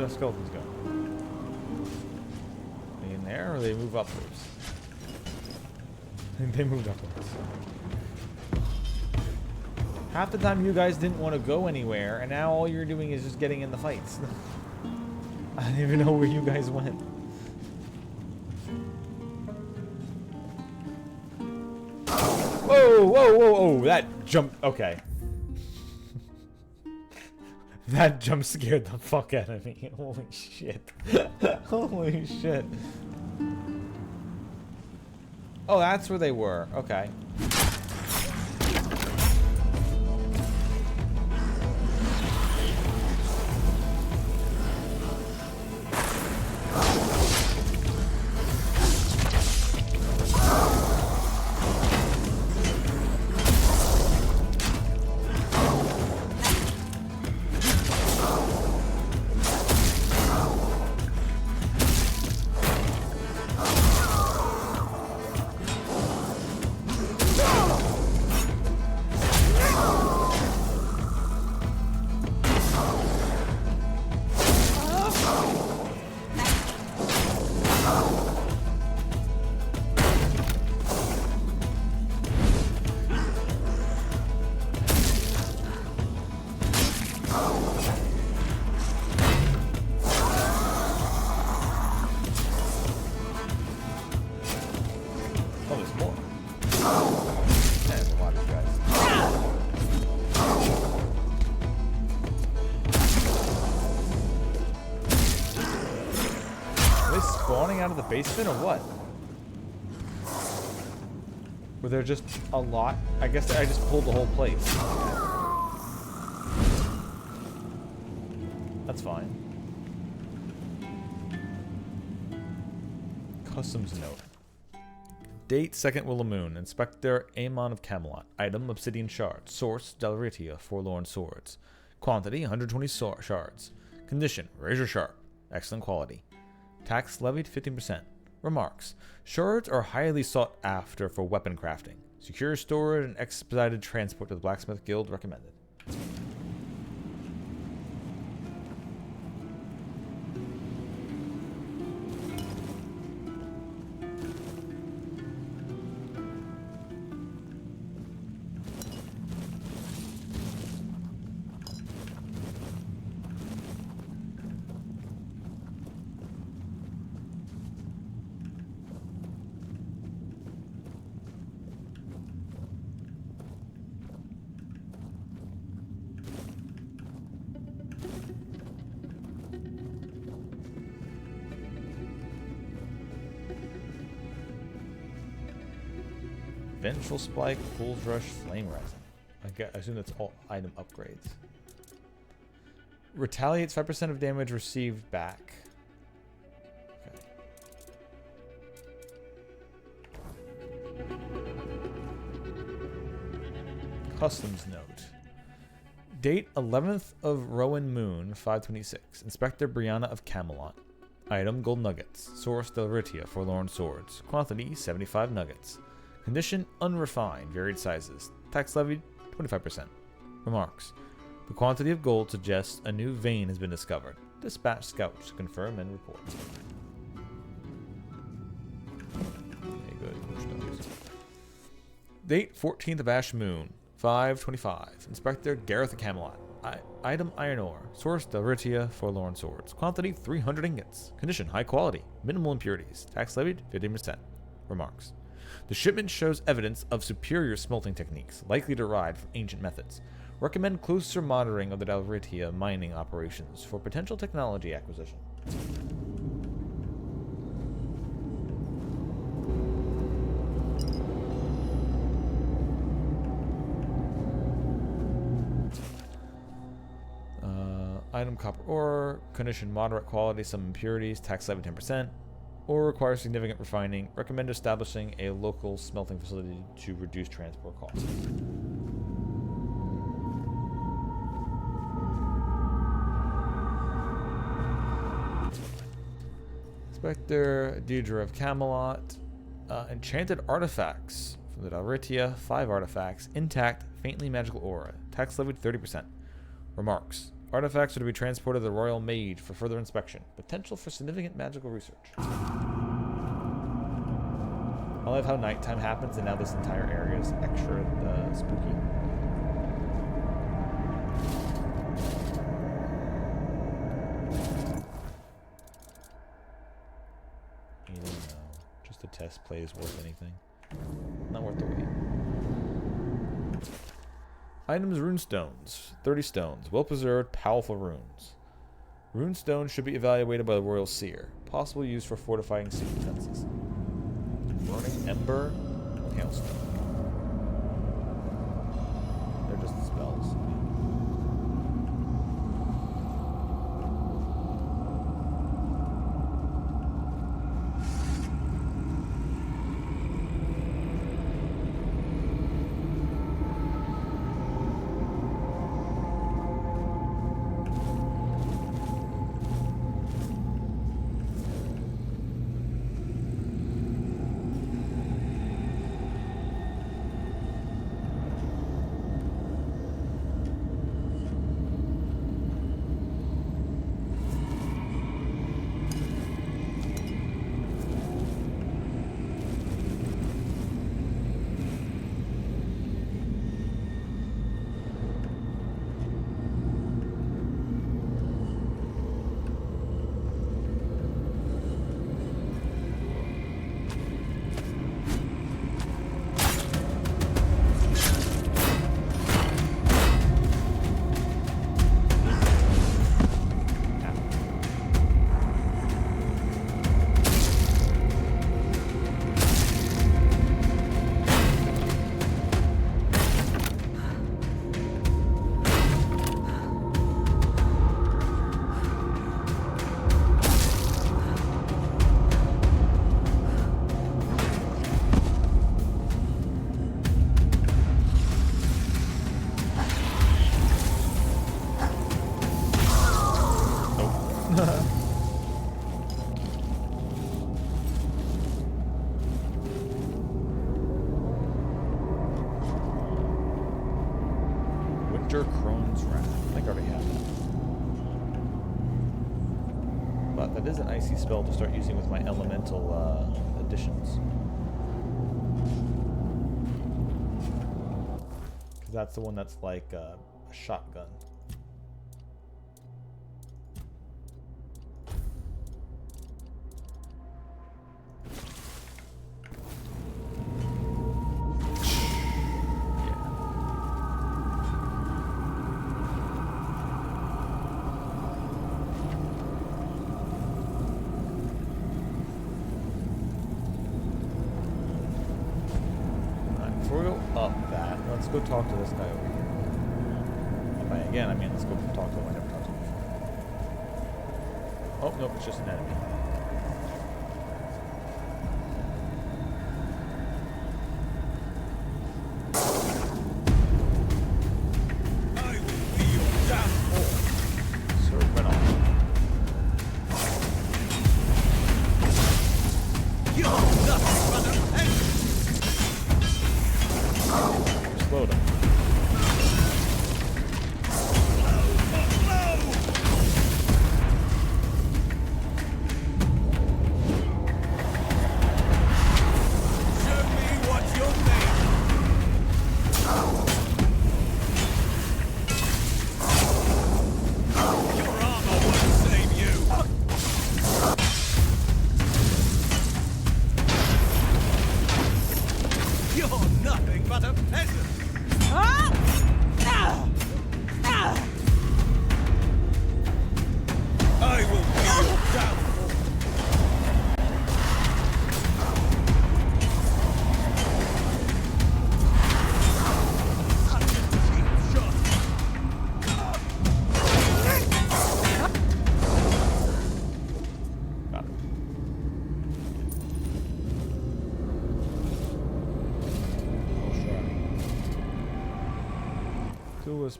Skeletons go? Are they in there or they move upwards? I think they moved upwards. Half the time you guys didn't want to go anywhere, and now all you're doing is just getting in the fights. I don't even know where you guys went. Whoa, whoa, whoa, whoa! That jump. Okay. That jump scared the fuck out of me. Holy shit. Holy shit. Oh, that's where they were. Okay. Out of the basement or what? Were there just a lot? I guess I just pulled the whole place. That's fine. Customs note. Date, second Willow Moon. Inspector Amon of Camelot. Item, obsidian shards. Source, Delritia, forlorn swords. Quantity, 120 shards. Condition, razor sharp. Excellent quality. Tax levied 15%. Remarks. Shards are highly sought after for weapon crafting. Secure storage and expedited transport to the Blacksmith Guild recommended. Vengeful Spike, Fool's Rush, Flame Resin. I assume that's all item upgrades. Retaliates 5% of damage received back. Okay. Customs note. Date 11th of Rowan Moon, 526. Inspector Brianna of Camelot. Item, gold nuggets. Source, Delritia, forlorn swords. Quantity, 75 nuggets. Condition, unrefined, varied sizes. Tax levied, 25%. Remarks. The quantity of gold suggests a new vein has been discovered. Dispatch scouts to confirm and report. Okay, good. Date, 14th of Ash Moon, 525. Inspector Gareth of Camelot. Item, iron ore. Source, Delritia, forlorn swords. Quantity, 300 ingots. Condition, high quality. Minimal impurities. Tax levied, 15%. Remarks. The shipment shows evidence of superior smelting techniques, likely derived from ancient methods. Recommend closer monitoring of the Delritia mining operations for potential technology acquisition. Item, copper ore. Condition, moderate quality, some impurities. Tax levy 10%. Or requires significant refining. Recommend establishing a local smelting facility to reduce transport costs. Inspector Deidre of Camelot. Enchanted artifacts from the Delritia. 5 artifacts. Intact, faintly magical aura. Tax levied 30%. Remarks. Artifacts are to be transported to the Royal Mage for further inspection. Potential for significant magical research. I love how nighttime happens and now this entire area is extra spooky. You didn't know. Just a test play is worth anything. Not worth the wait. Items, runestones. 30 stones. Well-preserved, powerful runes. Runestones should be evaluated by the Royal Seer. Possible use for fortifying city defenses. Burning Ember. Hailstone. They're just spells. Winter Crone's Wrath. I think I already have that. But that is an icy spell to start using with my elemental additions. Because that's the one that's like a shotgun. Let's go talk to this guy over here. And by again, I mean let's go talk to him I never talked to him before. Oh, nope, it's just an enemy. I will be your downfall. Servant on. You're nothing but a peasant. Explode him.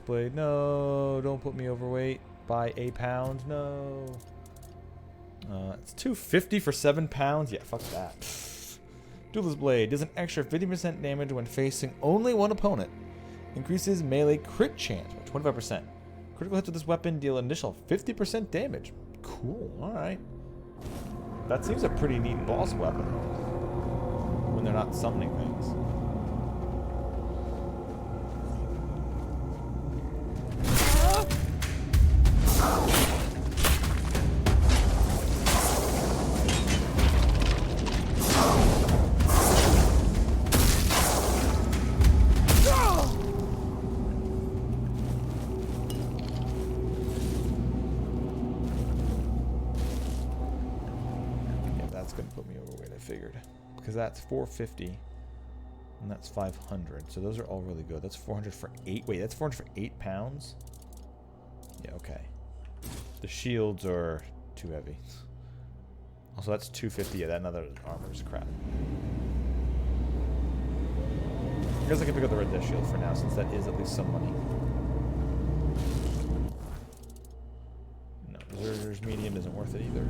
Blade. No, don't put me overweight by a pound. No. It's $2.50 for 7 pounds. Yeah, fuck that. Duelist Blade does an extra 50% damage when facing only one opponent. Increases melee crit chance by 25%. Critical hits with this weapon deal an additional 50% damage. Cool. All right. That seems a pretty neat boss weapon when they're not summoning things. figured. Because that's 450. And that's 500. So those are all really good. That's 400 for 8. Wait, that's 400 for 8 pounds? Yeah, okay. The shields are too heavy. Also, that's 250. Yeah, that another armor is crap. I guess I can pick up the red death shield for now, since that is at least some money. No, Berserker's medium isn't worth it either.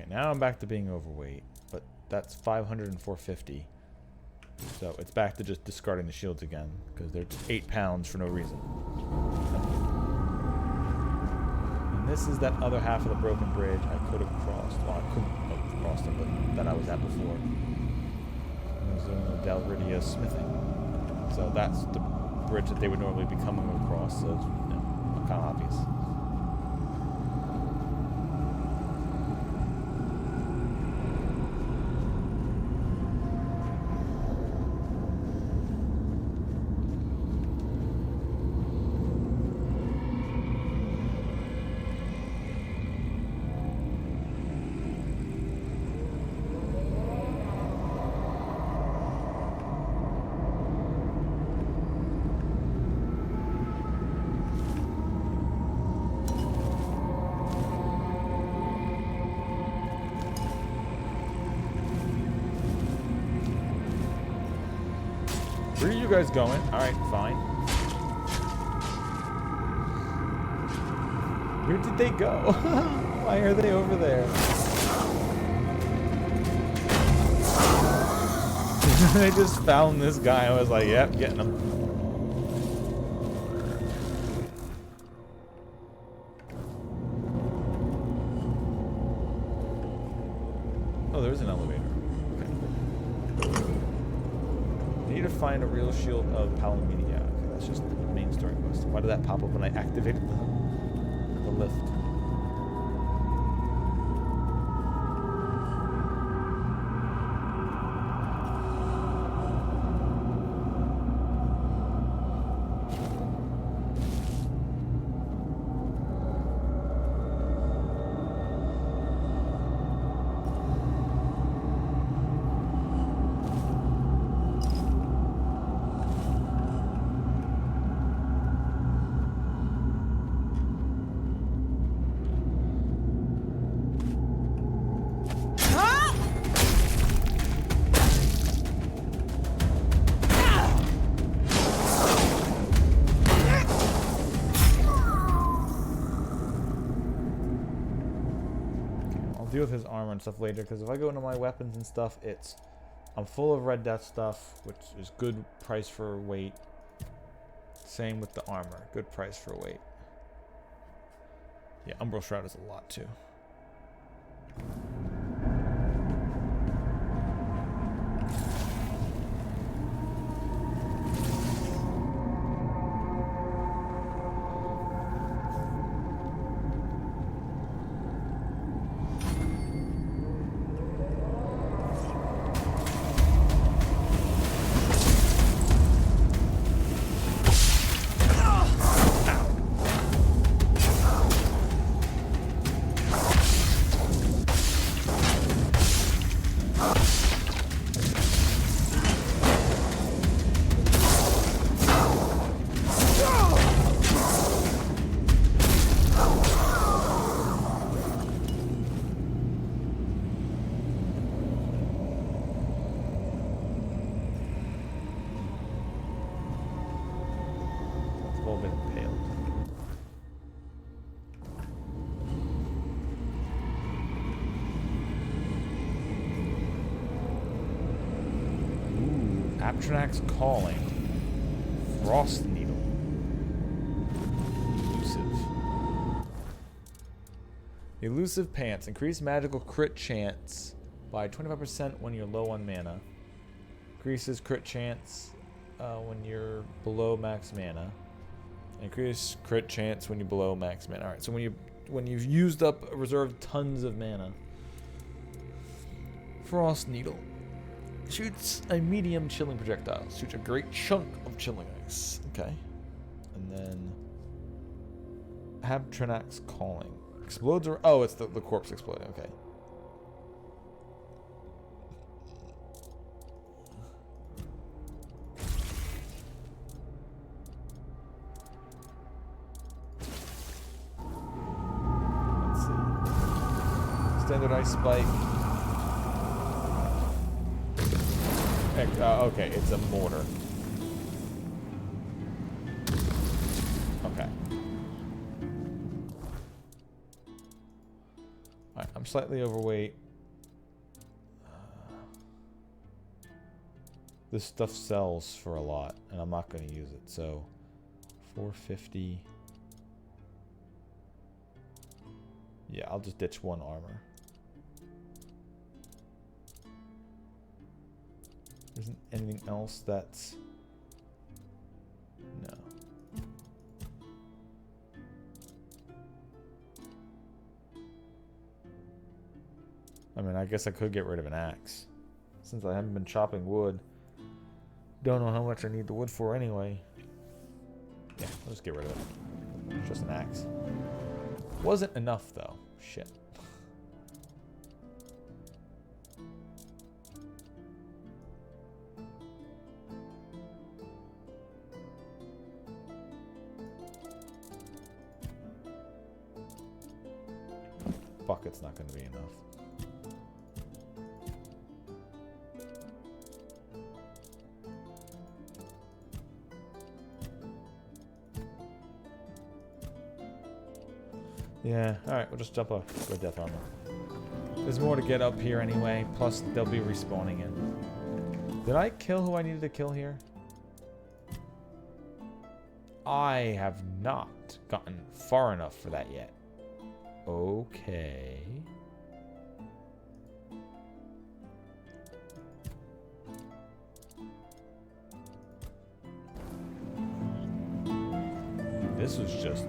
Now I'm back to being overweight, but that's 500 and 450. So it's back to just discarding the shields again, because they're 8 pounds for no reason. And this is that other half of the broken bridge I could have crossed. Well, I couldn't have crossed it, but that I was at before. It was Dalridia smithing. So that's the bridge that they would normally be coming across, so it's, you know, kind of obvious. Where are you guys going? Alright, fine. Where did they go? Why are they over there? I just found this guy. I was like, yep, getting him. Oh, there's an elevator. To find a real shield of Palomino. Okay, that's just the main story quest. Why did that pop up when I activated the lift? Deal with his armor and stuff later, because if I go into my weapons and stuff, I'm full of red death stuff, which is good price for weight. Same with the armor, good price for weight. Yeah, Umbral Shroud is a lot too. Aptronach's Calling. Frost Needle. Elusive. Elusive Pants. Increase magical crit chance by 25% when you're low on mana. Increases crit chance when you're below max mana. Increase crit chance when you're below max mana. Alright, so when you've used up reserved tons of mana. Frost Needle. Shoots a medium chilling projectile. Shoots a great chunk of chilling ice. Okay. And then Habtranak's Calling. Explodes or oh, it's the corpse exploding. Okay. Let's see. Standard ice spike. Okay, it's a mortar. Okay. Alright, I'm slightly overweight. This stuff sells for a lot, and I'm not going to use it, so 450. Yeah, I'll just ditch one armor. There isn't anything else that's... No. I mean, I guess I could get rid of an axe. Since I haven't been chopping wood. Don't know how much I need the wood for anyway. Yeah, I'll just get rid of it. It's just an axe. Wasn't enough though. Shit. Bucket's not going to be enough. Yeah, alright, we'll just jump off. Go death armor. There's more to get up here anyway, plus they'll be respawning in. Did I kill who I needed to kill here? I have not gotten far enough for that yet. Okay. This was just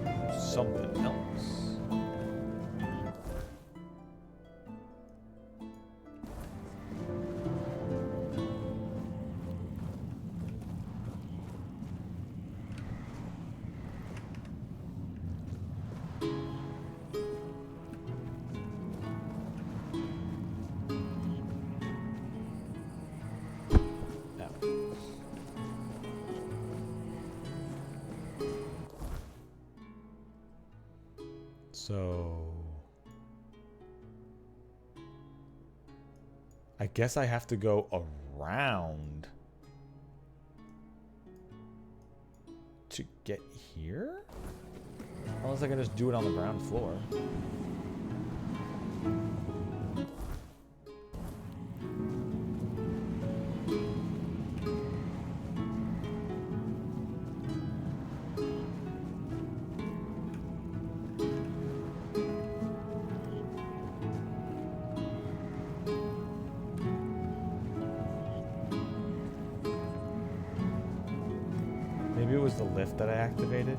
something else. So I guess I have to go around to get here? Unless I can just do it on the ground floor. Maybe it was the lift that I activated.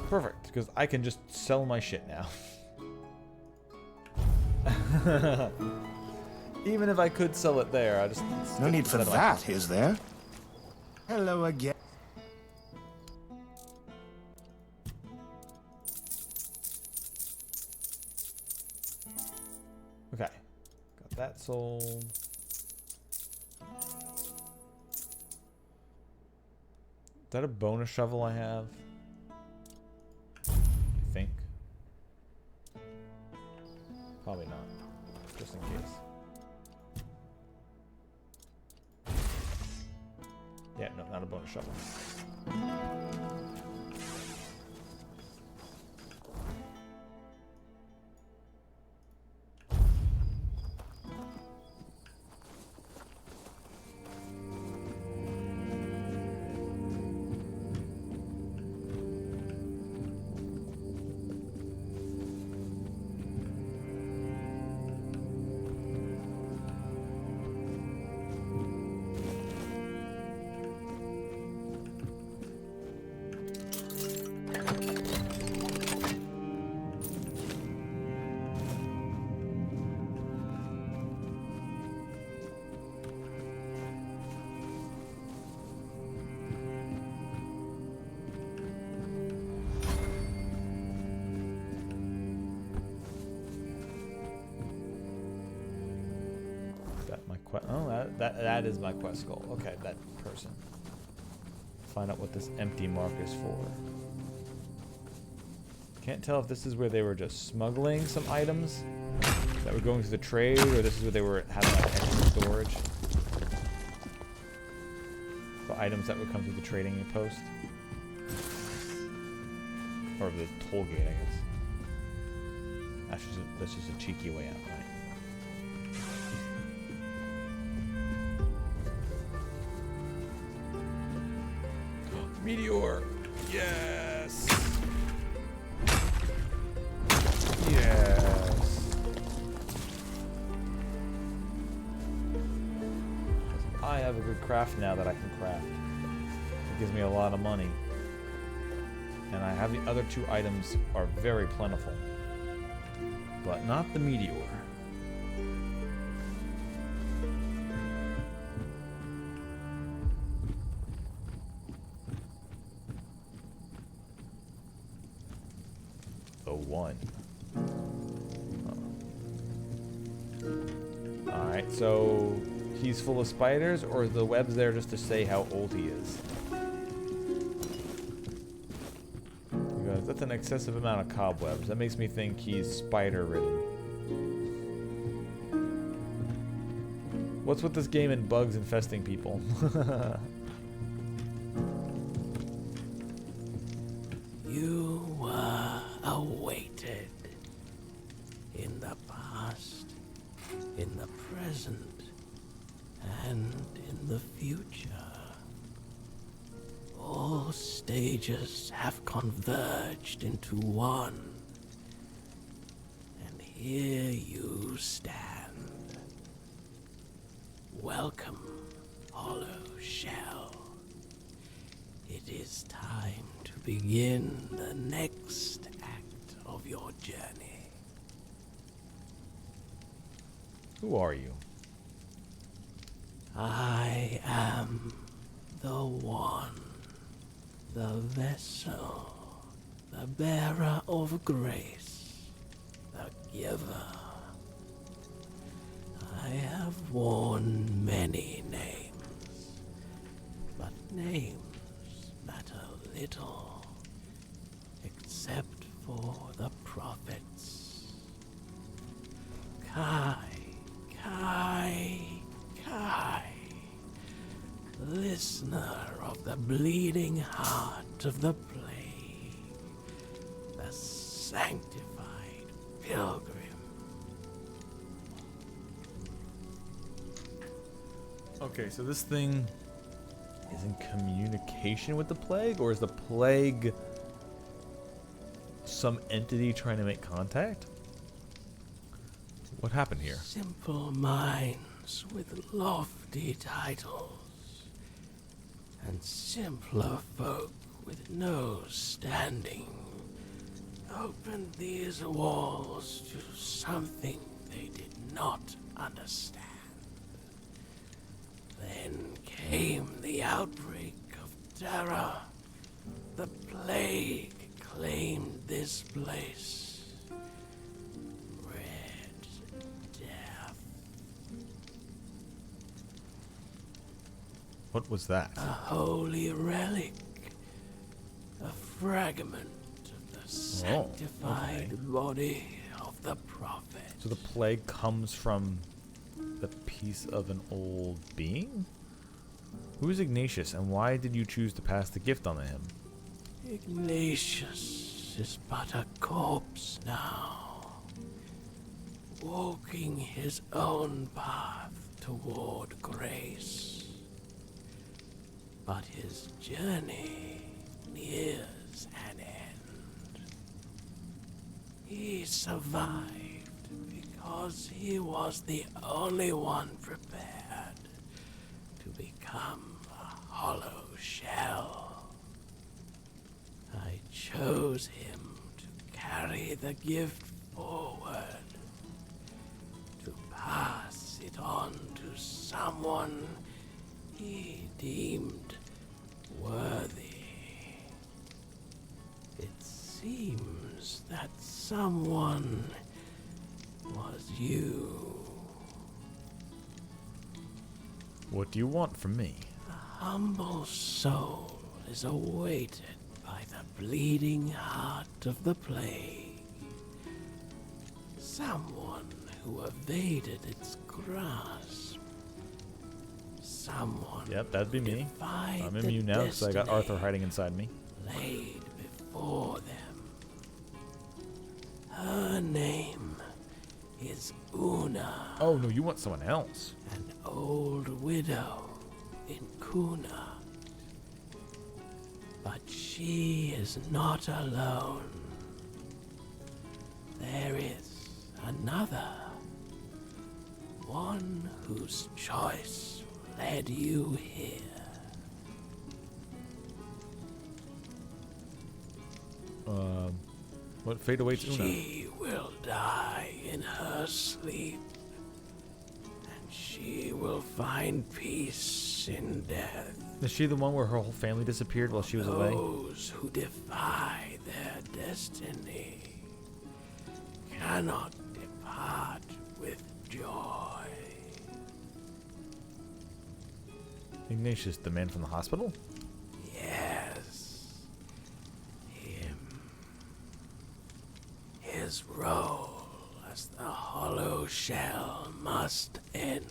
Perfect, because I can just sell my shit now. Even if I could sell it there, I just... No need for that, is there? Hello again. that sold. Is that a bonus shovel I have? I think. Probably not. Just in case. Yeah, no, not a bonus shovel. Oh, that is my quest goal. Okay, that person. Find out what this empty mark is for. Can't tell if this is where they were just smuggling some items that were going through the trade, or this is where they were having like extra storage for items that would come through the trading post. Or the toll gate, I guess. That's just a cheeky way out, right? Meteor! Yes! Yes! I have a good craft now that I can craft. It gives me a lot of money. And I have the other two items are very plentiful. But not the meteor. One. Alright, so he's full of spiders, or the web's there just to say how old he is? Because that's an excessive amount of cobwebs. That makes me think he's spider-ridden. What's with this game and bugs infesting people? You were awaited in the past, in the present, and in the future. All stages have converged into one, and here you stand. Welcome, Hollow Shell. It is time to begin the next act of your journey. Who are you? I am the one, the vessel, the bearer of grace, the giver. I have worn many names, but names matter little, except for the prophets. Kai, Kai, Kai, listener of the bleeding heart of the plague, the sanctified pilgrim. Okay, so this thing is in communication with the plague, or is the plague some entity trying to make contact? What happened here? Simple minds with lofty titles, and simpler folk with no standing opened these walls to something they did not understand. Then came the outbreak of terror. The plague claimed this place. Red death. What was that? A holy relic. A fragment of the sanctified body of the prophet. So the plague comes from the piece of an old being? Who is Ignatius, and why did you choose to pass the gift on to him? Ignatius is but a corpse now, walking his own path toward grace. But his journey nears an end. He survived because he was the only one prepared to become a hollow shell. I chose him to carry the gift forward, to pass it on to someone he deemed worthy. It seems that someone was you. What do you want from me? A humble soul is awaited by the bleeding heart of the plague. Someone who evaded its grasp. Someone. Yep, that'd be me. defied I'm the immune now because I got destiny Arthur hiding inside me. laid before them. Her name is Una. Oh no, you want someone else. An old widow in Kuna. But she is not alone. There is another. One whose choice led you here. What fate awaits Una? She will die in her sleep. And she will find peace in death. Is she the one where her whole family disappeared while she was away? Those who defy their destiny cannot depart with joy. Ignatius, the man from the hospital? Yes. Him. His role as the hollow shell must end.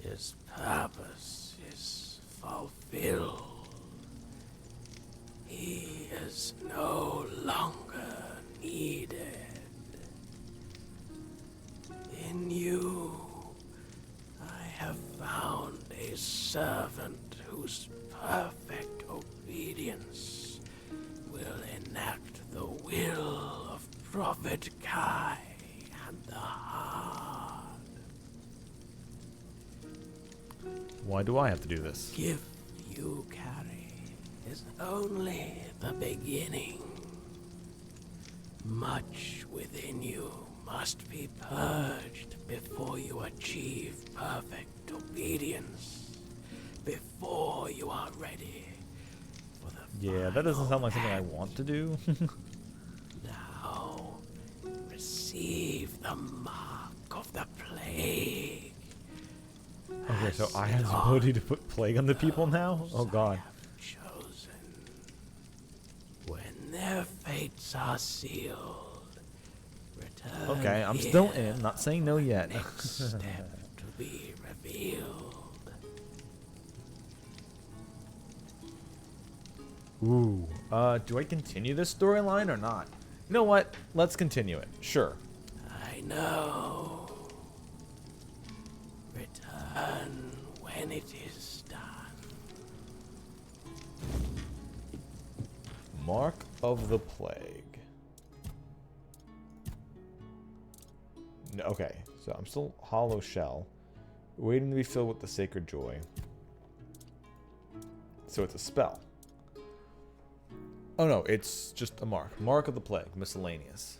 His purpose is fulfilled. He is no longer needed. In you, I have found a servant whose perfect obedience will enact the will of Prophet Kai and the Heart. Why do I have to do this? Gift you carry is only the beginning. Much within you must be purged before you achieve perfect obedience. Before you are ready for the Yeah, that doesn't sound like something I want to do. now receive the mark of the plague. Okay, so I have the ability to put plague on the people now? Oh god. Chosen. When their fates are sealed, return. Okay, I'm still in. Not saying no yet. Next step to be revealed. Ooh. Do I continue this storyline or not? You know what? Let's continue it. Sure. I know. Return when it is done. Mark of the Plague. No, okay, so I'm still hollow shell, waiting to be filled with the sacred joy. So it's a spell. Oh no, it's just a mark. Mark of the Plague, miscellaneous.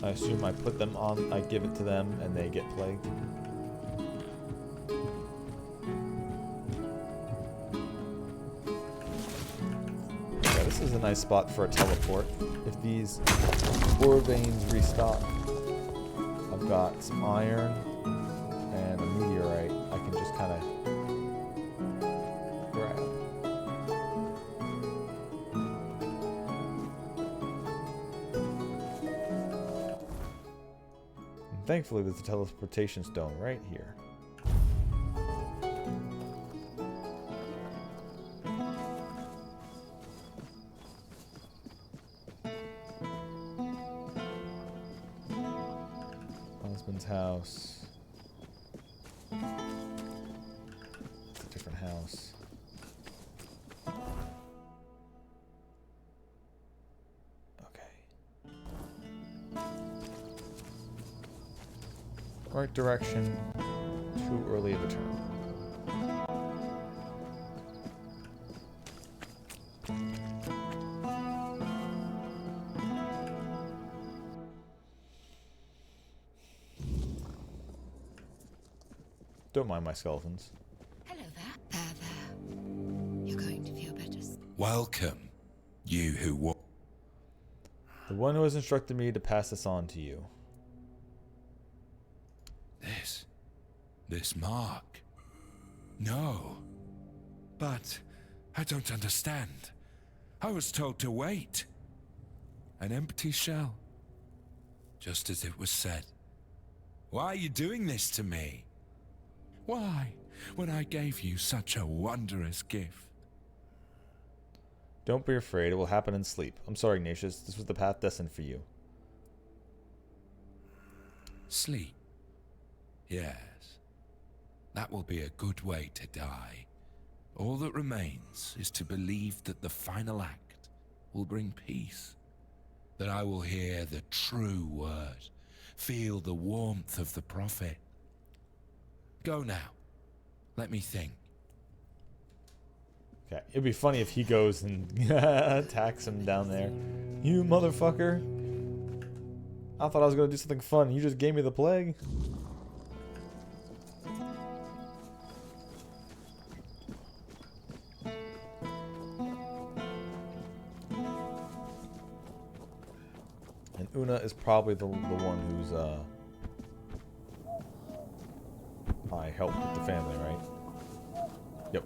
I assume I put them on, I give it to them, and they get plagued. Yeah, this is a nice spot for a teleport. If these ore veins restock. got some iron and a meteorite I can just kind of grab. And thankfully there's a teleportation stone right here. Husband's house. It's a different house. Okay. Right direction. Too early of a turn. Don't mind my skeletons. Hello there. There. You're going to feel better. Welcome, you who wa- The one who has instructed me to pass this on to you. This mark. No. But I don't understand. I was told to wait. An empty shell. Just as it was said. Why are you doing this to me? Why, when I gave you such a wondrous gift? Don't be afraid, it will happen in sleep. I'm sorry, Ignatius. This was the path destined for you. Sleep. Yes. That will be a good way to die. All that remains is to believe that the final act will bring peace. That I will hear the true word. Feel the warmth of the prophet. Go now. Let me think. Okay, it'd be funny if he goes and attacks him down there. You motherfucker. I thought I was gonna do something fun. You just gave me the plague. And Una is probably the one who's I helped with the family, right? Yep.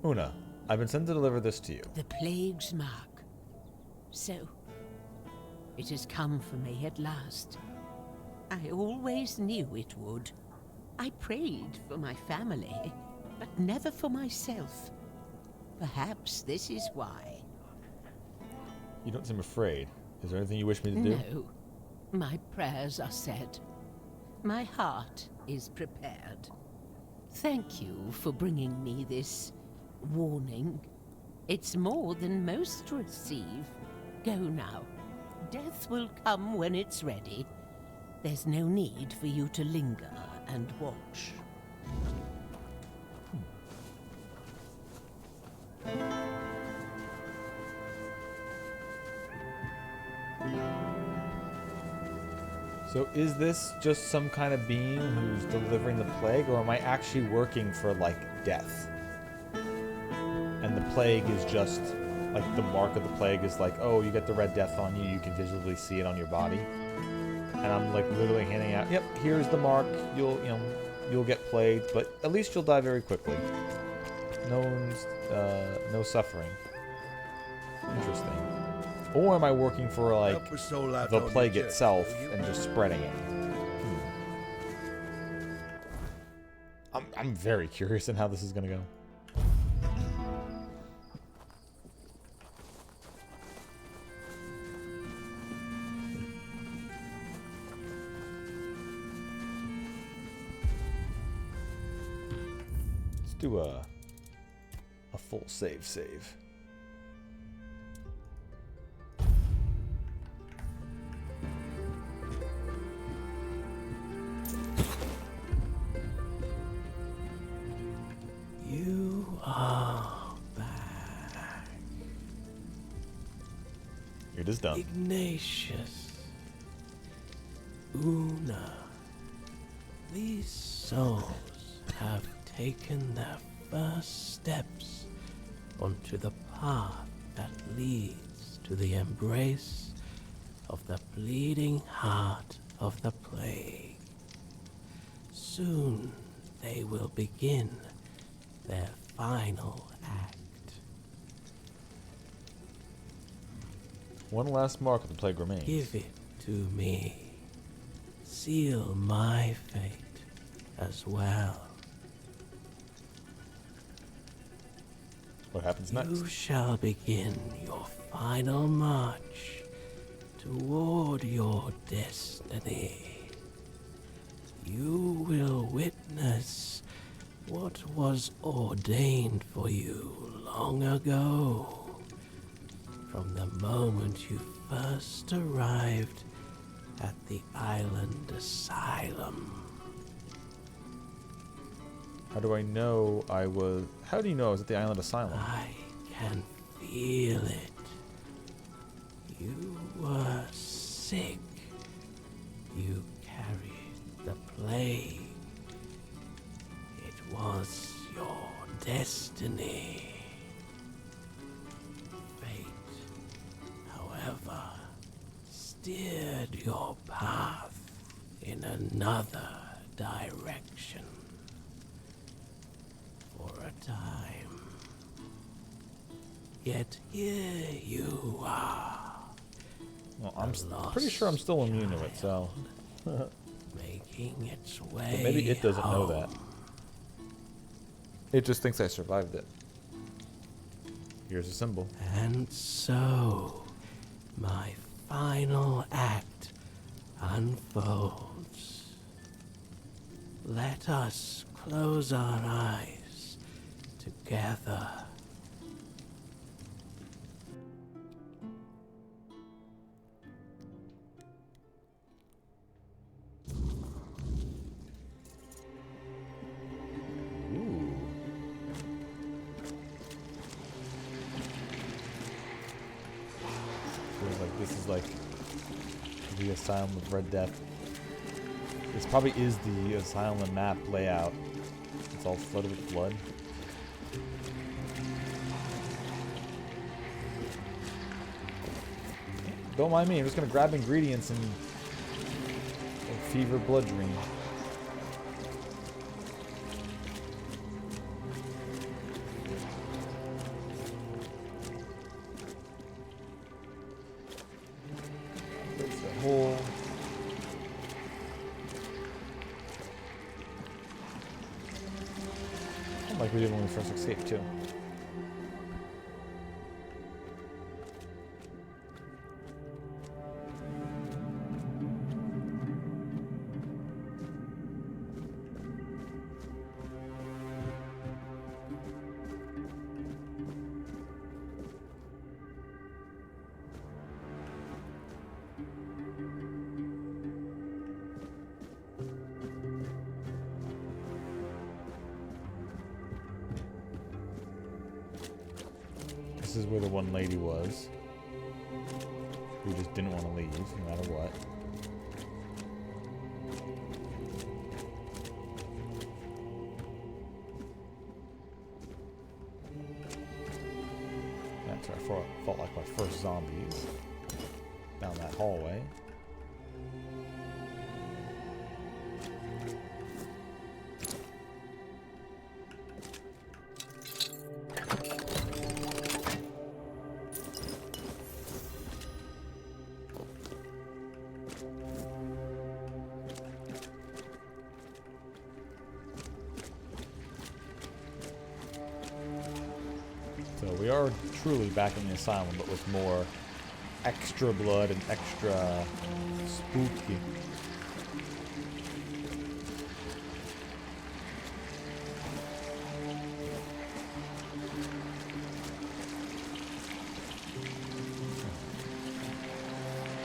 Una, I've been sent to deliver this to you. The plague's mark. So, it has come for me at last. I always knew it would. I prayed for my family, but never for myself. Perhaps this is why. You don't seem afraid. Is there anything you wish me to do? No. My prayers are said. My heart is prepared. Thank you for bringing me this warning. It's more than most receive. Go now. Death will come when it's ready. There's no need for you to linger and watch. So is this just some kind of being who's delivering the plague, or am I actually working for, like, death? And the plague is just, like, the mark of the plague is like, oh, you get the red death on you, you can visually see it on your body. And I'm, like, literally handing out, yep, here's the mark, you'll get plagued, but at least you'll die very quickly. No suffering. Interesting. Or am I working for, like, the plague itself and just spreading it? I'm very curious in how this is gonna go. Let's do a full save. You are back. It is done. Ignatius. Una. These souls have taken their first steps onto the path that leads to the embrace of the bleeding heart of the plague. Soon they will begin their final act. One last mark of the plague remains. Give it to me. Seal my fate as well. What happens next? You shall begin your final march toward your destiny. You will witness what was ordained for you long ago. From the moment you first arrived at the island asylum. How do I know I was... How do you know I was at the island asylum? I can feel it. You were sick. You carried the plague. It was your destiny. However, steered your path in another direction for a time. Yet here you are. Well, I'm pretty sure I'm still immune to it, so... making its way But maybe it doesn't know home. that. It just thinks I survived it. Here's a symbol. And so, my final act unfolds. Let us close our eyes together. Feels like this is like the Asylum of Red Death. This probably is the Asylum map layout. It's all flooded with blood. Don't mind me, I'm just gonna grab ingredients and fever blood dream. Hole. Like we did when we first escaped too. This is where the one lady was, who just didn't want to leave, no matter what. That's where I felt like my first zombies. Down that hallway. So we are truly back in the asylum, but with more extra blood and extra spooky.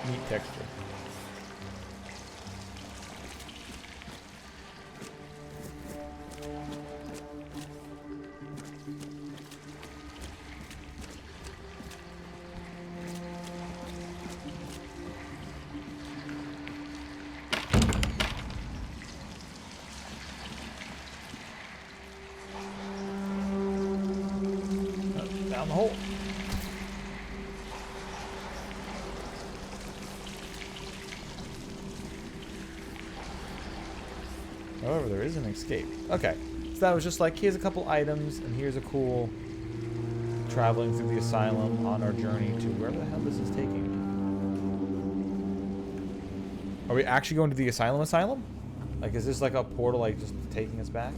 Neat texture. Down the hole. escape. Okay, so that was just like, here's a couple items, and here's a cool traveling through the asylum on our journey to wherever the hell this is taking me. Are we actually going to the asylum? Like, is this like a portal, like, just taking us back?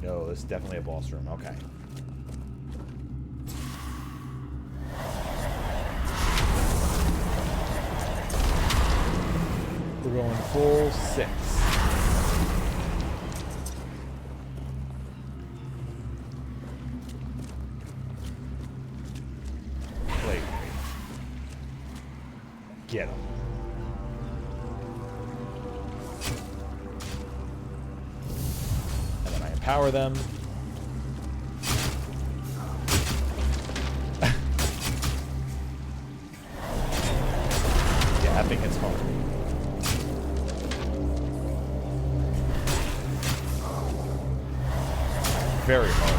No, this is definitely a boss room. Okay. We're going full 6. Wait. Get him. And then I empower them. Yeah, that thing hits hard. Very hard.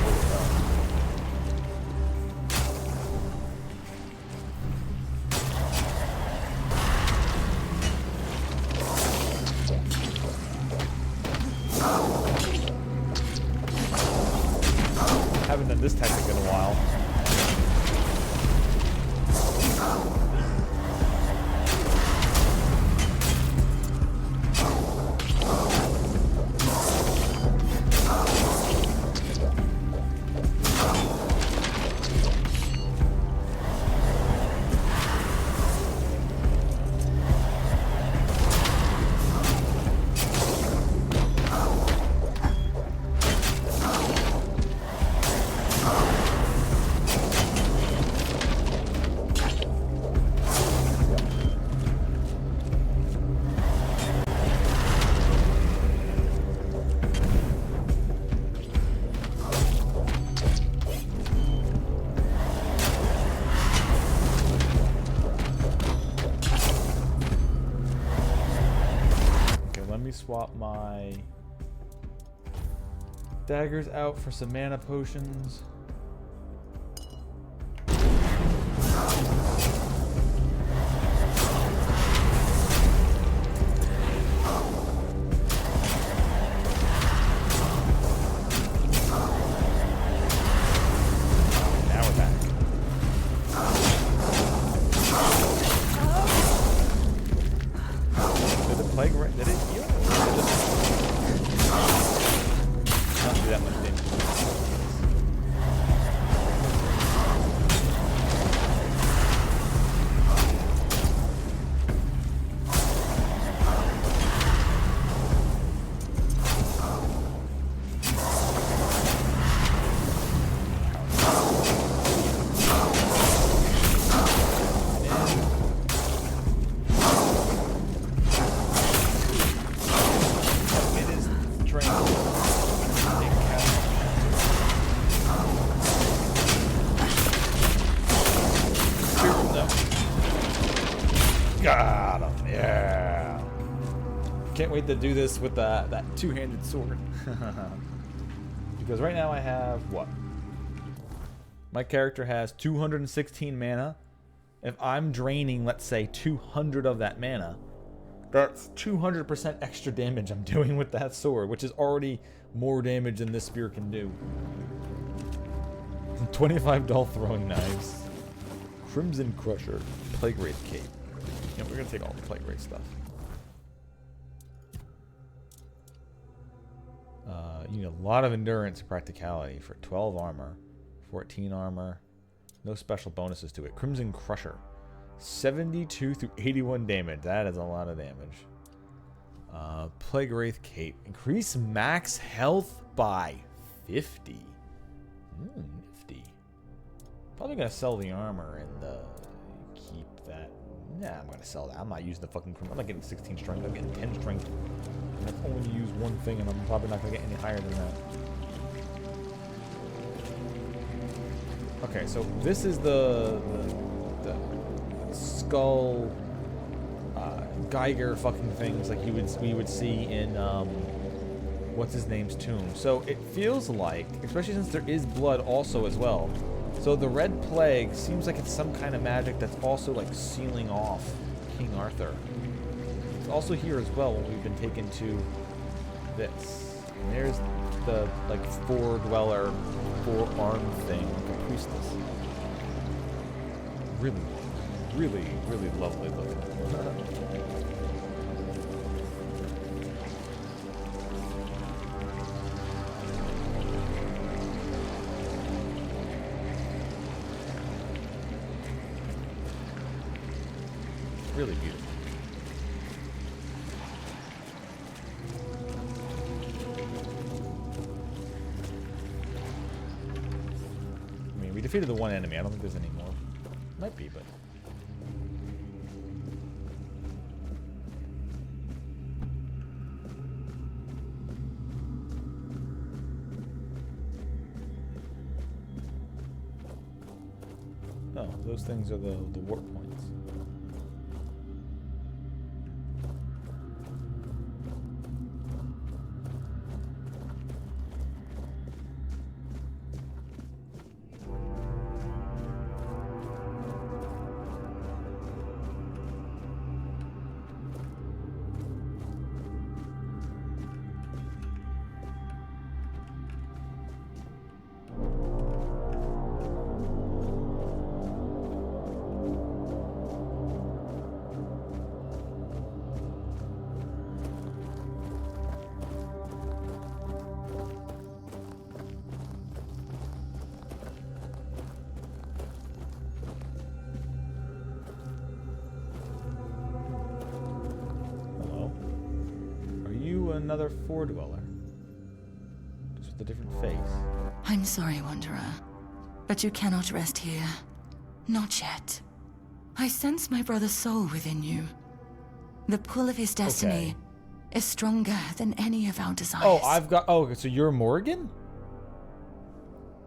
Haven't done this tactic in a while. Swap my daggers out for some mana potions. Now we're back. Did the plague did it heal? Not do that much damage. Got him. Yeah. Can't wait to do this with that two-handed sword. Because right now I have what? My character has 216 mana. If I'm draining, let's say, 200 of that mana, that's 200% extra damage I'm doing with that sword, which is already more damage than this spear can do. 25 dull throwing knives. Crimson Crusher. Plague Wraith Cape. Yeah, we're gonna take all the Plague Wraith stuff. You need a lot of endurance and practicality for 12 armor, 14 armor. No special bonuses to it. Crimson Crusher. 72 through 81 damage. That is a lot of damage. Plague Wraith Cape. Increase max health by 50. Nifty. Probably gonna sell the armor and keep that. Nah, I'm gonna sell that. I'm not using the fucking crimson. I'm not getting 16 strength. I'm getting 10 strength. And I'm only gonna use one thing, and I'm probably not gonna get any higher than that. Okay, so this is the skull Geiger fucking things like we would see in what's his name's tomb. So it feels like, especially since there is blood also as well. So the Red Plague seems like it's some kind of magic that's also like sealing off King Arthur. It's also here as well when we've been taken to this. And there's the like four-dweller, four-armed thing, like a priestess. Really, really, really lovely looking. Really beautiful. I mean, we defeated the one enemy. I don't think there's any more. Might be, but... Oh, those things are the warp points. Another four-dweller, just with a different face. I'm sorry, Wanderer, but you cannot rest here. Not yet. I sense my brother's soul within you. The pull of his destiny is stronger than any of our desires. Oh, I've got... Oh, so you're Morgan?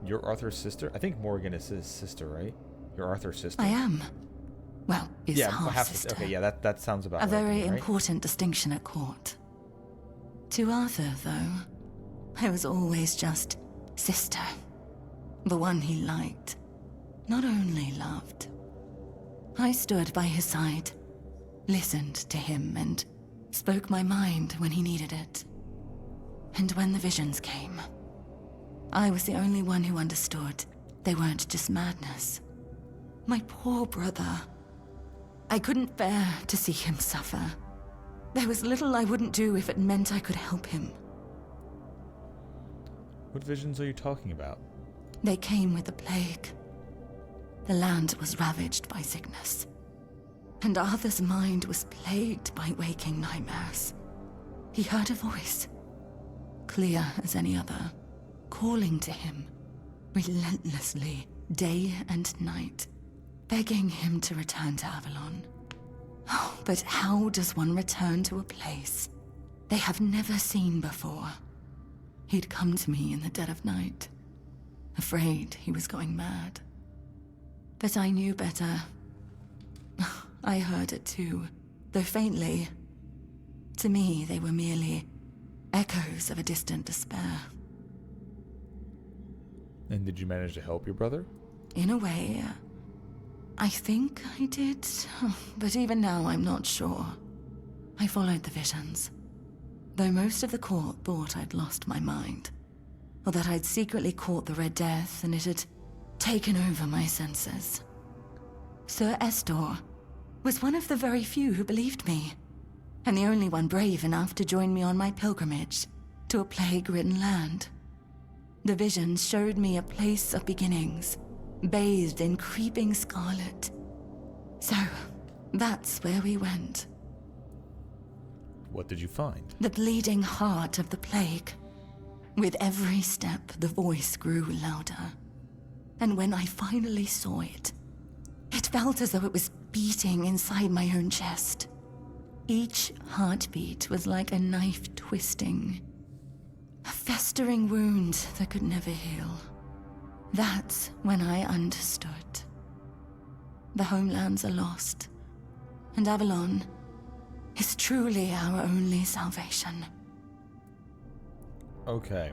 You're Arthur's sister? I think Morgan is his sister, right? You're Arthur's sister. I am. Well, his half-sister. Okay, yeah, that sounds about a right. very Right? important distinction at court. To Arthur, though, I was always just sister. The one he liked, not only loved. I stood by his side, listened to him, and spoke my mind when he needed it. And when the visions came, I was the only one who understood they weren't just madness. My poor brother. I couldn't bear to see him suffer. There was little I wouldn't do if it meant I could help him. What visions are you talking about? They came with the plague. The land was ravaged by sickness. And Arthur's mind was plagued by waking nightmares. He heard a voice, clear as any other, calling to him, relentlessly, day and night, begging him to return to Avalon. Oh, but how does one return to a place they have never seen before? He'd come to me in the dead of night, afraid he was going mad. But I knew better. I heard it too, though faintly. To me, they were merely echoes of a distant despair. And did you manage to help your brother? In a way, I think I did, but even now I'm not sure. I followed the visions, though most of the court thought I'd lost my mind, or that I'd secretly caught the Red Death and it had taken over my senses. Sir Estor was one of the very few who believed me, and the only one brave enough to join me on my pilgrimage to a plague-ridden land. The visions showed me a place of beginnings, bathed in creeping scarlet. So, that's where we went. What did you find? The bleeding heart of the plague. With every step, the voice grew louder. And when I finally saw it, it felt as though it was beating inside my own chest. Each heartbeat was like a knife twisting. A festering wound that could never heal. That's when I understood. The homelands are lost, and Avalon is truly our only salvation. Okay.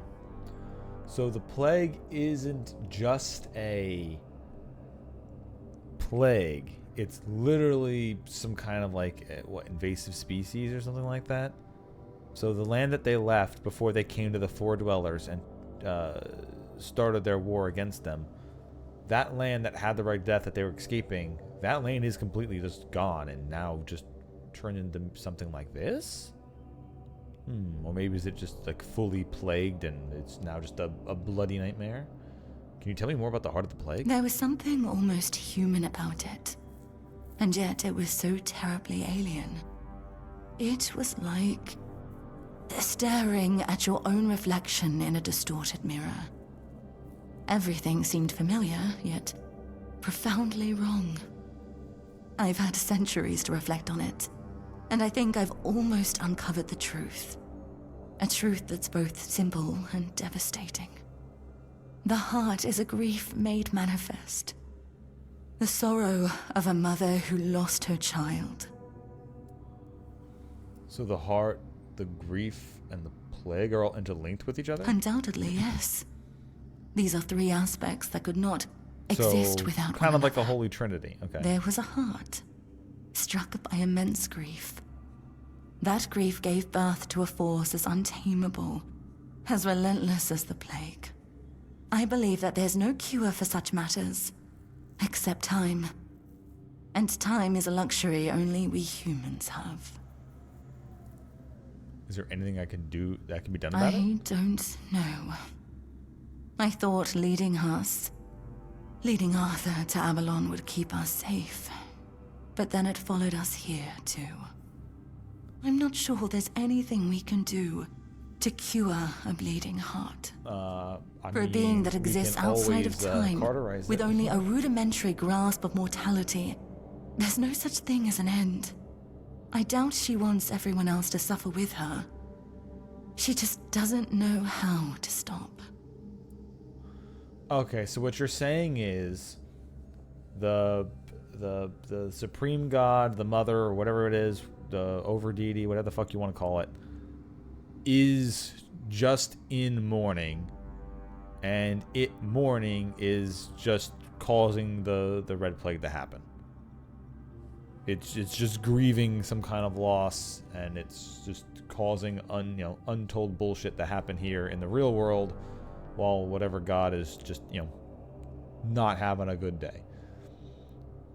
So the plague isn't just a plague. It's literally some kind of like, what, invasive species or something like that? So the land that they left before they came to the Four Dwellers and started their war against them, that land that had the Red Death that they were escaping, that land is completely just gone and now just turned into something like this? Or maybe is it just like fully plagued and it's now just a bloody nightmare? Can you tell me more about the Heart of the Plague? There was something almost human about it, and yet it was so terribly alien. It was like staring at your own reflection in a distorted mirror. Everything seemed familiar, yet profoundly wrong. I've had centuries to reflect on it, and I think I've almost uncovered the truth. A truth that's both simple and devastating. The heart is a grief made manifest. The sorrow of a mother who lost her child. So the heart, the grief, and the plague are all interlinked with each other? Undoubtedly, yes. These are three aspects that could not exist without one kind of like another. the Holy Trinity. Okay. There was a heart, struck by immense grief. That grief gave birth to a force as untamable, as relentless as the plague. I believe that there's no cure for such matters, except time. And time is a luxury only we humans have. Is there anything I can do that can be done about it? I don't know. I thought leading Arthur to Avalon would keep us safe. But then it followed us here, too. I'm not sure there's anything we can do to cure a bleeding heart. For a being that exists outside of time, with only a rudimentary grasp of mortality, there's no such thing as an end. I doubt she wants everyone else to suffer with her. She just doesn't know how to stop. Okay, so what you're saying is the supreme god, the mother, or whatever it is, the over deity, whatever the fuck you want to call it, is just in mourning, and mourning is just causing the red plague to happen. It's just grieving some kind of loss, and it's just causing untold bullshit to happen here in the real world, while whatever god is just not having a good day.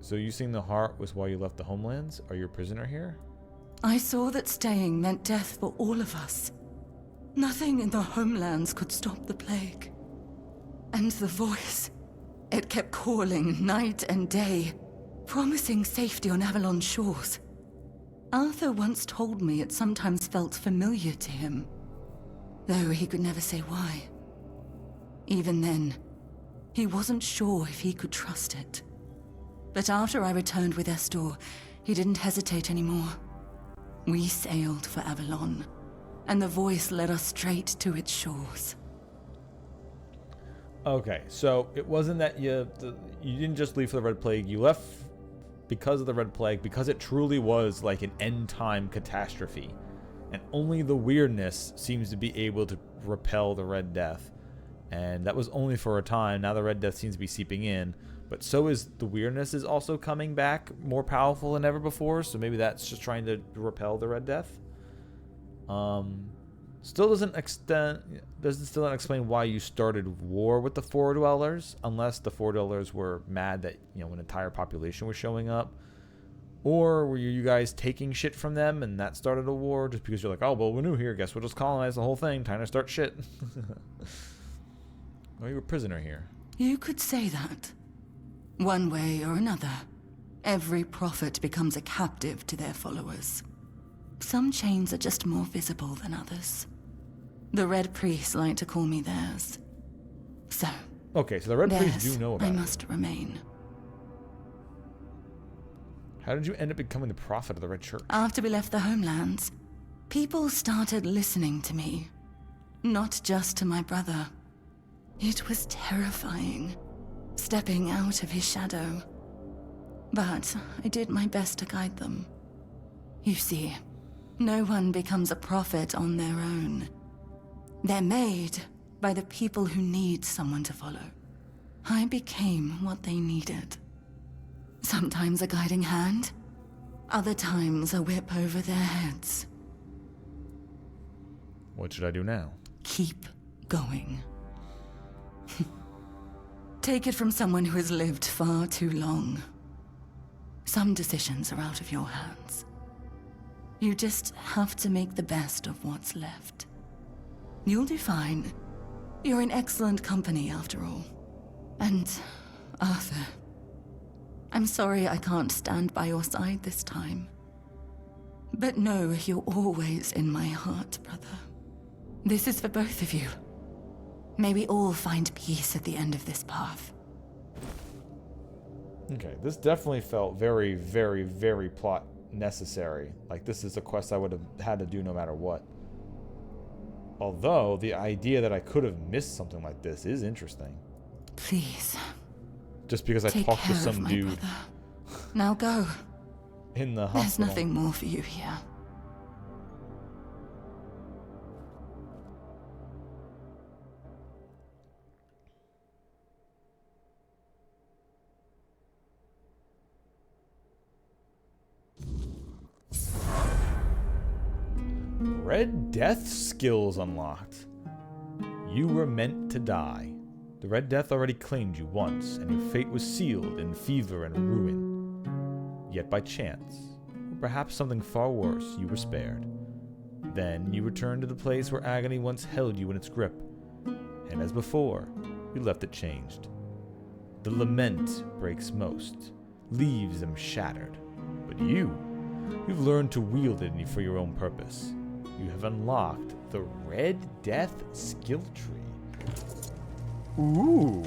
So you saying the heart was why you left the homelands? Are you a prisoner here? I saw that staying meant death for all of us. Nothing in the homelands could stop the plague. And the voice, it kept calling night and day, promising safety on Avalon's shores. Arthur once told me it sometimes felt familiar to him, though he could never say why. Even then, he wasn't sure if he could trust it. But after I returned with Estor, he didn't hesitate anymore. We sailed for Avalon, and the voice led us straight to its shores. Okay, so it wasn't that you didn't just leave for the Red Plague. You left because of the Red Plague, because it truly was like an end-time catastrophe. And only the weirdness seems to be able to repel the Red Death. And that was only for a time. Now the Red Death seems to be seeping in. But so is the weirdness is also coming back more powerful than ever before. So maybe that's just trying to repel the Red Death. Still doesn't explain why you started war with the Four Dwellers, unless the Four Dwellers were mad that an entire population was showing up, or were you guys taking shit from them and that started a war just because you're like, oh well, we're new here, guess we'll just colonize the whole thing, time to start shit. Or you were a prisoner here. You could say that. One way or another, every prophet becomes a captive to their followers. Some chains are just more visible than others. The Red Priests like to call me theirs. So... Okay, so the Red Priests do know about I it. must remain. How did you end up becoming the prophet of the Red Church? After we left the homelands, people started listening to me. Not just to my brother. It was terrifying, stepping out of his shadow. But I did my best to guide them. You see, no one becomes a prophet on their own. They're made by the people who need someone to follow. I became what they needed. Sometimes a guiding hand, other times a whip over their heads. What should I do now? Keep going. Take it from someone who has lived far too long. Some decisions are out of your hands. You just have to make the best of what's left. You'll do fine. You're in excellent company, after all. And, Arthur, I'm sorry I can't stand by your side this time. But know you're always in my heart, brother. This is for both of you. May we all find peace at the end of this path. Okay, this definitely felt very, very, very plot necessary. Like, this is a quest I would have had to do no matter what. Although, the idea that I could have missed something like this is interesting. Please. Just because I talked to some dude. Now go. In the hospital. There's nothing more for you here. Red Death skills unlocked. You were meant to die. The Red Death already claimed you once, and your fate was sealed in fever and ruin. Yet by chance, or perhaps something far worse, you were spared. Then you returned to the place where agony once held you in its grip, and as before, you left it changed. The lament breaks most, leaves them shattered. But you've learned to wield it for your own purpose. You have unlocked the Red Death skill tree. Ooh.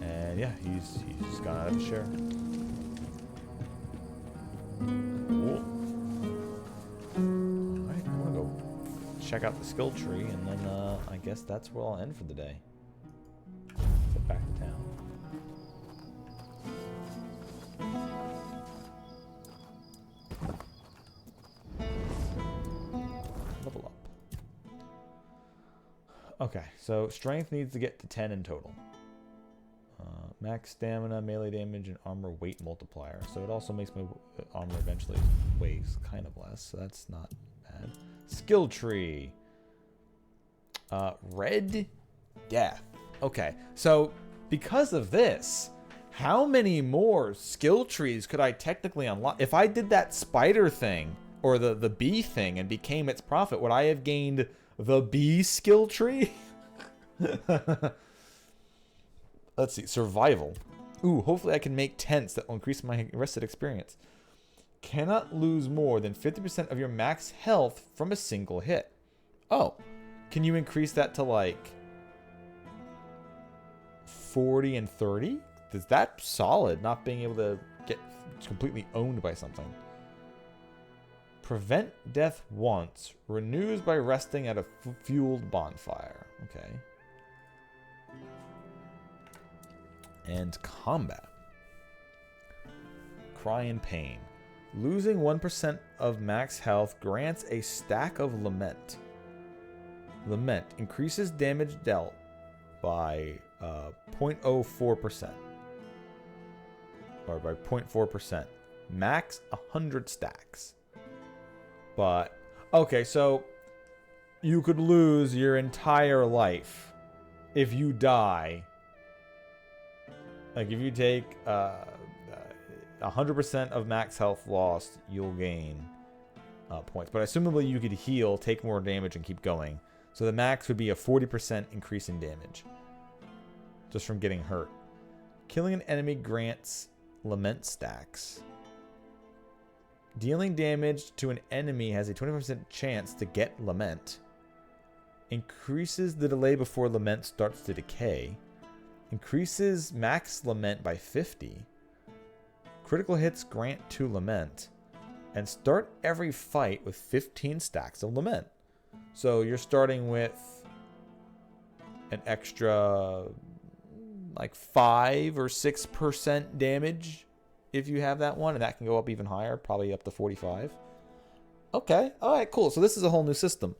And yeah, he's gone out of his share. Cool. Alright, I'm gonna go check out the skill tree, and then I guess that's where I'll end for the day. Get back to town. Level up. Okay, so strength needs to get to 10 in total. Max stamina, melee damage, and armor weight multiplier. So it also makes my armor eventually weighs kind of less, so that's not bad. Skill tree. Red Death. Okay, so because of this, how many more skill trees could I technically unlock? If I did that spider thing, or the bee thing, and became its prophet, would I have gained the bee skill tree? Let's see. Survival. Ooh, hopefully I can make tents that will increase my rested experience. Cannot lose more than 50% of your max health from a single hit. Oh. Can you increase that to like 40 and 30? Is that solid, not being able to get completely owned by something? Prevent death once. Renews by resting at a fueled bonfire. Okay. And combat. Cry in pain. Losing 1% of max health grants a stack of lament. Lament increases damage dealt by 0.04%. Or by 0.4%. Max 100 stacks. But, okay, so you could lose your entire life if you die. Like, if you take 100% of max health lost, you'll gain points. But assumably you could heal, take more damage, and keep going. So the max would be a 40% increase in damage. Just from getting hurt. Killing an enemy grants lament stacks. Dealing damage to an enemy has a 25% chance to get lament. Increases the delay before lament starts to decay. Increases max lament by 50. Critical hits grant 2 lament. And start every fight with 15 stacks of lament. So you're starting with an extra like 5 or 6% damage if you have that one, and that can go up even higher, probably up to 45. Okay, alright, cool. So this is a whole new system.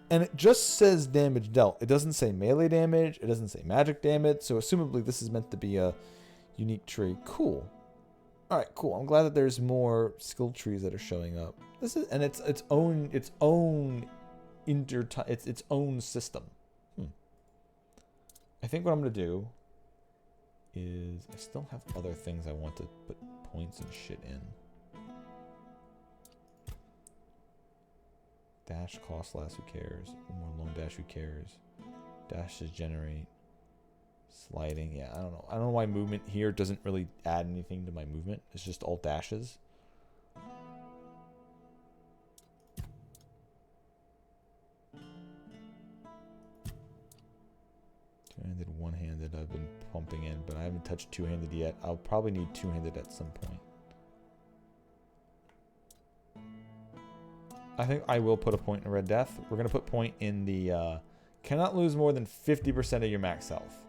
And it just says damage dealt. It doesn't say melee damage, it doesn't say magic damage, so assumably this is meant to be a unique tree. Cool. All right, cool. I'm glad that there's more skill trees that are showing up. This is, and it's its own its own system. I think what I'm gonna do is I still have other things I want to put points and shit in. Dash cost less, who cares? More long dash, who cares? Dashes generate. Sliding, yeah, I don't know. I don't know why movement here doesn't really add anything to my movement. It's just all dashes. Two-handed, one-handed I've been pumping in, but I haven't touched two-handed yet. I'll probably need two-handed at some point. I think I will put a point in Red Death. We're going to put point in the cannot lose more than 50% of your max health.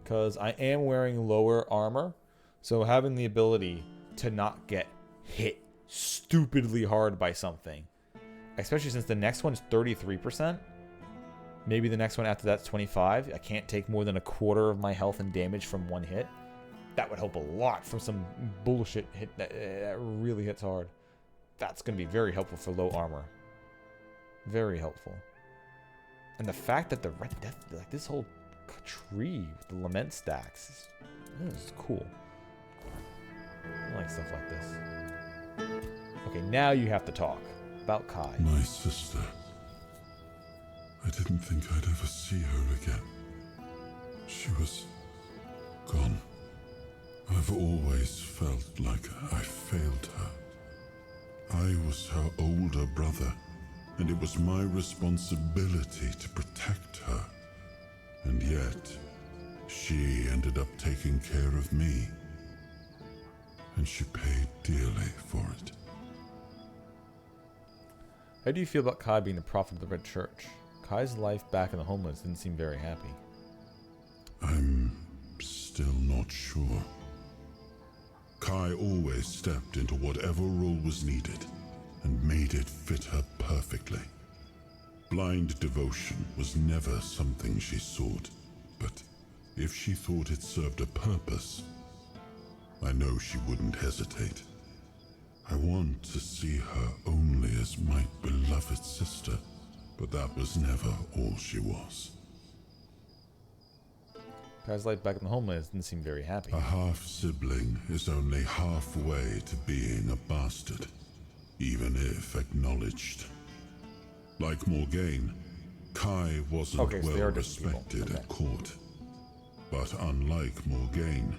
Because I am wearing lower armor, so having the ability to not get hit stupidly hard by something, especially since the next one is 33%, maybe the next one after that's 25. I can't take more than a quarter of my health and damage from one hit. That would help a lot from some bullshit hit that really hits hard. That's going to be very helpful for low armor. Very helpful. And the fact that the Red Death, like this whole tree with the lament stacks, this is cool. I like stuff like this. Okay, now you have to talk about Kai. My sister. I didn't think I'd ever see her again. She was gone. I've always felt like I failed her. I was her older brother, and it was my responsibility to protect her. And yet, she ended up taking care of me. And she paid dearly for it. How do you feel about Kai being the prophet of the Red Church? Kai's life back in the homelands didn't seem very happy. I'm still not sure. Kai always stepped into whatever role was needed and made it fit her perfectly. Blind devotion was never something she sought, but if she thought it served a purpose, I know she wouldn't hesitate. I want to see her only as my beloved sister, but that was never all she was. Kai's life back in the homelands didn't seem very happy. A half-sibling is only halfway to being a bastard, even if acknowledged. Like Morgaine, Kai wasn't well respected at court. But unlike Morgaine,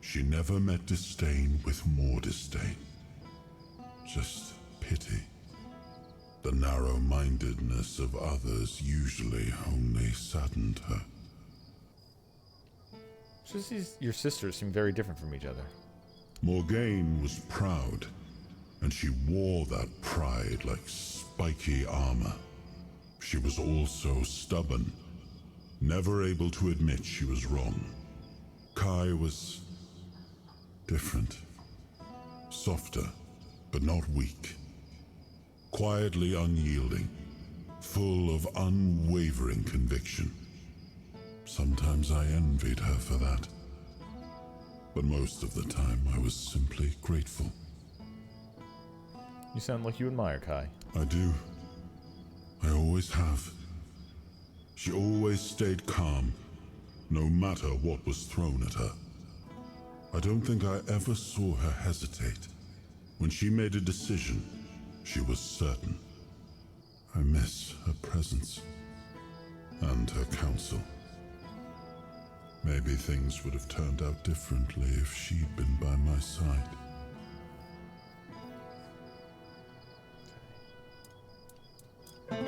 she never met disdain with more disdain. Just pity. The narrow-mindedness of others usually only saddened her. Your sisters seem very different from each other. Morgaine was proud, and she wore that pride like spiky armor. She was also stubborn, never able to admit she was wrong. Kai was different. Softer, but not weak. Quietly unyielding, full of unwavering conviction. Sometimes I envied her for that. But most of the time, I was simply grateful. You sound like you admire Kai. I do. I always have. She always stayed calm, no matter what was thrown at her. I don't think I ever saw her hesitate. When she made a decision, she was certain. I miss her presence and her counsel. Maybe things would have turned out differently if she'd been by my side. And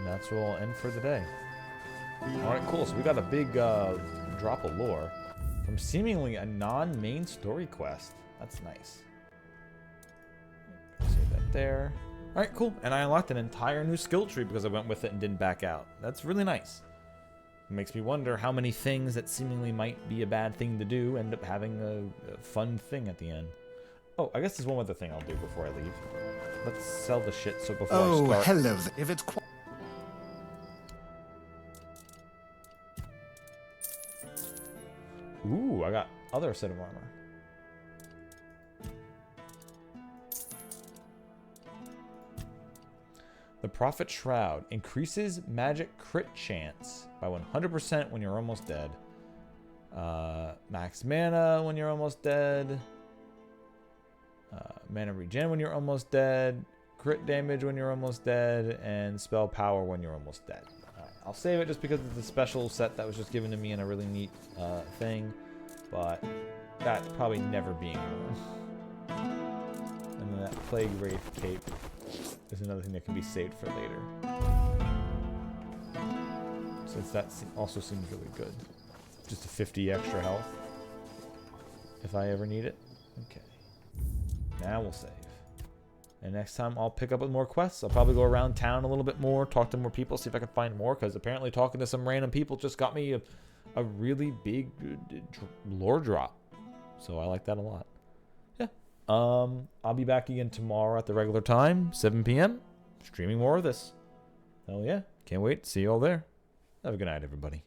that's where we'll end for the day. Alright, cool. So we got a big drop of lore from seemingly a non-main story quest. That's nice. Save that there. Alright, cool. And I unlocked an entire new skill tree because I went with it and didn't back out. That's really nice. It makes me wonder how many things that seemingly might be a bad thing to do end up having a fun thing at the end. Oh, I guess there's one other thing I'll do before I leave. Let's sell the shit so before I start... hello. If it's Ooh, I got other set of armor. The Prophet Shroud increases magic crit chance by 100% when you're almost dead. Max mana when you're almost dead. Mana regen when you're almost dead. Crit damage when you're almost dead. And spell power when you're almost dead. I'll save it just because it's a special set that was just given to me in a really neat thing. But that's probably never being worn. And then that Plague Wraith cape is another thing that can be saved for later. Since that also seems really good. Just a 50 extra health. If I ever need it. Okay. Now we'll save. And next time I'll pick up with more quests. I'll probably go around town a little bit more, talk to more people, see if I can find more. Because apparently talking to some random people just got me a really big lore drop. So I like that a lot. Yeah. I'll be back again tomorrow at the regular time, 7 p.m. Streaming more of this. Hell yeah. Can't wait. See you all there. Have a good night, everybody.